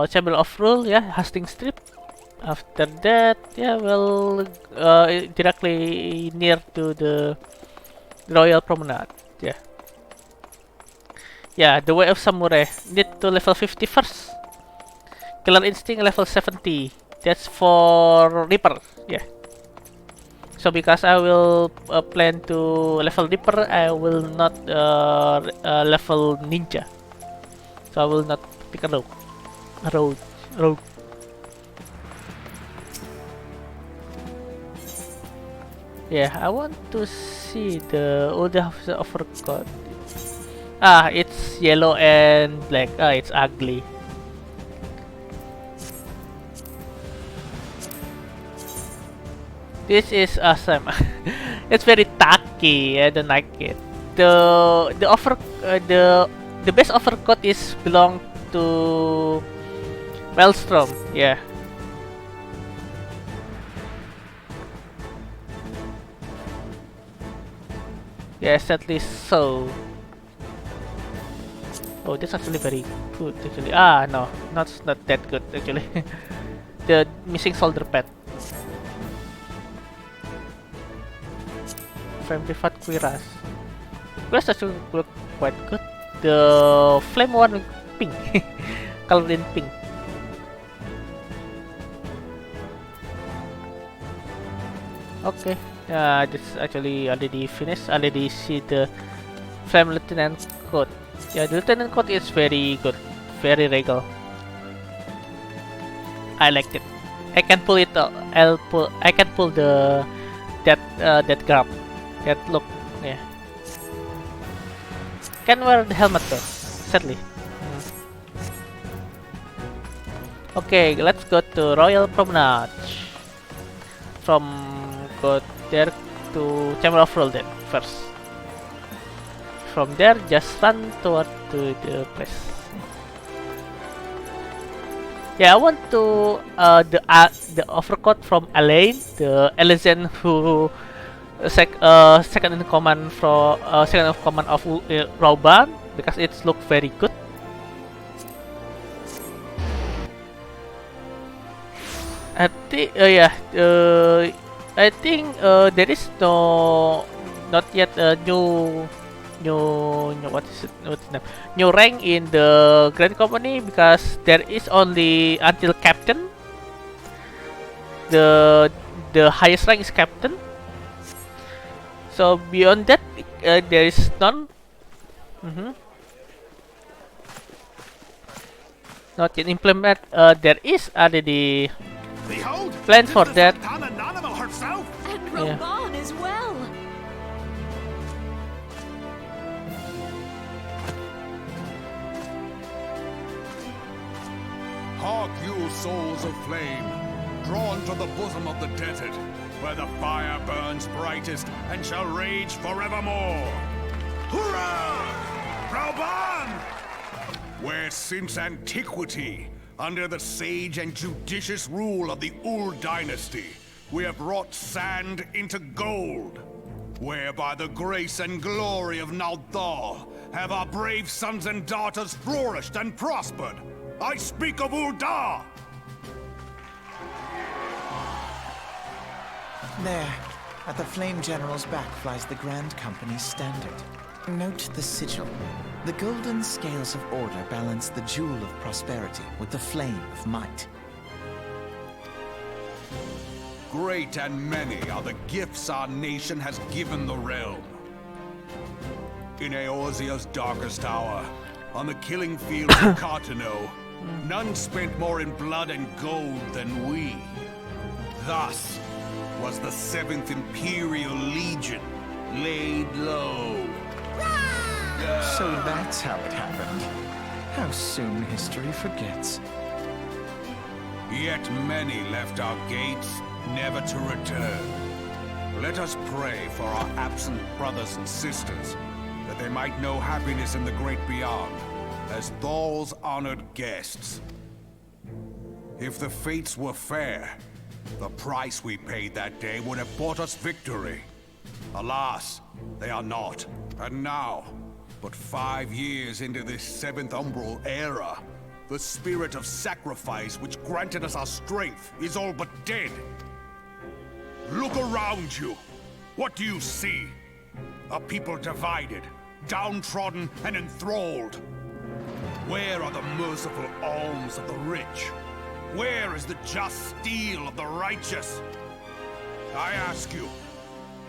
Chamber of Rule. Yeah, Hastings Strip. After that, yeah, well, directly near to the Royal Promenade. Yeah. Yeah, the Way of Samurai. Need to level 50 first. Killer Instinct level 70. That's for Reaper. Yeah. So because I will plan to level Reaper, I will not level Ninja. So I will not pick a rogue. Yeah, I want to see the old overcoat. It's yellow and black. It's ugly. This is awesome. It's very tacky. I don't like it. The best overcoat is belong to Maelstrom, yeah. Yeah, sadly so. Oh, that's actually very good actually. Ah, no, not that good actually. The missing shoulder pad. Family Fat Quiras. Quiras actually look quite good. The flame one pink, colored in pink. Okay, this actually already finished. Already see the Flame Lieutenant coat. Yeah, the Lieutenant coat is very good, very regal. I liked it. I can pull it. I can pull the that grab, that look. Yeah. Can wear the helmet though. Sadly. Okay, let's go to Royal Promenade. From go there to Chamber of Roll then first. From there, just run toward to the place. Yeah, I want to the overcoat from Elaine, the Elysian who second in command from second of command of Rauban, because it's look very good. I think I think there is not yet a new what is it, what's the name, new rank in the Grand Company, because there is only until captain. The highest rank is captain. So beyond that, there is none. Not yet implement. There is already plan for that.
And Roban as well.
Hark you, souls of flame, drawn to the bosom of the desert, where the fire burns brightest and shall rage forevermore. Hurrah! Rauban! Where since antiquity, under the sage and judicious rule of the Ul dynasty, we have wrought sand into gold. Where by the grace and glory of Naldal have our brave sons and daughters flourished and prospered. I speak of Ul'dah!
There, at the Flame General's back flies the Grand Company's standard. Note the sigil. The golden scales of order balance the jewel of prosperity with the flame of might.
Great and many are the gifts our nation has given the realm. In Eorzea's darkest hour, on the killing fields of Cartano, none spent more in blood and gold than we. Thus was the 7th Imperial Legion laid low.
So that's how it happened. How soon history forgets.
Yet many left our gates, never to return. Let us pray for our absent brothers and sisters, that they might know happiness in the great beyond, as Thal's honored guests. If the fates were fair, the price we paid that day would have bought us victory. Alas, they are not. And now, but 5 years into this 7th Umbral era, the spirit of sacrifice which granted us our strength is all but dead. Look around you. What do you see? A people divided, downtrodden and enthralled. Where are the merciful alms of the rich? Where is the just steel of the righteous? I ask you,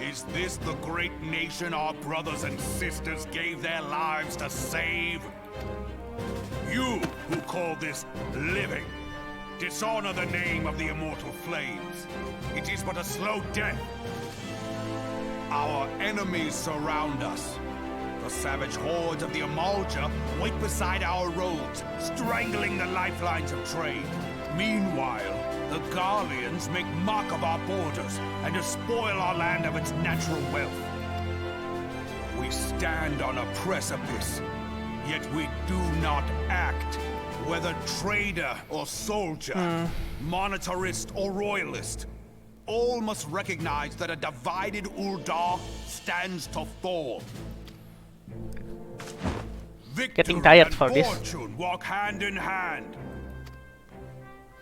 is this the great nation our brothers and sisters gave their lives to save? You who call this living, dishonor the name of the immortal flames. It is but a slow death. Our enemies surround us. The savage hordes of the Amalja wait beside our roads, strangling the lifelines of trade. Meanwhile, the Garleans make mock of our borders and despoil our land of its natural wealth. We stand on a precipice, yet we do not act. Whether trader or soldier, monetarist or royalist, all must recognize that a divided Uldar stands to fall. Victory
tired
and
for this.
fortune walk hand in hand.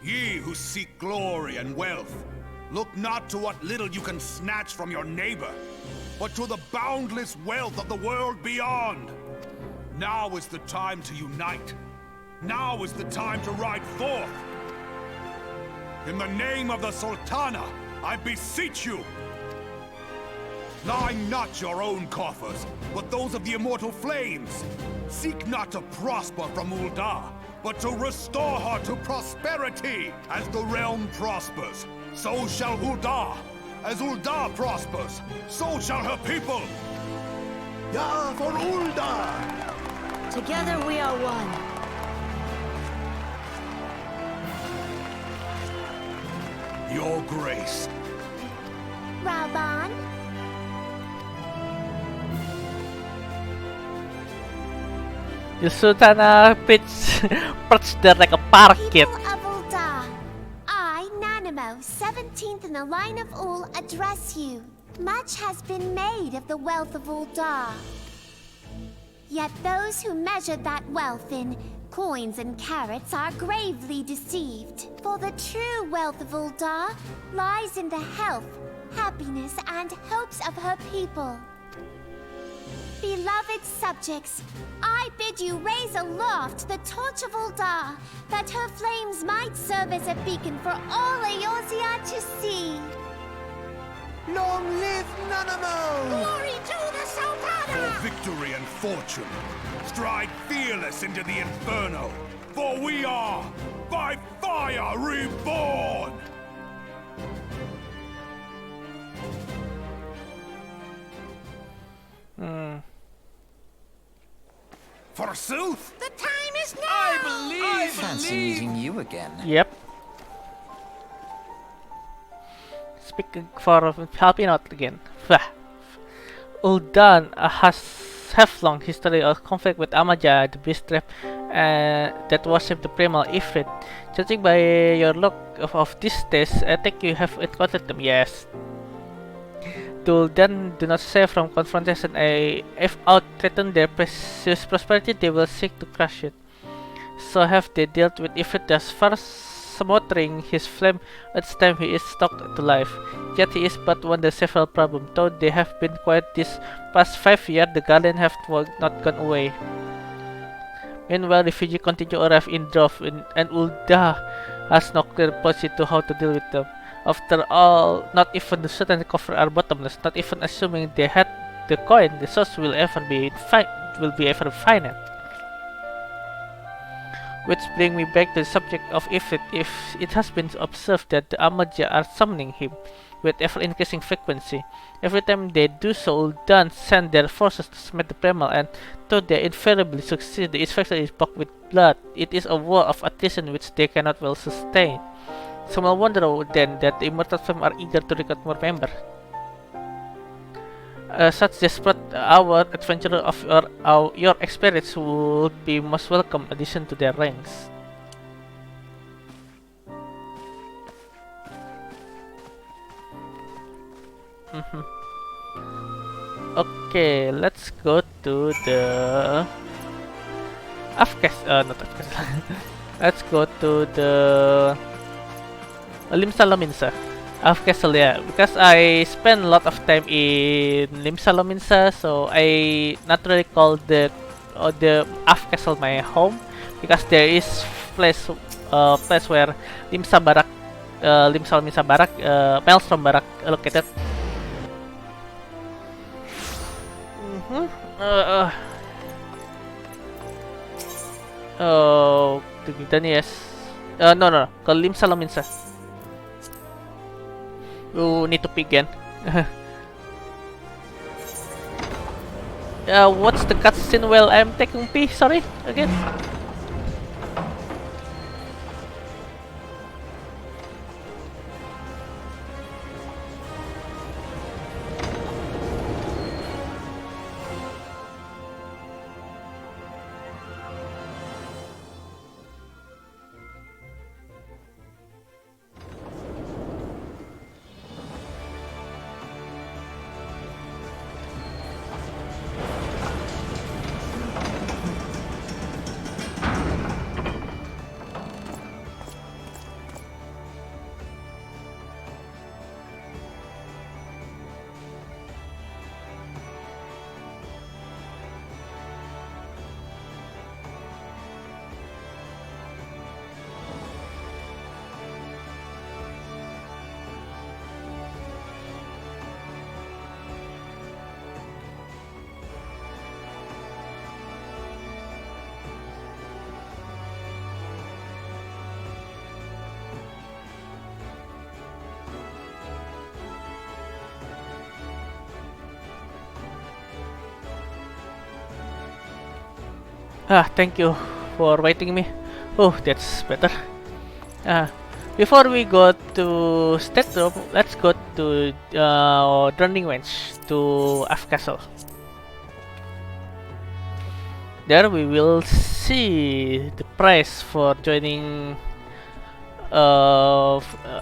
Ye who seek glory and wealth, look not to what little you can snatch from your neighbor, but to the boundless wealth of the world beyond. Now is the time to unite. Now is the time to ride forth. In the name of the Sultana, I beseech you. Line not your own coffers, but those of the immortal flames. Seek not to prosper from Uldar, but to restore her to prosperity. As the realm prospers, so shall Uldar. As Uldar prospers, so shall her people.
Ya for Uldar!
Together we are one.
Your grace.
Raban?
The Sultana perched there like a parakeet.
People of Uldar, I, Nanamo, 17th in the line of Ul, address you. Much has been made of the wealth of Uldar. Yet those who measure that wealth in coins and carats are gravely deceived. For the true wealth of Uldar lies in the health, happiness, and hopes of her people. Beloved subjects, I bid you raise aloft the torch of Uldar, that her flames might serve as a beacon for all Eorzea to see.
Long live Nanamo!
Glory to the Sultana!
For victory and fortune, stride fearless into the inferno, for we are, by fire, reborn! Forsooth!
The time is now!
Fancy meeting you again.
Yep. Speaking for helping out again. Uldan have long history of conflict with Amaja, the beast trap, that worship the primal Ifrit. Judging by your look of this test, I think you have encountered them. Yes. Uldan do not shy from confrontation. If out threaten their precious prosperity, they will seek to crush it. So have they dealt with Ifrit thus far, smothering his flame each time he is stalked to life. Yet he is but one of the several problems. Though they have been quiet this past 5 years, the Guardian have not gone away. Meanwhile, refugees continue to arrive in droves, and Ulda has no clear policy to how to deal with them. After all, not even the Sultan coffers are bottomless. Not even assuming they had the coin, the source will be ever finite. Which brings me back to the subject of Ifrit. If it has been observed that the Amaja are summoning him with ever-increasing frequency, every time they do so, Uldan send their forces to smite the primal, and though they invariably succeed, the infection is blocked with blood. It is a war of attrition which they cannot well sustain. Some will wonder then that the Immortal Flame are eager to recruit more members. Such desperate our adventurer of your experience would be most welcome addition to their ranks. Okay, let's go to the not Afghanistan. Let's go to the Limsa Castle, yeah, because I spend a lot of time in Limsa, so I naturally call the Castle my home, because there is place where Limsa Barak, Maelstrom Barak located. Then yes, no, call Limsa. You need to pick again. What's the cutscene while I'm taking pee? Sorry, again. Thank you for waiting me. Oh, that's better. Before we go to state room, let's go to Drowning Wench to F Castle. There we will see the price for joining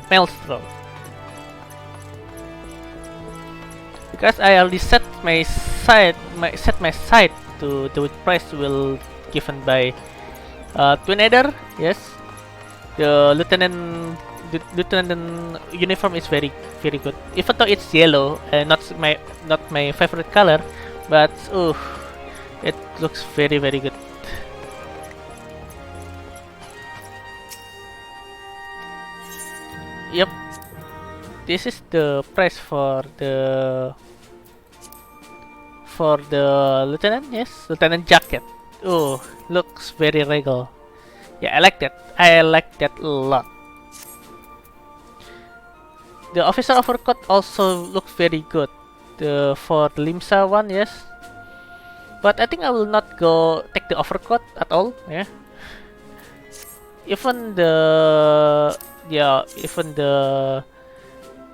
Maelstrom. Because I already set my sight to the price will given by Twin Eder. Yes, the lieutenant uniform is very good. Even though it's yellow and not my favorite color, but it looks very good. Yep, this is the price for the lieutenant. Yes, lieutenant jacket. Oh, looks very regal. Yeah, I like that. I like that a lot. The officer overcoat also looks very good. For the Limsa one, yes. But I think I will not go take the overcoat at all. Yeah. Even the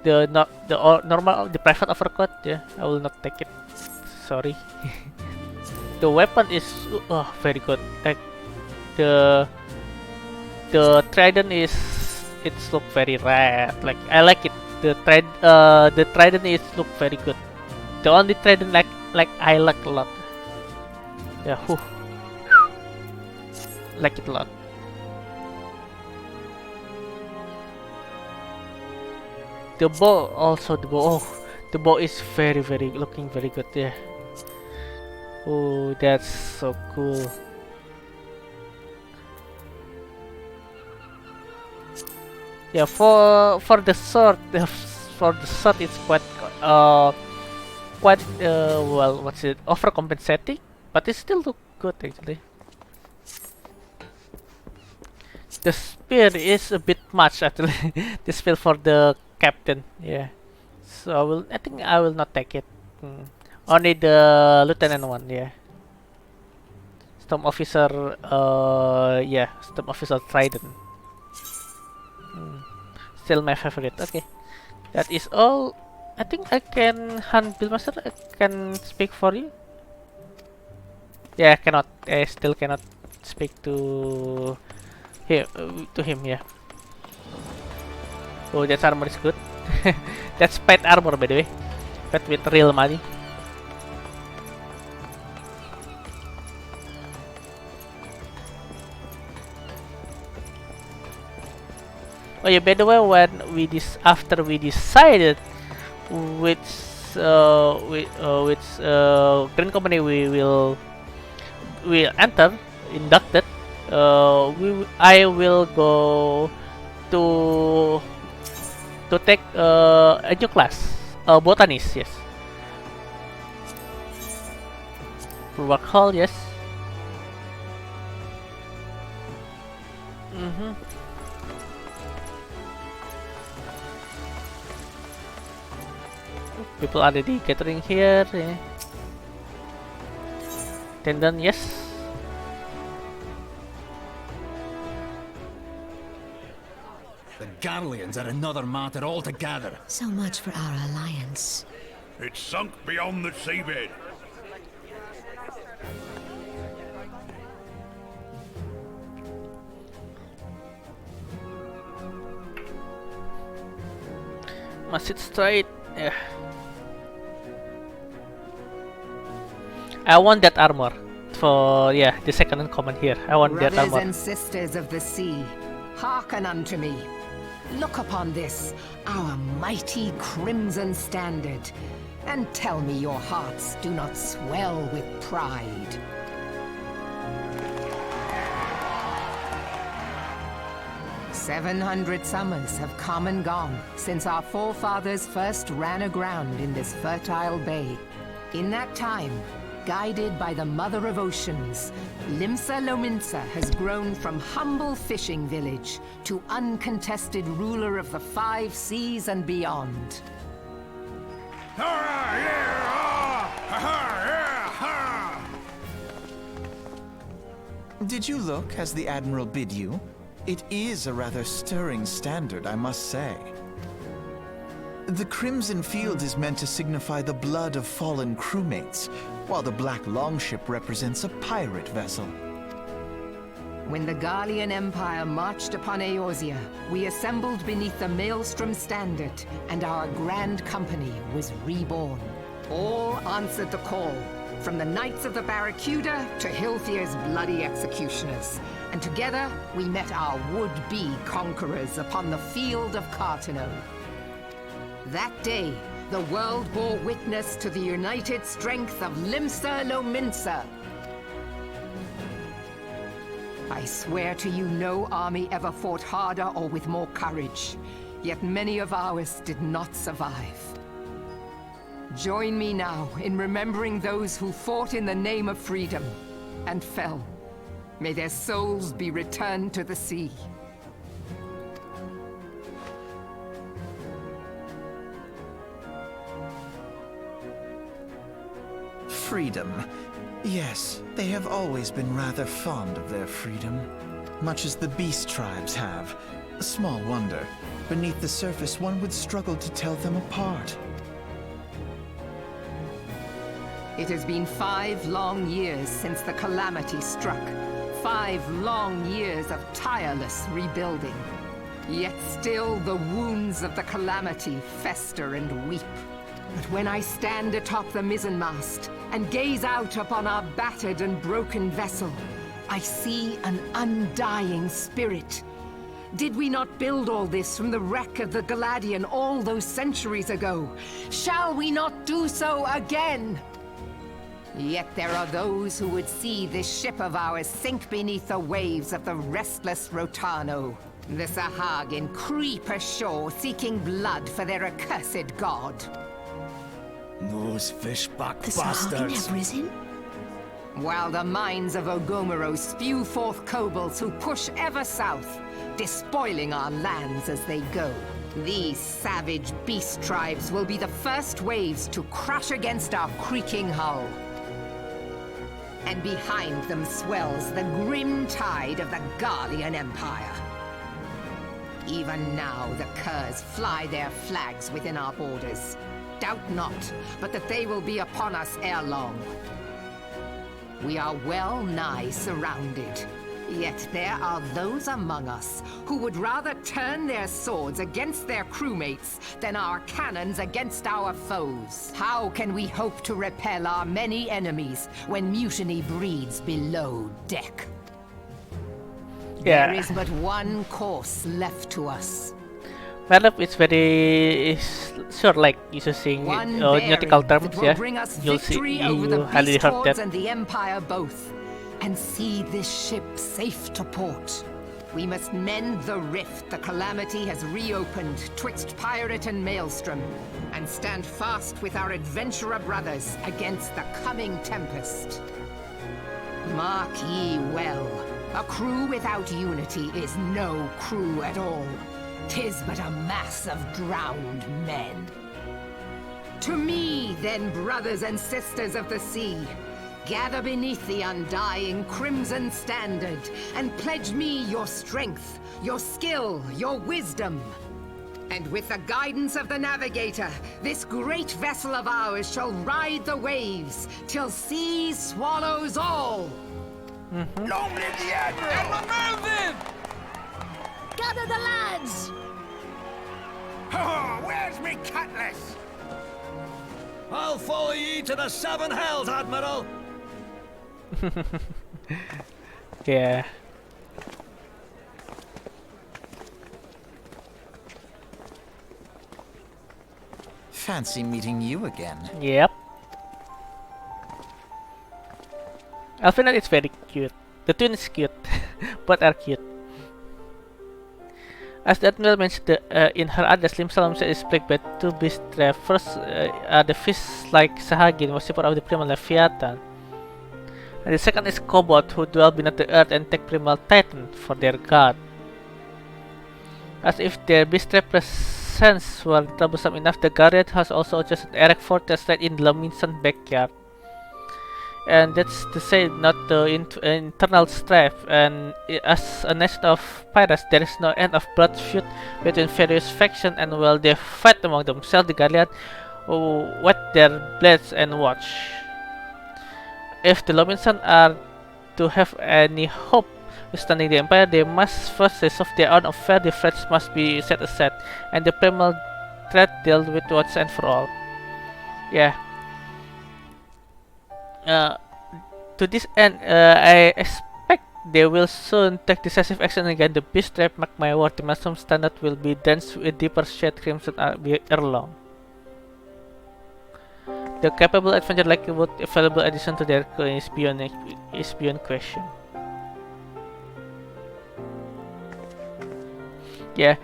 normal the private overcoat, yeah, I will not take it. Sorry. The weapon is very good. Like the trident it's look very rad. Like I like it. The trident is look very good. The only trident like I like a lot. Yeah, like it a lot. The bow also the bow is very looking very good. Yeah. Oh, that's so cool. Yeah, for the sword, it's quite well, what's it, overcompensating, but it still look good actually. The spear is a bit much actually. The spear for the captain, yeah. So I think I will not take it. Only the lieutenant one, yeah. Storm officer, yeah, storm officer trident. Still my favorite. Okay, that is all. I think I can hunt Billmaster. I can speak for you. Yeah, I cannot. I still cannot speak to him. Yeah. Oh, that armor is good. That's paid armor, by the way. Paid with real money. Oh yeah, by the way, after we decided which green company we will enter, inducted, I will go to take a new class, botanist, yes. Work hall, yes. People already gathering here. Yeah. Tendon, yes.
The Garleans are another matter altogether.
So much for our alliance.
It's sunk beyond the seabed.
Must sit straight. Yeah. I want that armor for the second in command here. I want that
Brothers
armor.
and sisters of the sea, hearken unto me. Look upon this, our mighty crimson standard, and tell me your hearts do not swell with pride. "700 summers have come and gone since our forefathers first ran aground in this fertile bay. In that time, guided by the Mother of Oceans, Limsa Lominsa has grown from humble fishing village to uncontested ruler of the 5 seas and beyond.
Did you look as the Admiral bid you? It is a rather stirring standard, I must say. The crimson field is meant to signify the blood of fallen crewmates, while the black longship represents a pirate vessel.
When the Garlean Empire marched upon Eorzea, we assembled beneath the Maelstrom standard, and our grand company was reborn. All answered the call, from the Knights of the Barracuda to Hilthier's bloody executioners. And together, we met our would-be conquerors upon the field of Cartano. That day, the world bore witness to the united strength of Limsa Lominsa. I swear to you, no army ever fought harder or with more courage. Yet many of ours did not survive. Join me now in remembering those who fought in the name of freedom and fell. May their souls be returned to the sea.
Freedom. Yes, they have always been rather fond of their freedom. Much as the beast tribes have. Small wonder. Beneath the surface, one would struggle to tell them apart.
It has been 5 long years since the calamity struck. 5 long years of tireless rebuilding. Yet still the wounds of the calamity fester and weep. But when I stand atop the mizzenmast and gaze out upon our battered and broken vessel, I see an undying spirit. Did we not build all this from the wreck of the Galadian all those centuries ago? Shall we not do so again? Yet there are those who would see this ship of ours sink beneath the waves of the restless Rotano. The Sahagin creep ashore seeking blood for their accursed god.
Those fishback
The Sahagin have risen?
While the mines of Ogomoro spew forth kobolds who push ever south, despoiling our lands as they go. These savage beast tribes will be the first waves to crash against our creaking hull. And behind them swells the grim tide of the Garlean Empire. Even now the Curs fly their flags within our borders. Doubt not, but that they will be upon us ere long. We are well nigh surrounded. Yet there are those among us who would rather turn their swords against their crewmates than our cannons against our foes. How can we hope to repel our many enemies when mutiny breeds below deck?
Yeah.
There is but one course left to us.
Malab is very sure, like using
One
nautical
bearing
terms,
that will
yeah.
bring us
You'll see,
victory over the
you highly
beast
heard
hordes
that.
and the Empire both, and see this ship safe to port. We must mend the rift the calamity has reopened twixt pirate and maelstrom, and stand fast with our adventurer brothers against the coming tempest. Mark ye well, a crew without unity is no crew at all. 'Tis but a mass of drowned men. To me, then, brothers and sisters of the sea, gather beneath the undying crimson standard and pledge me your strength, your skill, your wisdom. And with the guidance of the navigator, this great vessel of ours shall ride the waves till sea swallows all.
Long live the Admiral!
Gather the lads!
Oh, where's me cutlass? I'll follow ye to the 7 hells, Admiral!
Yeah.
Fancy meeting you again.
Yep. Alphinaud is very cute. The twin is cute. Both are cute. As the Admiral mentioned in her address, Limsa Lominsa is plagued by 2 beast tribes. First the fish-like Sahagin, worshipper of the primal Leviathan. And the second is Kobold, who dwell beneath the earth and take primal Titan for their god. As if their beast tribe presence were troublesome enough, the Garret has also just erect fortress right in Lominsan backyard. And that's to say, not the internal strife. And as a nation of pirates, there is no end of blood feud between various factions, and while they fight among themselves, the Guardian wet their blades and watch. If the Lobinson are to have any hope withstanding the Empire, they must first resolve their own affair. The threats must be set aside, and the primal threat dealt with once and for all. Yeah. To this end, I expect they will soon take decisive action against the beast trap. Mark my word, the Maelstrom standard will be drenched with deeper shade crimson ere long. The capable adventure like would a valuable addition to their crew is beyond question. Yeah,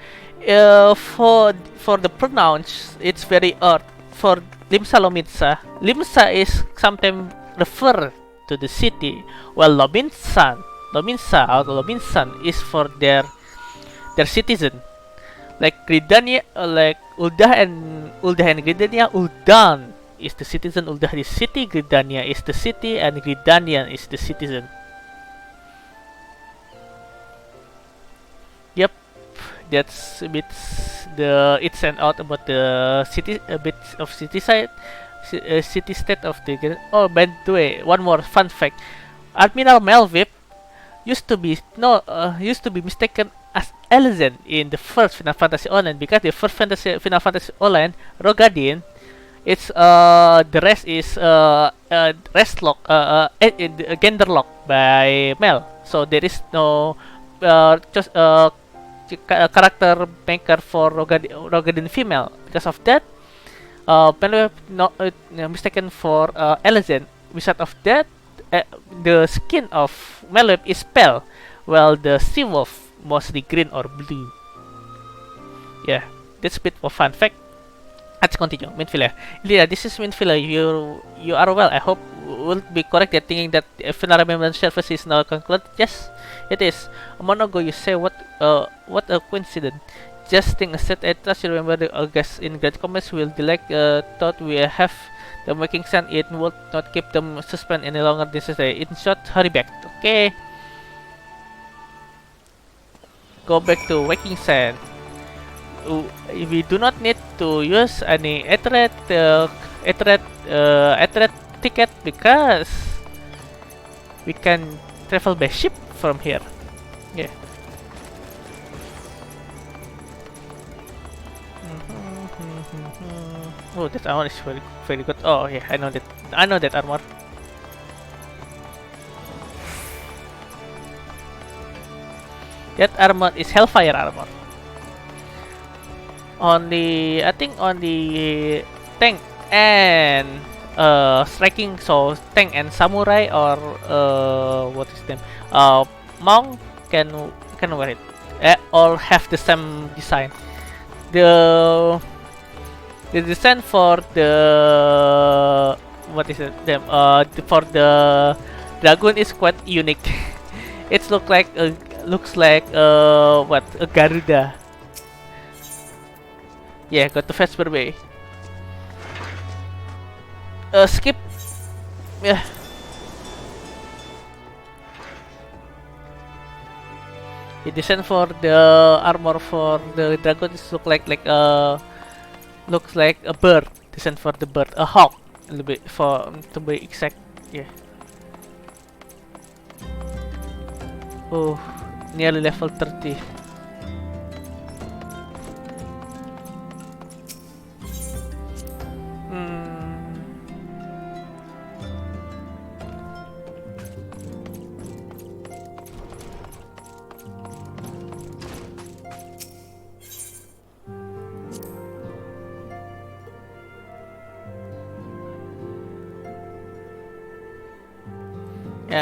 for the pronouns, it's very odd. For Limsa Lominsa, Limsa is sometimes referred to the city, while Lominsan or Lominsan is for their citizen. Like Gridania, like Uldah and Gridania, Uldan is the citizen, Uldah is city, Gridania is the city, and Gridanian is the citizen. Yep, that's a bit the its and out about the city, a bit of city side, city state of the. Oh, by the way, one more fun fact: Admiral Melvip used to be mistaken as Elezen in the first Final Fantasy Online, because the first Final Fantasy Online Rogadin, it's the rest is rest lock gender lock by Mel, so there is no just character maker for Rogadin female. Because of that, Mel mistaken for Elezen. Besides of that, the skin of Melweb is pale, while the sea wolf mostly green or blue. Yeah, that's a bit of fun fact. Let's continue. Minfila. Yeah, this is Minfila. You are well. I hope will be correct that thinking that final remembrance service is now concluded. Yes, it is. A moment ago you say what a coincidence. Just think aside, I trust you remember the August in Great Commerce will delay thought we have the making sense. It would not keep them suspend any longer necessary. In short, hurry back. Okay. Go back to Waking Sand. We do not need to use any Ethernet ticket because we can travel by ship from here. Yeah. Oh, that armor is very good. Oh yeah, I know that armor. That armor is Hellfire armor. I think on the tank and striking, so tank and samurai or what is name? Monk can wear it. All have the same design. The design for the what is it? For the dragon is quite unique. It looks like a Garuda. Yeah, go to Vesper Bay. Skip. Yeah. The design for the armor for the dragon is looks like a bird. Design for the bird, a hawk, a little bit for to be exact. Yeah. Oh, nearly level 30.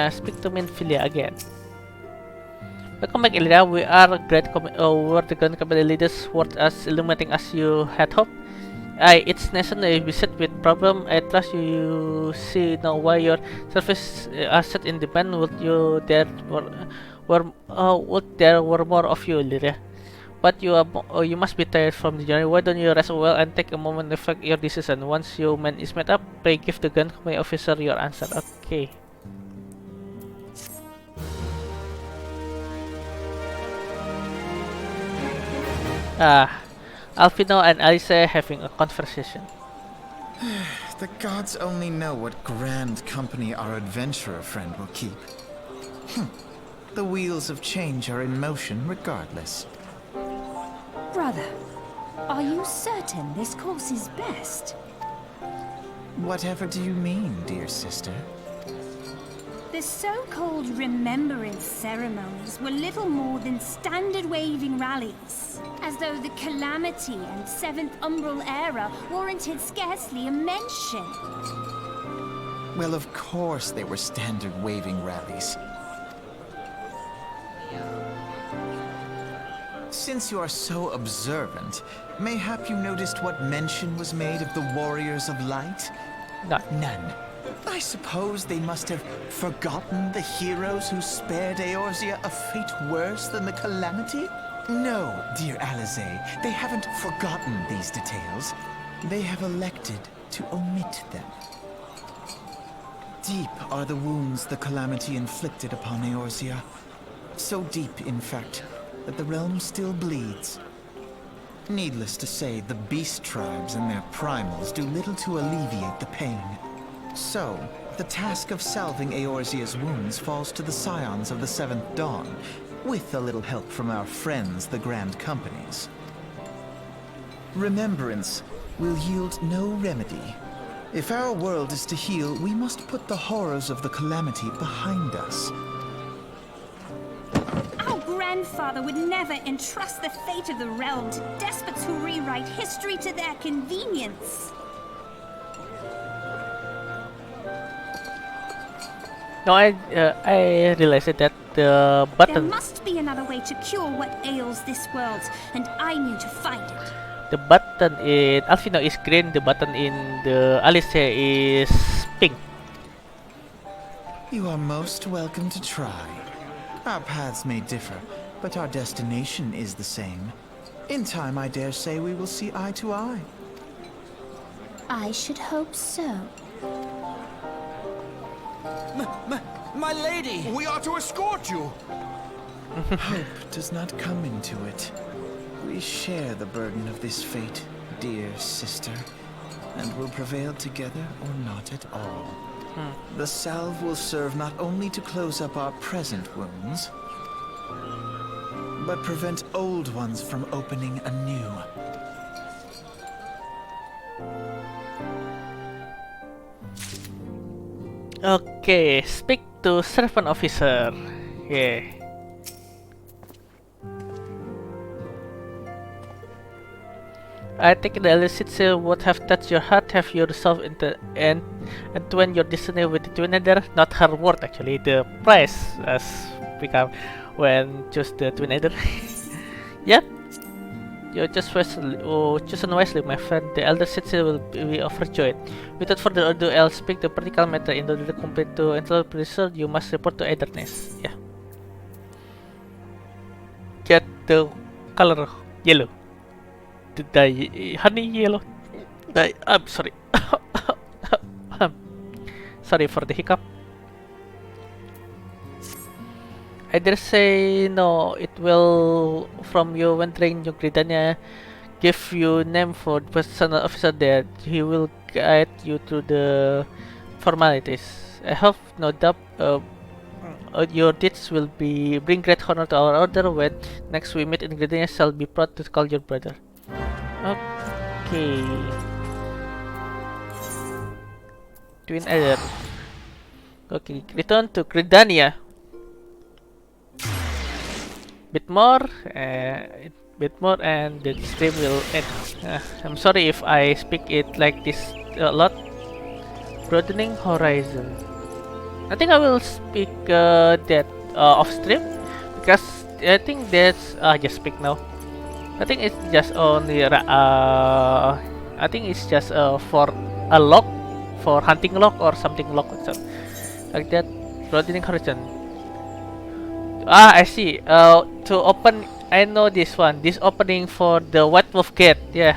Speak to Minfilia again. Welcome back, Ilya. We are we're the grand company leaders worth as illuminating as you had hoped. It's necessary we set with problem. I trust you see now why your service are set in demand. Would there were more of you, Ilya? But you must be tired from the journey. Why don't you rest well and take a moment to reflect your decision? Once your mind is made up, pray give the gun company officer your answer. Okay. Alfino and Alice having a conversation.
The gods only know what grand company our adventurer friend will keep. The wheels of change are in motion regardless.
Brother, are you certain this course is best?
Whatever do you mean, dear sister?
The so-called remembrance ceremonies were little more than standard waving rallies, as though the Calamity and Seventh Umbral era warranted scarcely a mention.
Well, of course they were standard waving rallies. Since you are so observant, mayhap you noticed what mention was made of the Warriors of Light?
No.
None. I suppose they must have forgotten the heroes who spared Eorzea a fate worse than the Calamity? No, dear Alize, they haven't forgotten these details. They have elected to omit them. Deep are the wounds the Calamity inflicted upon Eorzea. So deep, in fact, that the realm still bleeds. Needless to say, the beast tribes and their primals do little to alleviate the pain. So, the task of salving Eorzea's wounds falls to the scions of the Seventh Dawn, with a little help from our friends, the Grand Companies. Remembrance will yield no remedy. If our world is to heal, we must put the horrors of the Calamity behind us.
Our grandfather would never entrust the fate of the realm to despots who rewrite history to their convenience.
No, I realized that the
There
button,
must be another way to cure what ails this world, and I need to find it.
the button in Alfino is green, the button in the Alice is pink.
You are most welcome to try. Our paths may differ, but our destination is the same. In time, I dare say we will see eye to eye.
I should hope so.
My lady!
We are to escort you!
Hope does not come into it. We share the burden of this fate, dear sister, and will prevail together or not at all. The salve will serve not only to close up our present wounds, but prevent old ones from opening anew.
Okay, speak to servant officer. Yeah. I think the Elicitse would have touched your heart. Have you resolved into and entwine your destiny with the twin nether? Not her word actually. The price has become when choose the twin nether. Yep. You just chosen wisely, my friend. The elder citizen will be overjoyed. Without further ado, I'll speak the practical matter. In order to complete to intellectual research, you must report to Aeterness. Yeah. Get the color yellow. The dye honey yellow. Dye. I'm sorry. Sorry for the hiccup. I dare say no, it will from you when training New Gridania give you name for the personal officer there. He will guide you through the formalities. I have no doubt your deeds will bring great honor to our order. When next we meet in Gridania, shall be proud to call your brother. Okay. Twin Elder. Okay, return to Gridania. Bit more, and the stream will end. I'm sorry if I speak it like this a lot. Broadening horizon. I think I will speak that off stream because I think that's just speak now. I think it's just only I think it's just for a lock, for hunting lock or something lock or something like that. Broadening horizon. I see. To open I know this one. This opening for the White Wolf Gate. Yeah.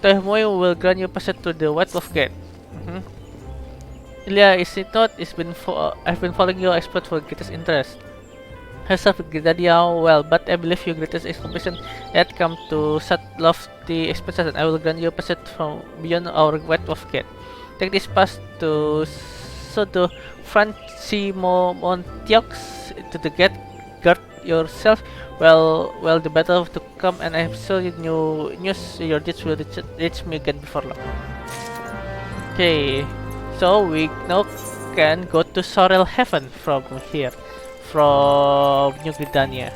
Tohmoi will grant you passage to the White Wolf Gate. Ilya, is it not? I've been following your exploit for greatest interest. I serve Gridania well, but I believe your greatest expedition had come to such lofty expectations. I will grant you passage from beyond our White Wolf Gate. Take this pass to Francimo Montiox to the gate. Guard yourself while the battle to come, and I'm sure your deeds will reach me again before long. Okay, so we now can go to Sorrel Heaven from here, from New Gridania.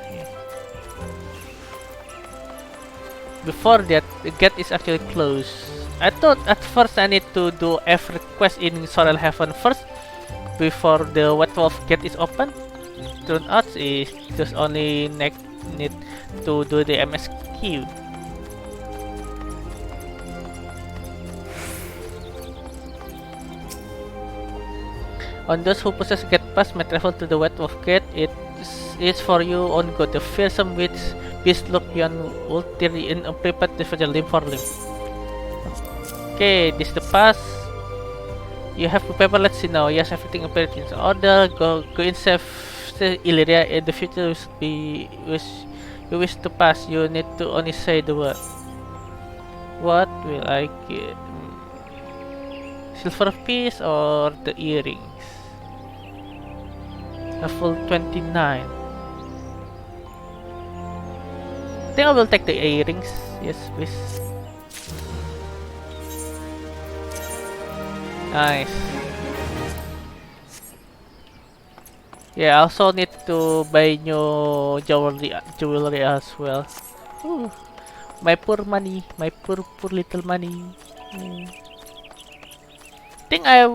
Before that, the gate is actually closed. I thought at first I need to do every quest in Sorrel Heaven first before the White Wolf Gate is open. Turns out is just only need to do the MSQ. On those who possess Gate Pass may travel to the White Wolf Gate. It's for you on go. The fearsome beast look beyond will tear you in unprepared defend limb for limb. Okay, this is the pass. You have paper. Let's see now. Yes, everything appears in order. Go in safe Illyria. In the future, you wish to pass. You need to only say the word. What will I get? Silver piece or the earrings? A full 29. I think I will take the earrings. Yes, please. Nice. Yeah, I also need to buy new jewelry as well. Ooh, my poor money, my poor little money. Think I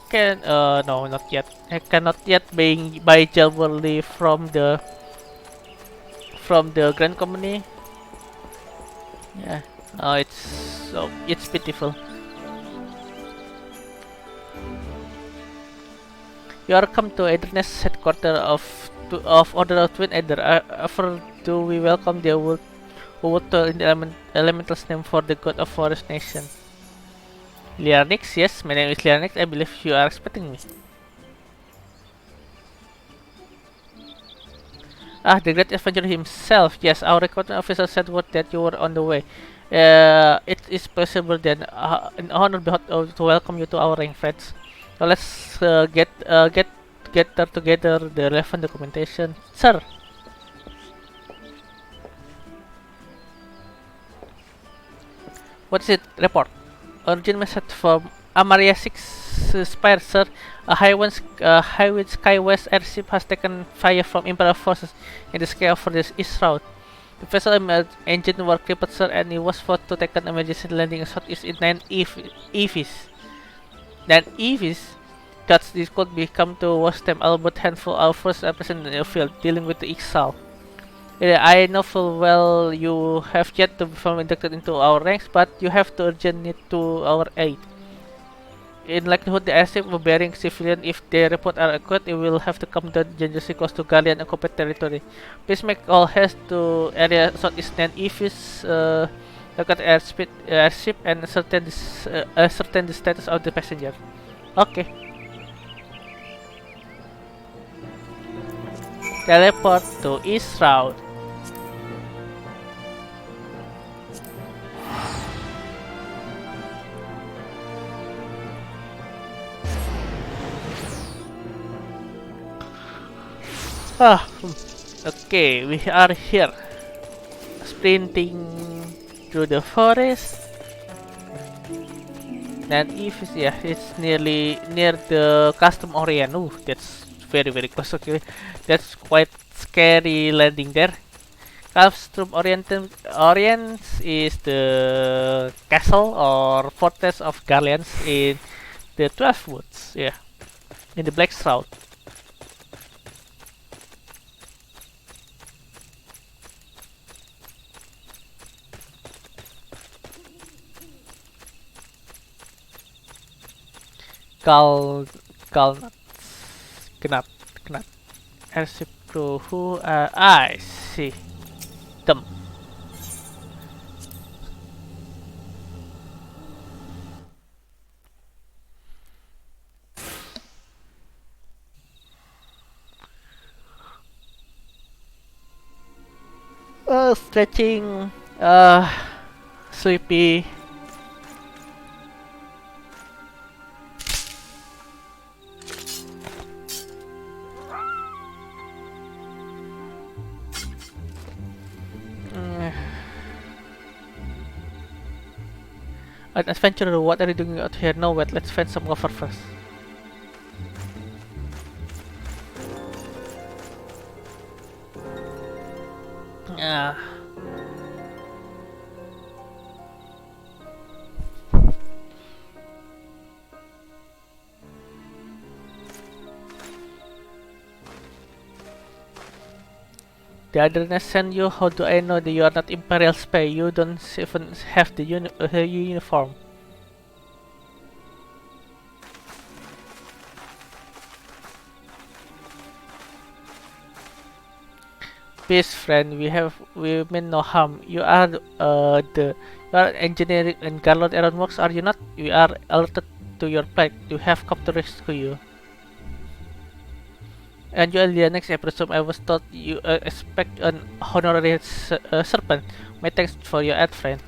can no, not yet. I cannot yet buy jewelry from the Grand Company. Yeah. Oh, it's pitiful. You are come to Ederness headquarters of Order of Twin Eder. After do we welcome the would in the elemental's name for the god of Forest Nation. Liarnix, yes, my name is Liarnix. I believe you are expecting me. Ah, the great avenger himself. Yes, our recruitment officer said word that you were on the way. It is possible then, an honor to welcome you to our rank, friends. So let's get together the relevant documentation, sir. What is it? Report. Urgent message from Amaria 6 Spire, sir. A Highwind Skywest airship has taken fire from Imperial forces in the sky over this east route. The vessel engine were crippled, sir, and it was forced to take an emergency landing southeast in 9 EVs. Then EVs, that's this could become to watch them. Albert handful of first present in the field dealing with the exile. I know full well you have yet to become inducted into our ranks, but you have to urgent need to our aid. In likelihood, the airship will bearing civilian. If their report are accurate, it will have to come down dangerously close to Gallian occupied territory. Please make all haste to area southeast and EVs. Look at airship and ascertain the status of the passenger. Okay. Teleport to east route. Okay, we are here, sprinting through the forest. And if yeah, it's nearly near the Custom Orient. Ooh, that's very close. Okay, that's quite scary landing there. Custom Orient is the castle or fortress of Garleans in the 12 Woods. Yeah, in the Black Shroud. Galnat, Gnat, airship crew who eyes. see them. Stretching, sleepy. An adventurer, what are you doing out here? No, wait, let's find some cover first. Ah. The otherness sent you? How do I know that you are not Imperial spy? You don't even have the uniform. Peace, friend. We mean no harm. You are engineering and Garland Errand Works, are you not? We are alerted to your plight. We have come to rescue you. And you Alienix, next episode, I was told you expect an honorary serpent. My thanks for your aid, friend.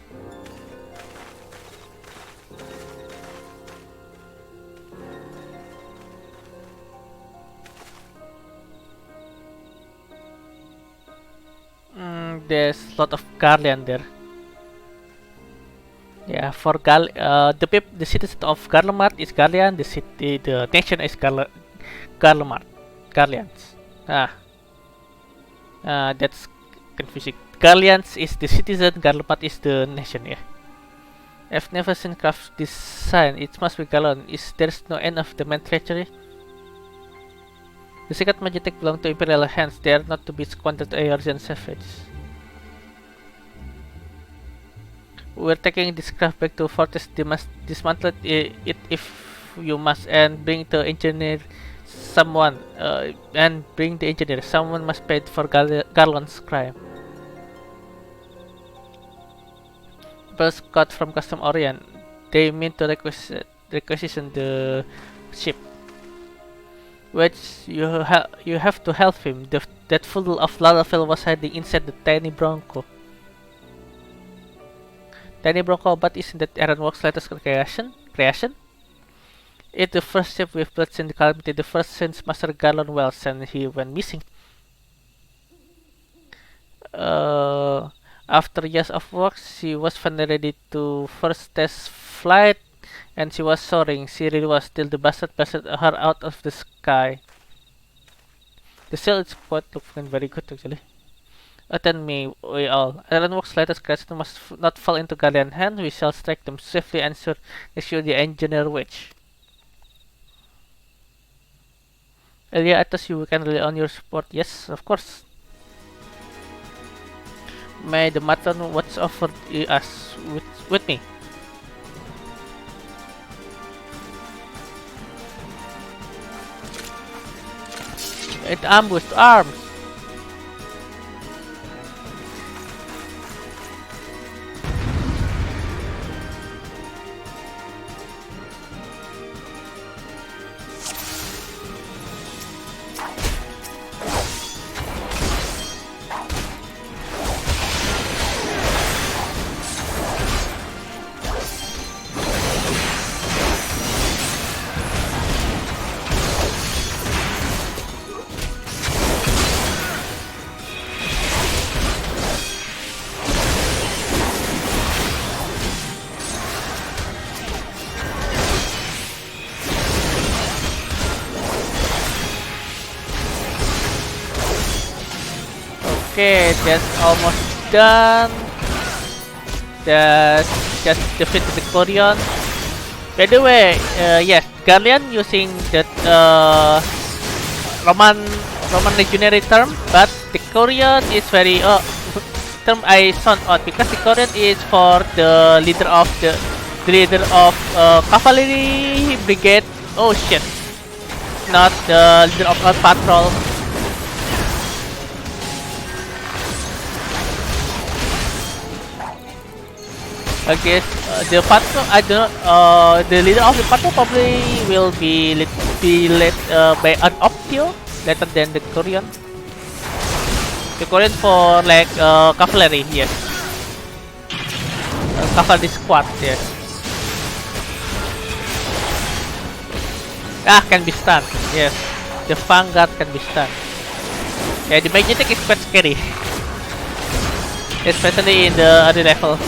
There's a lot of Garlean there. Yeah, for the citizen of Garlemart is Garlean. The nation is Garlemart. Garleans. That's confusing. Garleans is the citizen, Garlemart is the nation, yeah. I've never seen craft this sign. It must be Garlean. There's no end of the man treachery? The secret magic belong to Imperial hands. They are not to be squandered by Argent savage. We're taking this craft back to Fortress, dismantle it if you must, and bring the engineer. Someone must pay for Garland's crime. First cut from Custom Orient. They mean to requisition the ship. Which you have to help him. That fool of Lalafell was hiding inside the tiny Bronco. Tiny Bronco, but isn't that Aaron Walk's latest creation? It's the first ship we've built since the calamity, the first since Master Garland Wells, and he went missing. After years of work, she was finally ready to first test flight, and she was soaring. She really was, till the bastard blasted her out of the sky. The sail is quite looking very good, actually. Attend me, we all. Ironworks' latest creation must not fall into Guardian hands. We shall strike them swiftly and ensure the engineer witch. Elia, I trust you can rely on your support. Yes, of course. May the matron watch over us with me. It ambushed arms. Okay, that's almost done. That's just defeated the Corion. By the way, yes, Garlean using that Roman legionary term, but the Corion is very term I sound odd because the Corion is for the leader of cavalry brigade. Oh shit, not the leader of a patrol. Okay, the patrol, I do not, the leader of the patrol probably will be led by an Optio rather than the Korean. The Korean for like cavalry, yes. Cavalry squad, yes. Ah, can be stunned, yes. The Vanguard can be stunned. Yeah, the magnetic is quite scary. Especially in the early level.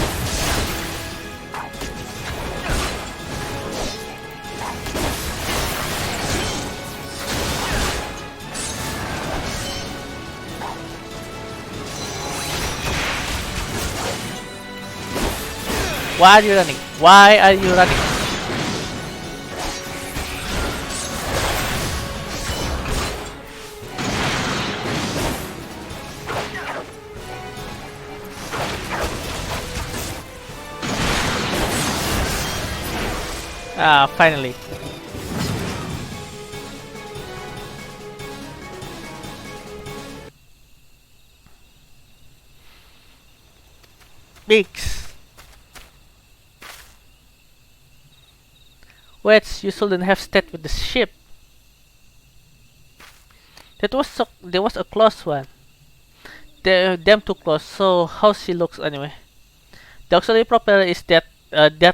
Why are you running? Why are you running? Ah, finally. Biggs. Wait, you shouldn't have stayed with the ship. There was a close one. Them too close. So how she looks anyway? The auxiliary propeller is dead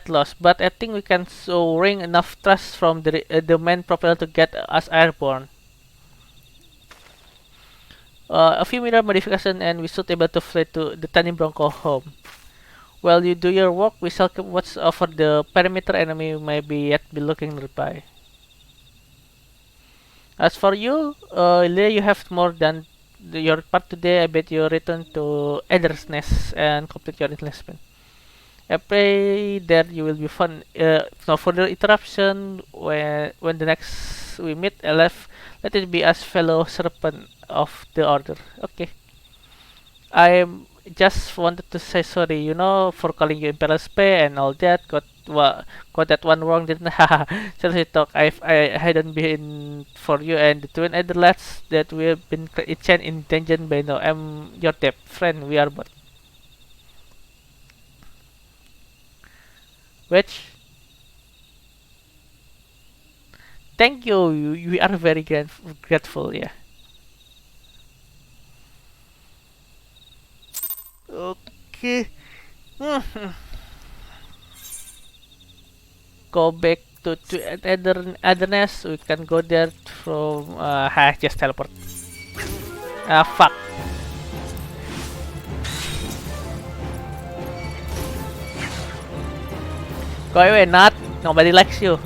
loss, but I think we can so wring enough thrust from the main propeller to get us airborne. A few minor modification and we should able to fly to the tiny Bronco home. While you do your work, we shall keep watch over the perimeter. Enemy may be yet be looking nearby. As for you, Leah, you have more than your part today. I bet you return to Eder's Nest and complete your enlistment. I pray that you will be fun. No further interruption. When the next we meet, let it be as fellow servant of the order. Okay. I just wanted to say sorry, you know, for calling you Imperial Spy and all that. Got that one wrong, didn't I? Seriously talk, I hadn't been for you and the twin other lads that we have been chained in dungeon by now. I'm your dead friend. We are both. Which? Thank you. We are very grateful. Yeah. Okay. Go back to other nest. We can go there from just teleport. Fuck. Go away, not. Nobody likes you.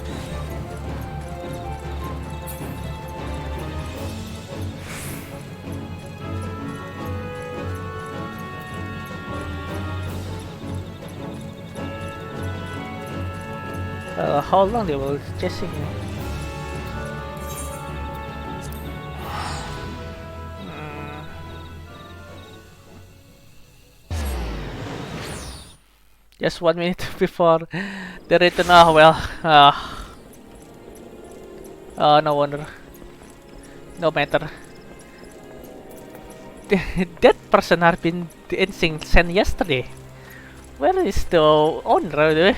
How long they will chasing me? Just 1 minute before the return. Oh well. No wonder. No matter. That person had been dancing since yesterday. Where is the owner?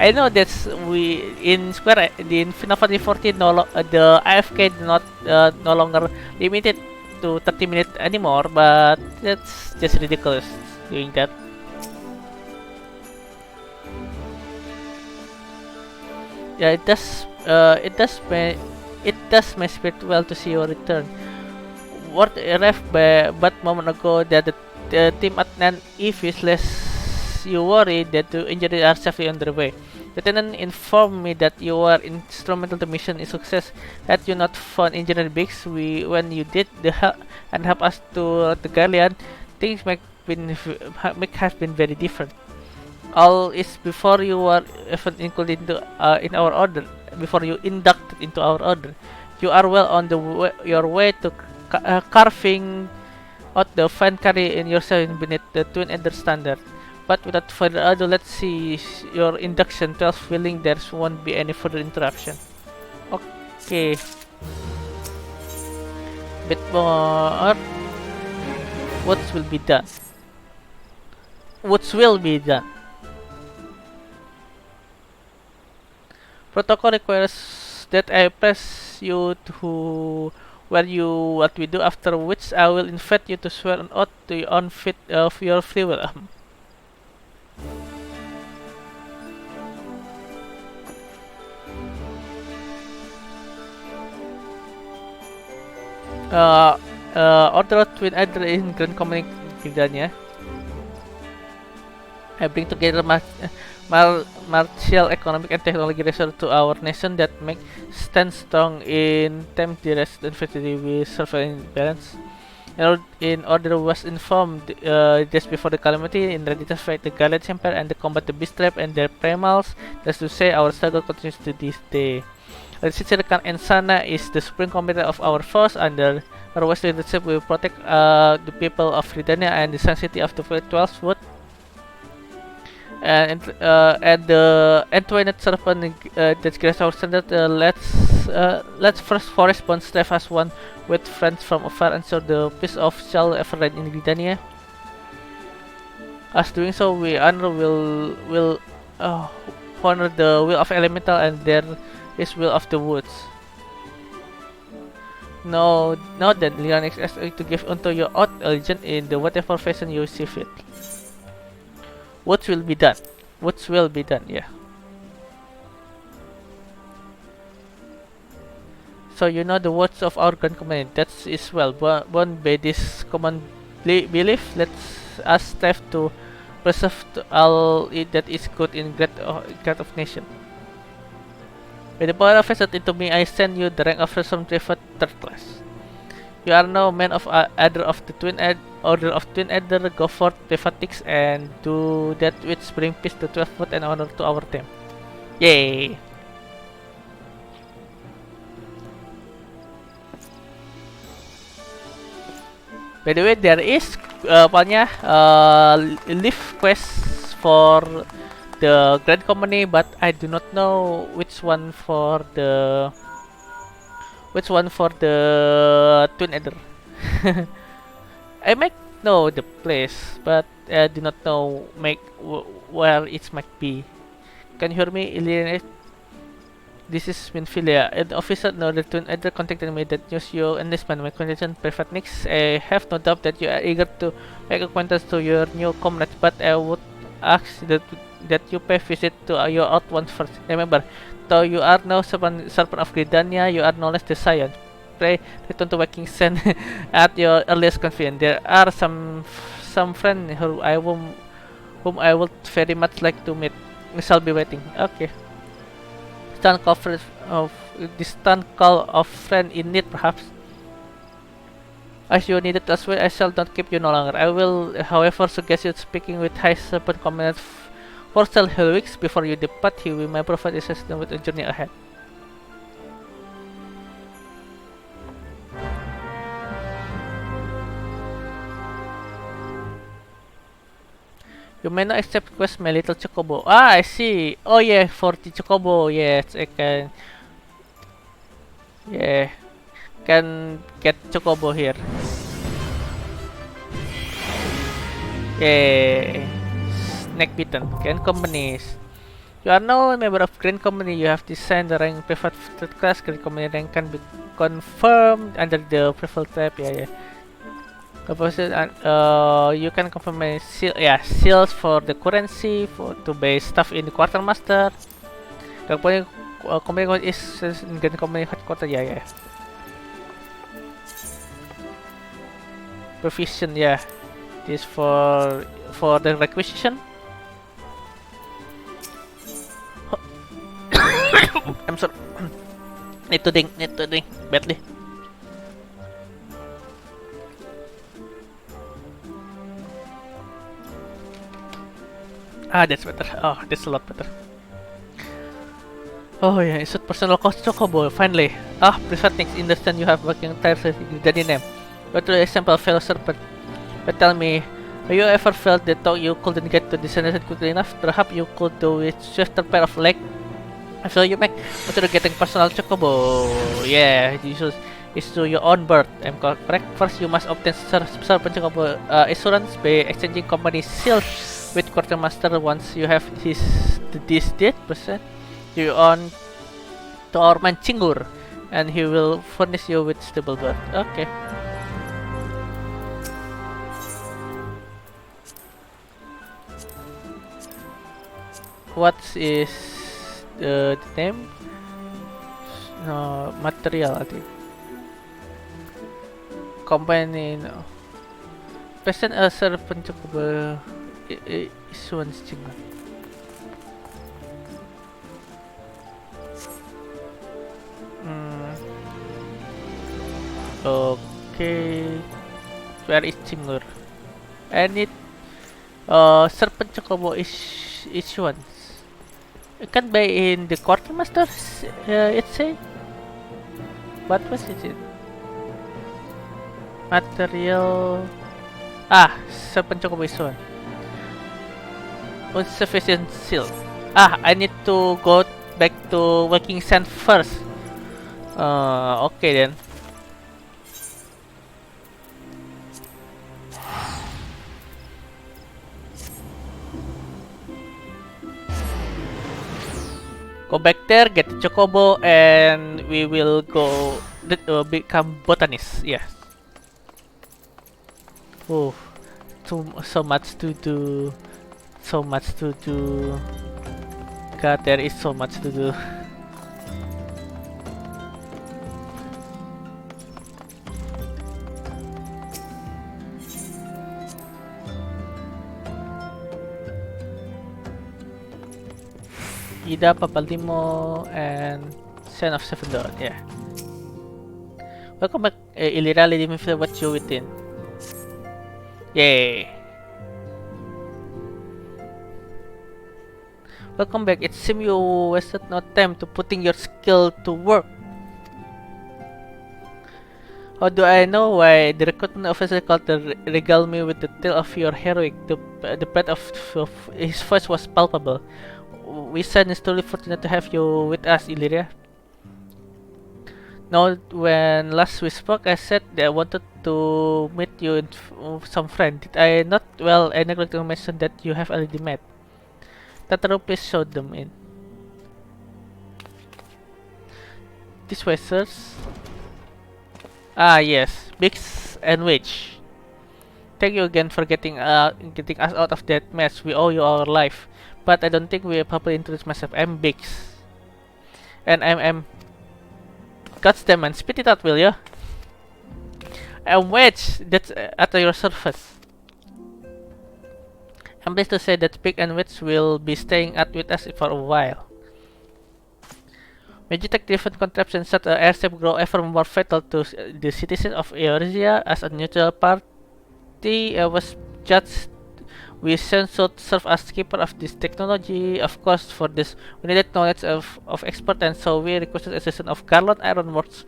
I know that's we in Square in Final Fantasy 14 the AFK not no longer limited to 30 minutes anymore, but that's just ridiculous doing that. Yeah, it does my spirit well to see your return. What arrived but moment ago that the team at Nan Eve is less you worry that the injuries are safely on their way. Lieutenant informed me that you were instrumental to mission success. Had you not found Engineer Biggs, when you did and help us to the Guardian, things might have been very different. All is before you were even included in our order. Before you inducted into our order, you are well on your way to carving out the fine carry in yourself beneath the twin ender standard. But without further ado, let's see your induction. 12 feeling there won't be any further interruption. Okay. Bit more. What will be done? What will be done? Protocol requires that I press you to where you what we do, after which I will invite you to swear an oath to your own fit of your free will. Order of Twin Adder in Grand Communication. I bring together martial, economic, and technology resources to our nation that make stand strong in times duress and fertility with surviving balance. In order was informed just before the calamity in ready to fight the Galate Empire and to combat the Beast Tribe and their primals. That's to say, our struggle continues to this day. Sicilian and Sana is the supreme commander of our force. Under our wise leadership, we will protect the people of Ridania and the sanctity of the 12th wood. And the entwined serpent that grace our standard. Let's first forest bond strive as one with friends from afar, and so the peace of shall ever reign in Ridania. As doing so, we will honor the will of elemental and there is will of the woods. Now then, Leon asks you to give unto your oath allegiance in the whatever fashion you see fit. What will be done? What will be done? Yeah. So you know the words of our grand command. That is well. Born by this common belief, let us strive to preserve all that is good in great of nation. By the power vested into me, I send you the rank of Resolve Private 3rd class. You are now men of Adder of the Order of Twin Adder. Go forth, Privatics, and do that which bring peace to 12th foot and honor to our team. Yay! By the way, there is leaf quests for the Grand Company, but I do not know which one for the Twin Adder. I might know the place, but I do not know where it might be. Can you hear me, Illyria? This is Minfilia. An officer know the Twin Adder contacted me that news you enlistment. My condition perfect next. I have no doubt that you are eager to make acquaintance to your new comrades, but I would ask that you pay visit to your old ones first. Remember, though you are now serpent of Gridania, you are no less the Scion. Pray return to Waking Sen at your earliest convenience. There are some friends whom I would very much like to meet. We shall be waiting. Okay. Distant call of friend in need, perhaps. As you need it elsewhere, I shall not keep you no longer. I will, however, suggest you speaking with High Serpent Commandant for several weeks before you depart. He will may provide assistance with the journey ahead. You may not accept quest, my little chocobo. Ah, I see. Oh yeah, for the chocobo. Yes, I can. Yeah, can get chocobo here. Yeah, Snake Bitten. Grand Companies. You are now a member of Grand Company. You have designed the rank Private 3rd class. Grand Company rank can be confirmed under the Private tab. Yeah. And you can confirm my seals for the currency to buy stuff in the quartermaster. The company is in the company headquarters. Yeah. Provision. Yeah, this for the requisition. I'm sorry. Need to drink badly. Ah, that's better. Oh, that's a lot better. Oh yeah, it's a personal cost chocobo, finally. Ah, preferred things. Understand you have working tirelessly with the name. Go to the example, fellow serpent. But tell me, have you ever felt that though you couldn't get to destination quickly enough? Perhaps you could do with swifter pair of legs. I feel you make consider getting personal chocobo. Yeah, it's to your own birth. I'm correct. First, you must obtain serpent chocobo assurance by exchanging company seals with quartermaster. Once you have this deed present to your own to our man Chingur, and he will furnish you with stable bird. Okay. What is the name? No, material, I think. Company, no. Present a serpent chocobo is one Chingur. Okay, where is Chingur? I need serpent chocobo is one. You can buy in the quartermasters. It say. What was it? Material. Ah, serpent chocobo is one. Insufficient seal. Ah, I need to go back to working sand first. Okay then. Go back there, get the chocobo, and we will go become botanists. Yeah. Oh, so much to do. So much to do. God, there is so much to do. Ida, Papalimo, and Son of Seven Dawn, yeah. Welcome back, Ilira, Lady Mifla, what you within? Yay! Welcome back, it seems you wasted no time to putting your skill to work. How do I know why the recruitment officer called to regale me with the tale of your heroic? The breath of his voice was palpable. We said it's truly fortunate to have you with us, Illyria. Now, when last we spoke, I said that I wanted to meet you and some friend. Did I not? Well, I neglected to mention that you have already met. Tataru, please show them in. This way, sirs. Ah, yes. Biggs and Witch. Thank you again for getting us out of that mess. We owe you our life. But I don't think we properly introduced myself. I'm Biggs. And I'm... Goddamn man, spit it out, will you? I'm Wedge, that's at your service. I'm pleased to say that Pig and Wedge will be staying with us for a while. Magitech-driven contraptions such as airship grow ever more fatal to the citizens of Eorzea. As a neutral party was judged, we should serve as keeper of this technology. Of course, for this, we needed knowledge of expert, and so we requested assistance of Garlon Ironworks,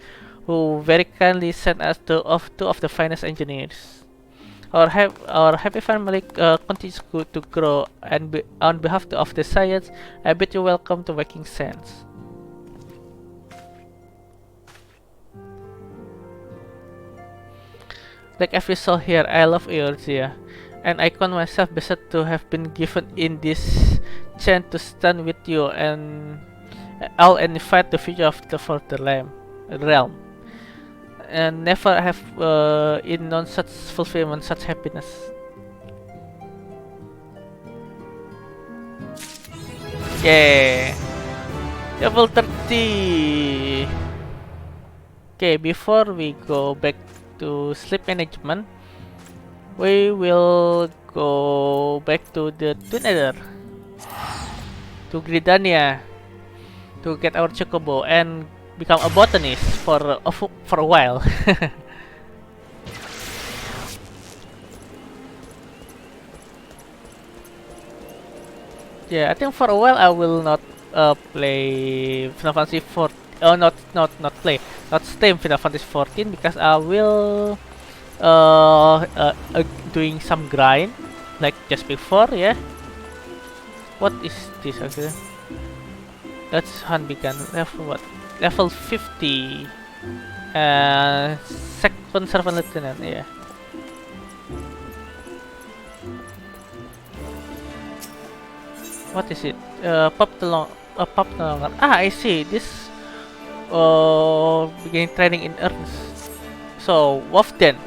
who very kindly sent us two of the finest engineers. Our happy family continues to grow, and on behalf of the science, I bid you welcome to Waking Sands. Like every soul here, I love Eorzea, and Eikon myself deserve to have been given in this chance to stand with you and all and fight the future of the realm. And never have known such fulfillment, such happiness. Yeah, level 30. Okay, before we go back to sleep management, we will go back to the Twin Nether, to Gridania, to get our chocobo and become a botanist for a while. Yeah, I think for a while I will not play Final Fantasy 14. Oh, not stream Final Fantasy 14 because I will doing some grind like just before. Yeah. What is this actually? That's Han began level what? Level 50. Second servant lieutenant. Yeah. What is it? Pop the longer. Ah, I see. This begin training in earnest. So, Wolf then.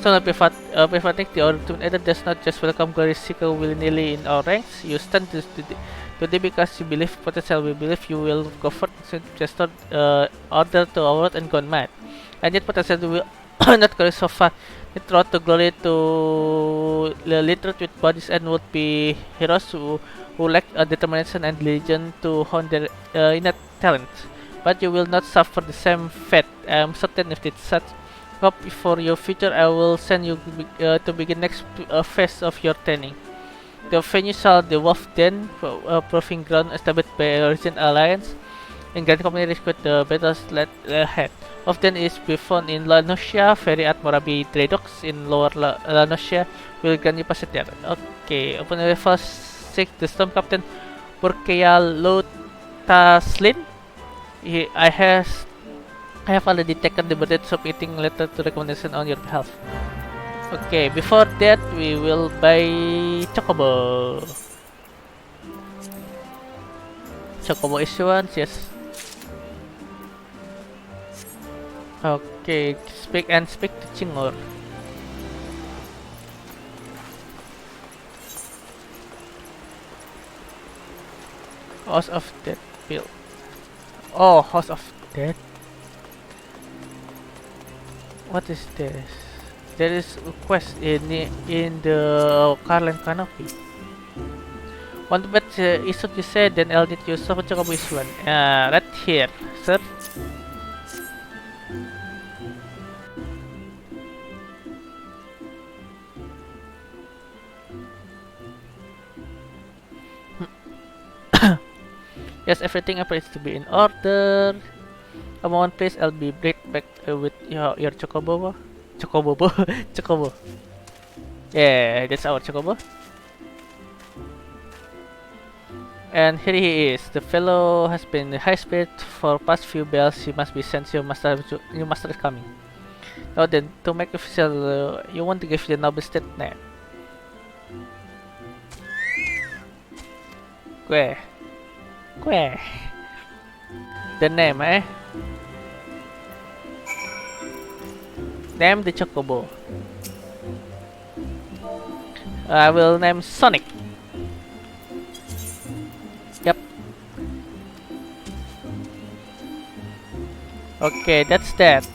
So, Privatic, the Order Editor does not just welcome glory seeker willy-nilly in our ranks. You stand today because you believe potential. We believe you will go forth just order to our world and gone mad. And yet potential will not go so far. It brought the glory to literate with bodies and would be heroes who lack determination and religion to hone their innate talents. But you will not suffer the same fate. I am certain if it's such hope for your future, I will send you to begin next phase of your training. The venue shall the Wolf Den, proving ground established by recent alliance. In Grand Company request the battles led ahead. Wolf Den is be found in La Nocia, ferry at Morabi Dredox in Lower La Nocia. Will grant you passage there. Okay, open level 6, the Storm Captain Burkea Lotaslin. I have already taken the burden of eating letter to recommendation on your behalf. Okay, before that we will buy Chocobo. Chocobo issuance, yes. Okay, speak to Chingur. House of Death build. Oh, House of Death. What is this? There is a quest in the Carlin Canopy. Want to bet is what you said, then I'll need you so much of this one. Right here, sir. Yes, everything appears to be in order. A moment please, I'll be right back with your Chocobo. Chocobo. Yeah, that's our Chocobo. And here he is. The fellow has been in high spirit for past few bells. He must be sent. Your master is coming. Now then, to make official, you want to give the noble state name. Where? The name, eh? Name the Chocobo. I will name Sonic. Yep. Okay, that's that.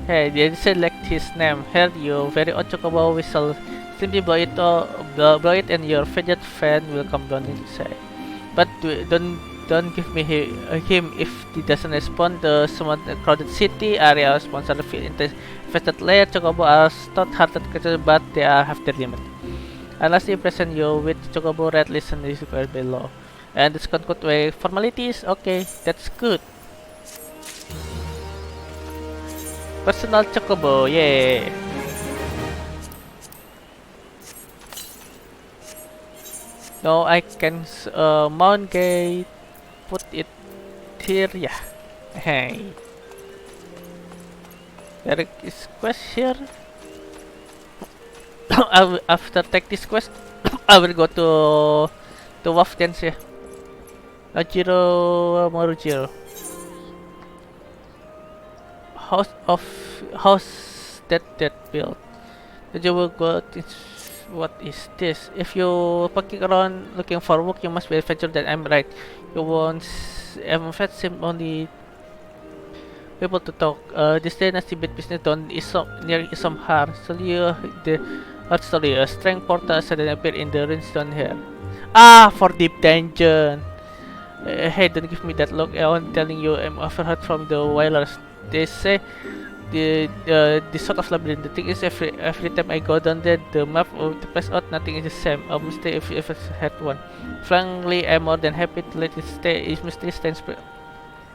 Hey, you select his name. Here, your very own Chocobo whistle. Simply blow it, and your fidget fan will come down inside. But don't give me him if he doesn't respond. The somewhat crowded city area sponsor the infested layer. Chocobo are stout-hearted creatures, but they have their limit. Unless you present you with Chocobo red listen is required below. And this conclude with formalities. Okay, that's good. Personal Chocobo, yeah. Now I can mount gate, put it here, yeah. Hey, there is quest here. After take this quest, I will go to Wolf Dance, yeah. Marujiro. House that built. You will go. What is this? If you poking around looking for work, you must be adventurous. That I'm right. You won't seem only able to talk. This dynasty bit business done is near Isomhar. So you the art story. A strange portal suddenly appeared in the ruins down here. Ah, for deep dungeon. Hey, don't give me that look. I'm telling you, I'm overheard from the whalers. They say this sort of labyrinth. The thing is, every time I go down there, the map of the place out, nothing is the same. A mistake if I had one. Frankly, I'm more than happy to let it stay. If mystery stands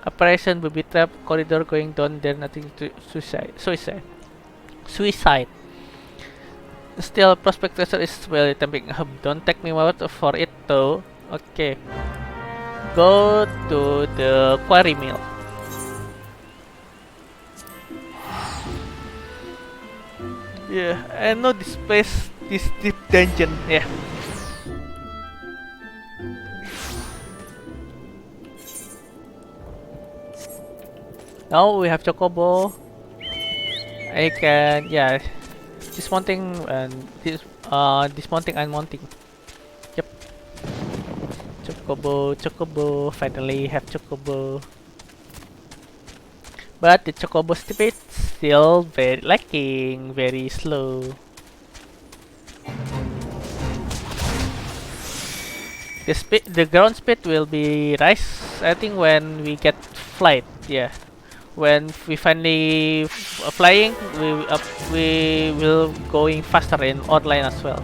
operation will be trap corridor going down there, nothing to suicide. Still, prospect treasure is really tempting. Don't take me word for it though. Okay. Go to the quarry mill. Yeah, I know this place, this deep dungeon, yeah. Now we have Chocobo. I can, yeah, dismounting and dismounting and mounting. Yep. Chocobo. Finally have Chocobo. But the Chocobo speed still very lacking, very slow. The ground speed will be rise, I think, when we get flight. Yeah, when we finally flying, we will going faster in online as well.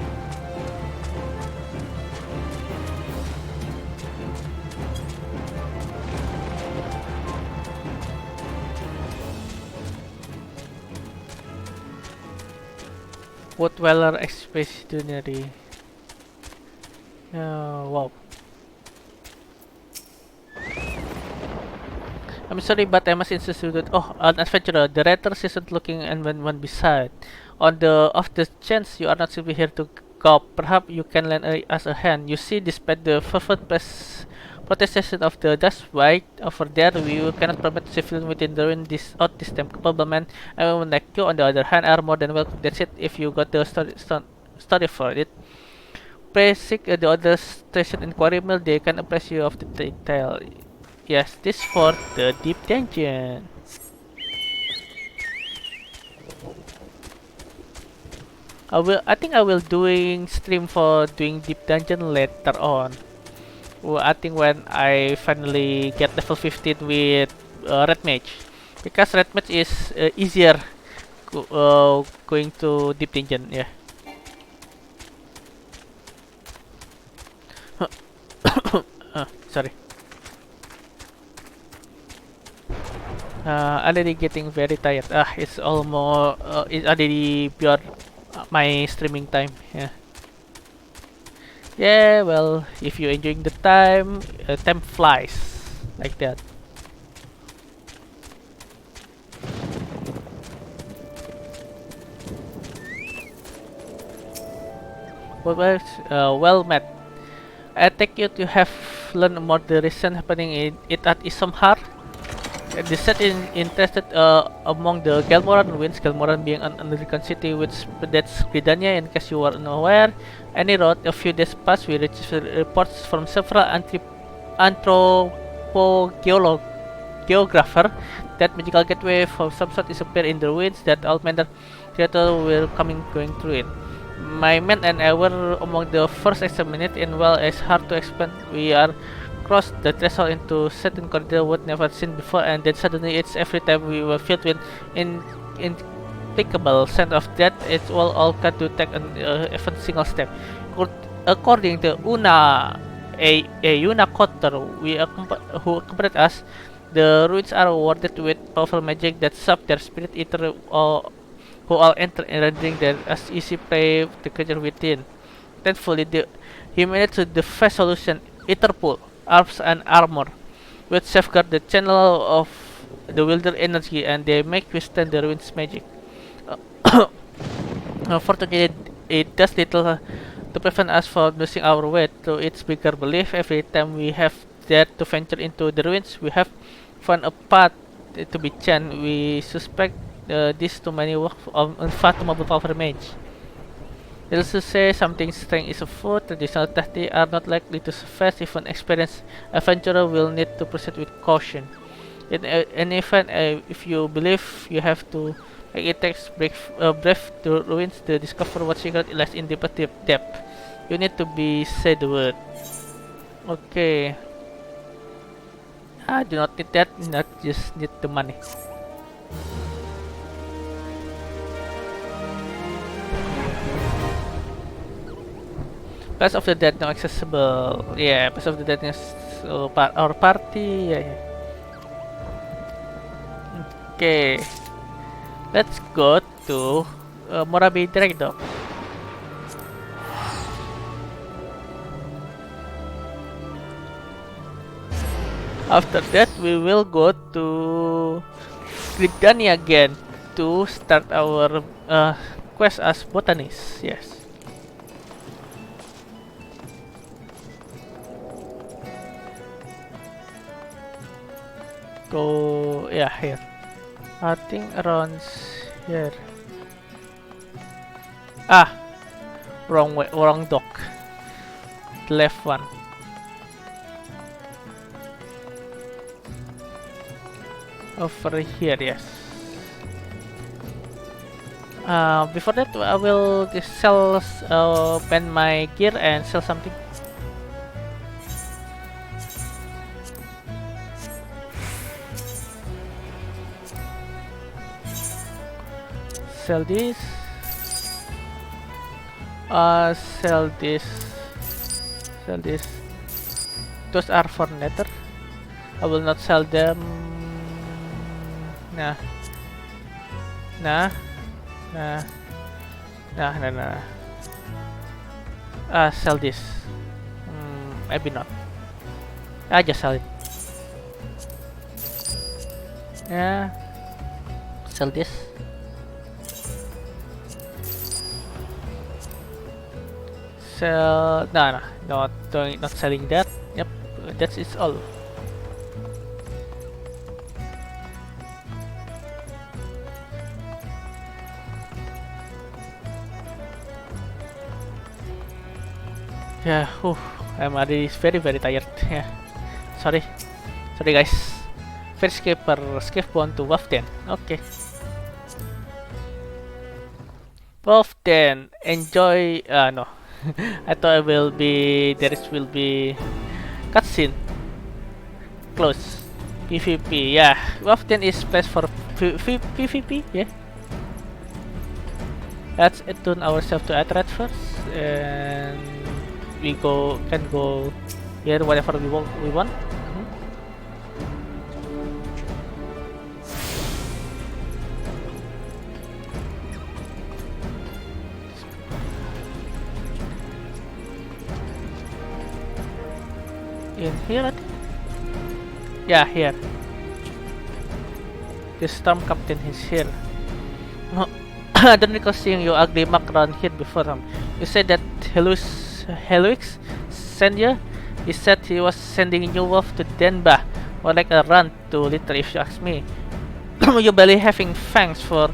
Woodweller Expeditionary. Wow. I'm sorry, but I must insist that an adventurer, the writer isn't looking and when one beside. On the off the chance you are not simply here to go, perhaps you can lend us a hand. You see, despite the fervent protestation of the Dutch White over there, we cannot permit civilians within the ruin this time. Capable men, everyone like you, on the other hand, are more than welcome. That's it. If you got the story for it. Please seek the other station inquiry mail. They can apprise you of the detail. Yes, this for the deep dungeon. I think I will doing stream for doing deep dungeon later on. Well, I think when I finally get level 15 with red mage, because red mage is easier going to deep dungeon. Yeah. Sorry. Already getting very tired. It's almost it's already beyond my streaming time. Yeah. Yeah. Well, if you're enjoying the time, time flies like that. Well met. I take you to have learned more the recent happening in it at Isomhar. The set is interested among the Gelmoran ruins, Gelmoran being an underground city which predates Gridania, in case you were unaware. Any road, a few days past, we received reports from several anthropogeographers that magical gateway from some sort is appeared in the ruins, that all manner creatures were going through it. My men and I were among the first examine it, and while it's hard to explain, we are crossed the threshold into certain corridor we'd never seen before, and then suddenly it's every time we were filled with impeccable sense of that it's all got to take an even single step. According to a Una Cotter who accompanied us, the ruins are warded with powerful magic that sap their spirit eater, who all enter, rendering them as easy prey the creature within. Thankfully, he managed to the solution, Etherpool, arms and armor, which safeguard the channel of the wilder energy, and they make withstand the ruins magic. Unfortunately, it does little to prevent us from losing our way to its bigger belief. Every time we have dared to venture into the ruins, we have found a path to be channeled. We suspect this too many work of unfathomable power mage. Needless to say, something strange is afoot. Traditional tactics are not likely to suffice. If an experienced adventurer will need to proceed with caution. In any event, if you believe you have to make it takes brave to ruins to discover what secret lies in deep depth, you need to be said the word. Okay. I do not need that. Not just need the money. Pass of the Dead now accessible. Yeah, Pass of the Dead is our party. Yeah. Okay. Let's go to Morabi Dragdog. After that, we will go to Gridani again to start our quest as botanist. Yes. Go, yeah, here. I think around here. Ah, wrong way, wrong dock. The left one. Over here, yes. Before that, I will just sell, bend my gear and sell something. Sell this. Sell this. Sell this. Those are for nether. I will not sell them. Nah. Nah. Nah. Nah, nah, nah. Sell this. Maybe not. I just sell it. Yeah. Sell this. Sell. No, no, not selling that. Yep, that is all. Yeah, I'm already very tired. Yeah, sorry guys. First skipper, skip 1 to WAF 10. Okay. WAF 10, enjoy. No, I thought it will be will be cutscene. Close. PvP. Yeah, WAF 10 is place for PvP. Yeah. Let's attune ourselves to Atrat first, and we can go here whatever we want. In here, I think. Yeah, here. The storm captain is here. No, I don't recall seeing you ugly muck around here before. You said that Helwix sent you? He said he was sending you off to Denba, or like a run to litter if you ask me. You barely having fangs for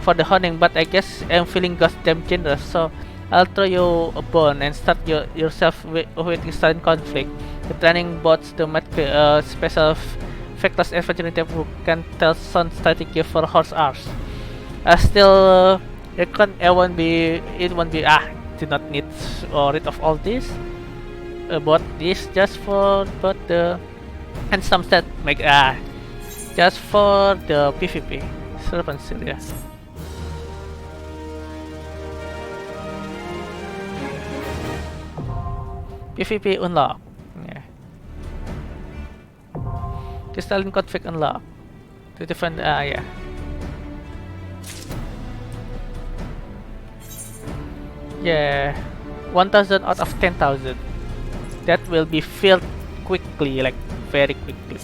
the hunting, but I guess I'm feeling goddamn generous, so I'll throw you a bone and start yourself with sudden conflict. The training bots to make special feckless adventuring type who can tell some strategy for horse arms. Still, Eikon, it won't be. Do not need rid of all this. But this just for the and some stat make just for the PvP servant yeah. PvP unlock. Yeah. Crystalline config unlock. To defend yeah. Yeah, 1000 out of 10,000. That will be filled quickly, like very quickly.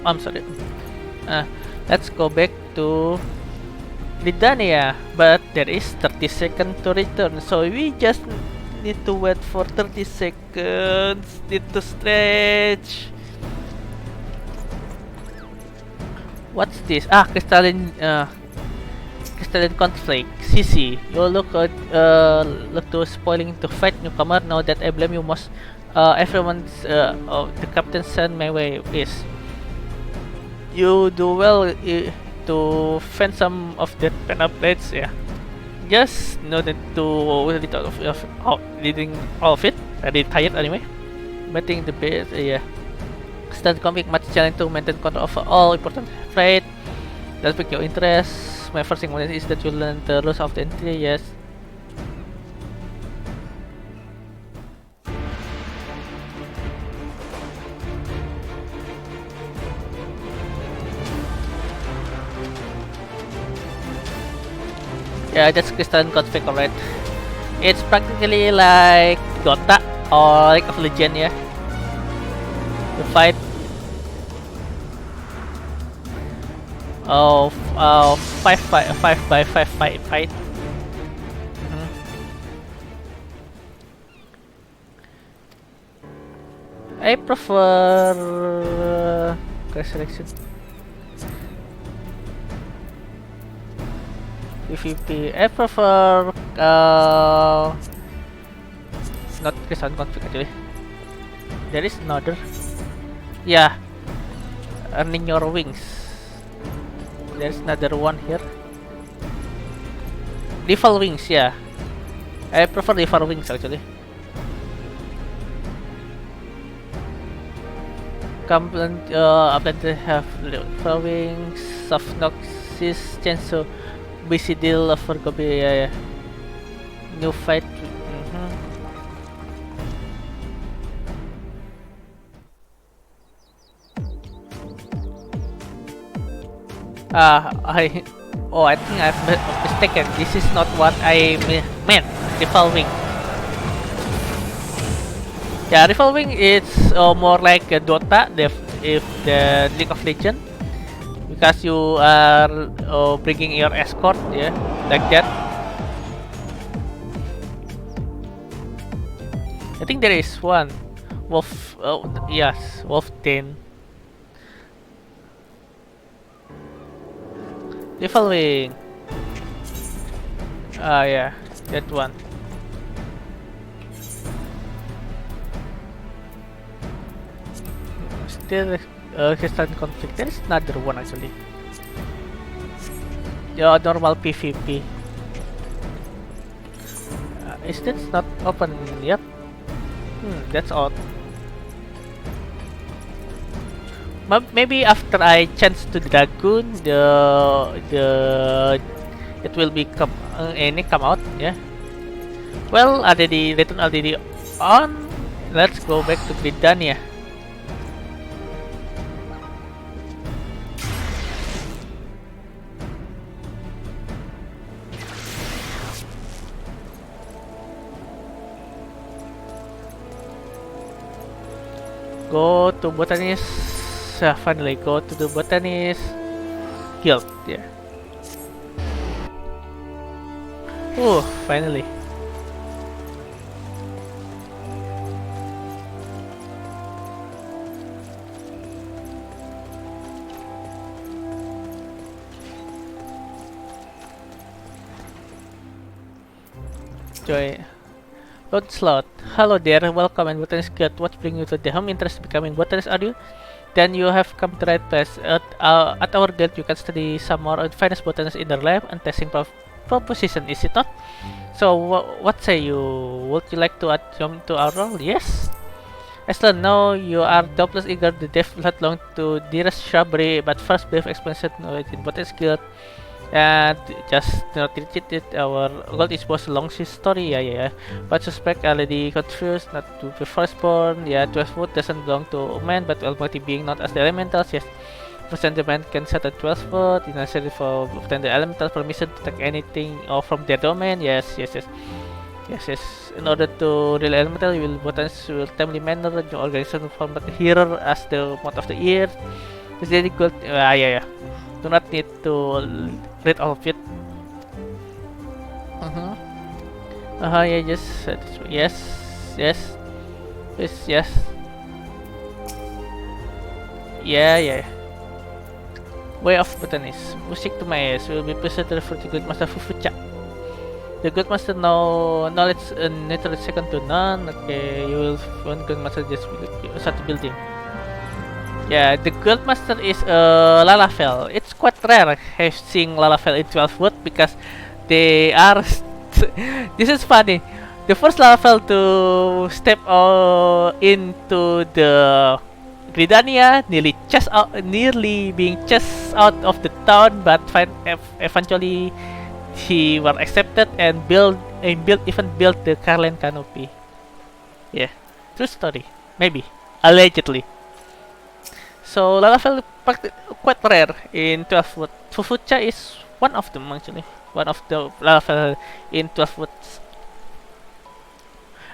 I'm sorry. Let's go back to Lidania, but there is 30 seconds to return, so we just need to wait for 30 seconds. Need to stretch. What's this? Crystalline conflict. CC. You look to spoiling to fight newcomer. Now that I blame you most. Everyone's the captain sent my way is. You do well to fend some of the pen-up blades. Yeah. Just know that to leading all of it. Already tired anyway. Betting the base. Yeah. Stand conflict much challenge to maintain control of all important freight. That pique your interest. My first thing is that you learn the rules of the entry. Yes. Yeah, that's Crystalline conflict, alright. It's practically like Dota or League of Legends, yeah. The fight. Five by five fight. I prefer class selection. PvP. I prefer not Crystal Conflict actually. There is another. Yeah, earning your wings. There's another one here. Rival wings, yeah. I prefer rival wings actually. Complaint, upland to have rival wings, soft noxis, chance to busy deal of Gobi, yeah. New fight. I think I've mistaken. This is not what I meant. Revolving. Yeah, revolving it's more like a Dota, if the League of Legends, because you are bringing your escort, yeah, like that. I think there is one. Wolf. Oh, yes, Wolf 10. Revolving. Yeah, that one. Still, Crystal Conflict. There is another one actually. Yeah, normal PvP. Is that not open yet? That's odd. Maybe after I change to Dragoon, it will become any come out, yeah. Well, already written already on. Let's go back to Gridania. Go to Botanist. Finally, go to the Botanist Guild. Yeah. Oh, finally. Joy. Lord Slot. Hello there, welcome and Botanist Guild. What brings you to the home interest becoming botanist, are you? Then you have come to the right place. At our guild, you can study some more of the finest botanists in the lab and testing proposition, is it not? So, what say you? Would you like to add to our role? Yes? Excellent, now you are doubtless eager to delve headlong to dearest shrubbery, but first brief explanation in Botanist Guild. And just not retreat it, our goal is both a long story, yeah. But suspect already confused, not to be firstborn, yeah, 12 foot doesn't belong to man, but almighty being not as the elementals, yes. Present the man can set at 12 foot, it's necessary for obtain the elemental permission to take anything from their domain, yes. In order to real elemental, you will botanists will timely manner your organization from the hearer as the month of the year. Is very good, yeah. Do not need to read all of it. Yeah, yes. Yeah. Way of botanist. Music to my ears will be presented for the good master Fufucha. The good master knowledge literally second to none. Okay, you will find good master just start building. Yeah, the Guildmaster is Lalafell. It's quite rare seeing Lalafell in 12 foot because they are. This is funny. The first Lalafell to step into the Gridania, nearly being chased out of the town, but eventually he was accepted and built the Carlen Canopy. Yeah, true story. Maybe allegedly. So Lalafell quite rare in 12 foot. Fufucha is one of them actually. One of the Lalafell in 12 foot.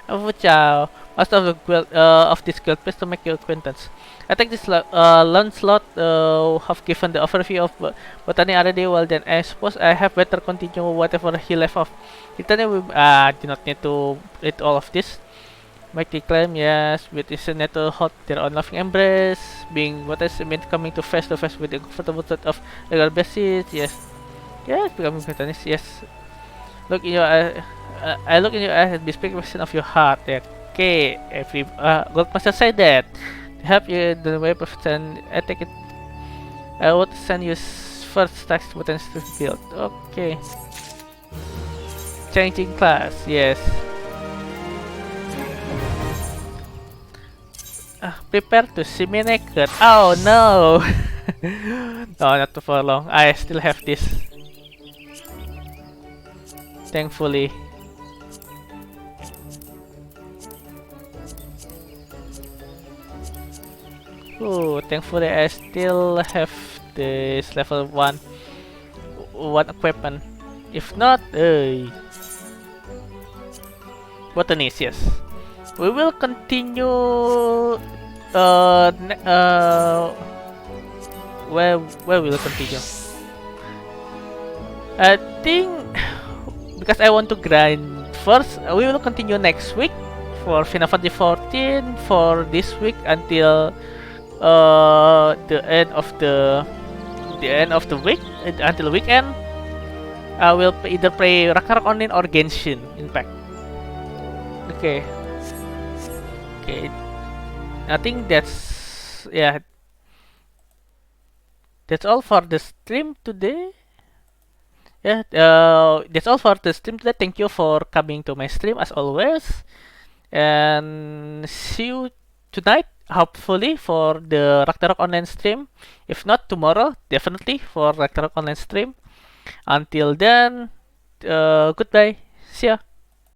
Fufucha, master of the guild, of this guild, pleased to make your acquaintance. I think this Lancelot have given the overview of Botany already. Well then, I suppose I have better continue whatever he left off. Botany will do not need to read all of this. Mighty climb, yes, with his to hold their own loving embrace, being what is meant coming to face with the comfortable thought of regular basis, yes. Yes, becoming protagonist, yes. Look in your eye, I look in your eyes and bespeak question of your heart. Okay, every Goldmaster said that. To help you the way of I take it. I would send you first tax buttons to build. Okay. Changing class, yes. Prepare to see me naked. Oh no! No, not for long. I still have this. Thankfully. Oh, thankfully I still have this level 1 equipment. If not, botanist, yes. We will continue. Where will we continue? I think because I want to grind first, we will continue next week for Final Fantasy 14 for this week until the end of the week until weekend. I will either play Ragnarok Online or Genshin Impact. Okay. Okay. I think that's that's all for the stream today. Yeah, that's all for the stream today. Thank you for coming to my stream as always, and see you tonight. Hopefully for the Ragnarok Online stream. If not tomorrow, definitely for Ragnarok Online stream. Until then, goodbye. See ya.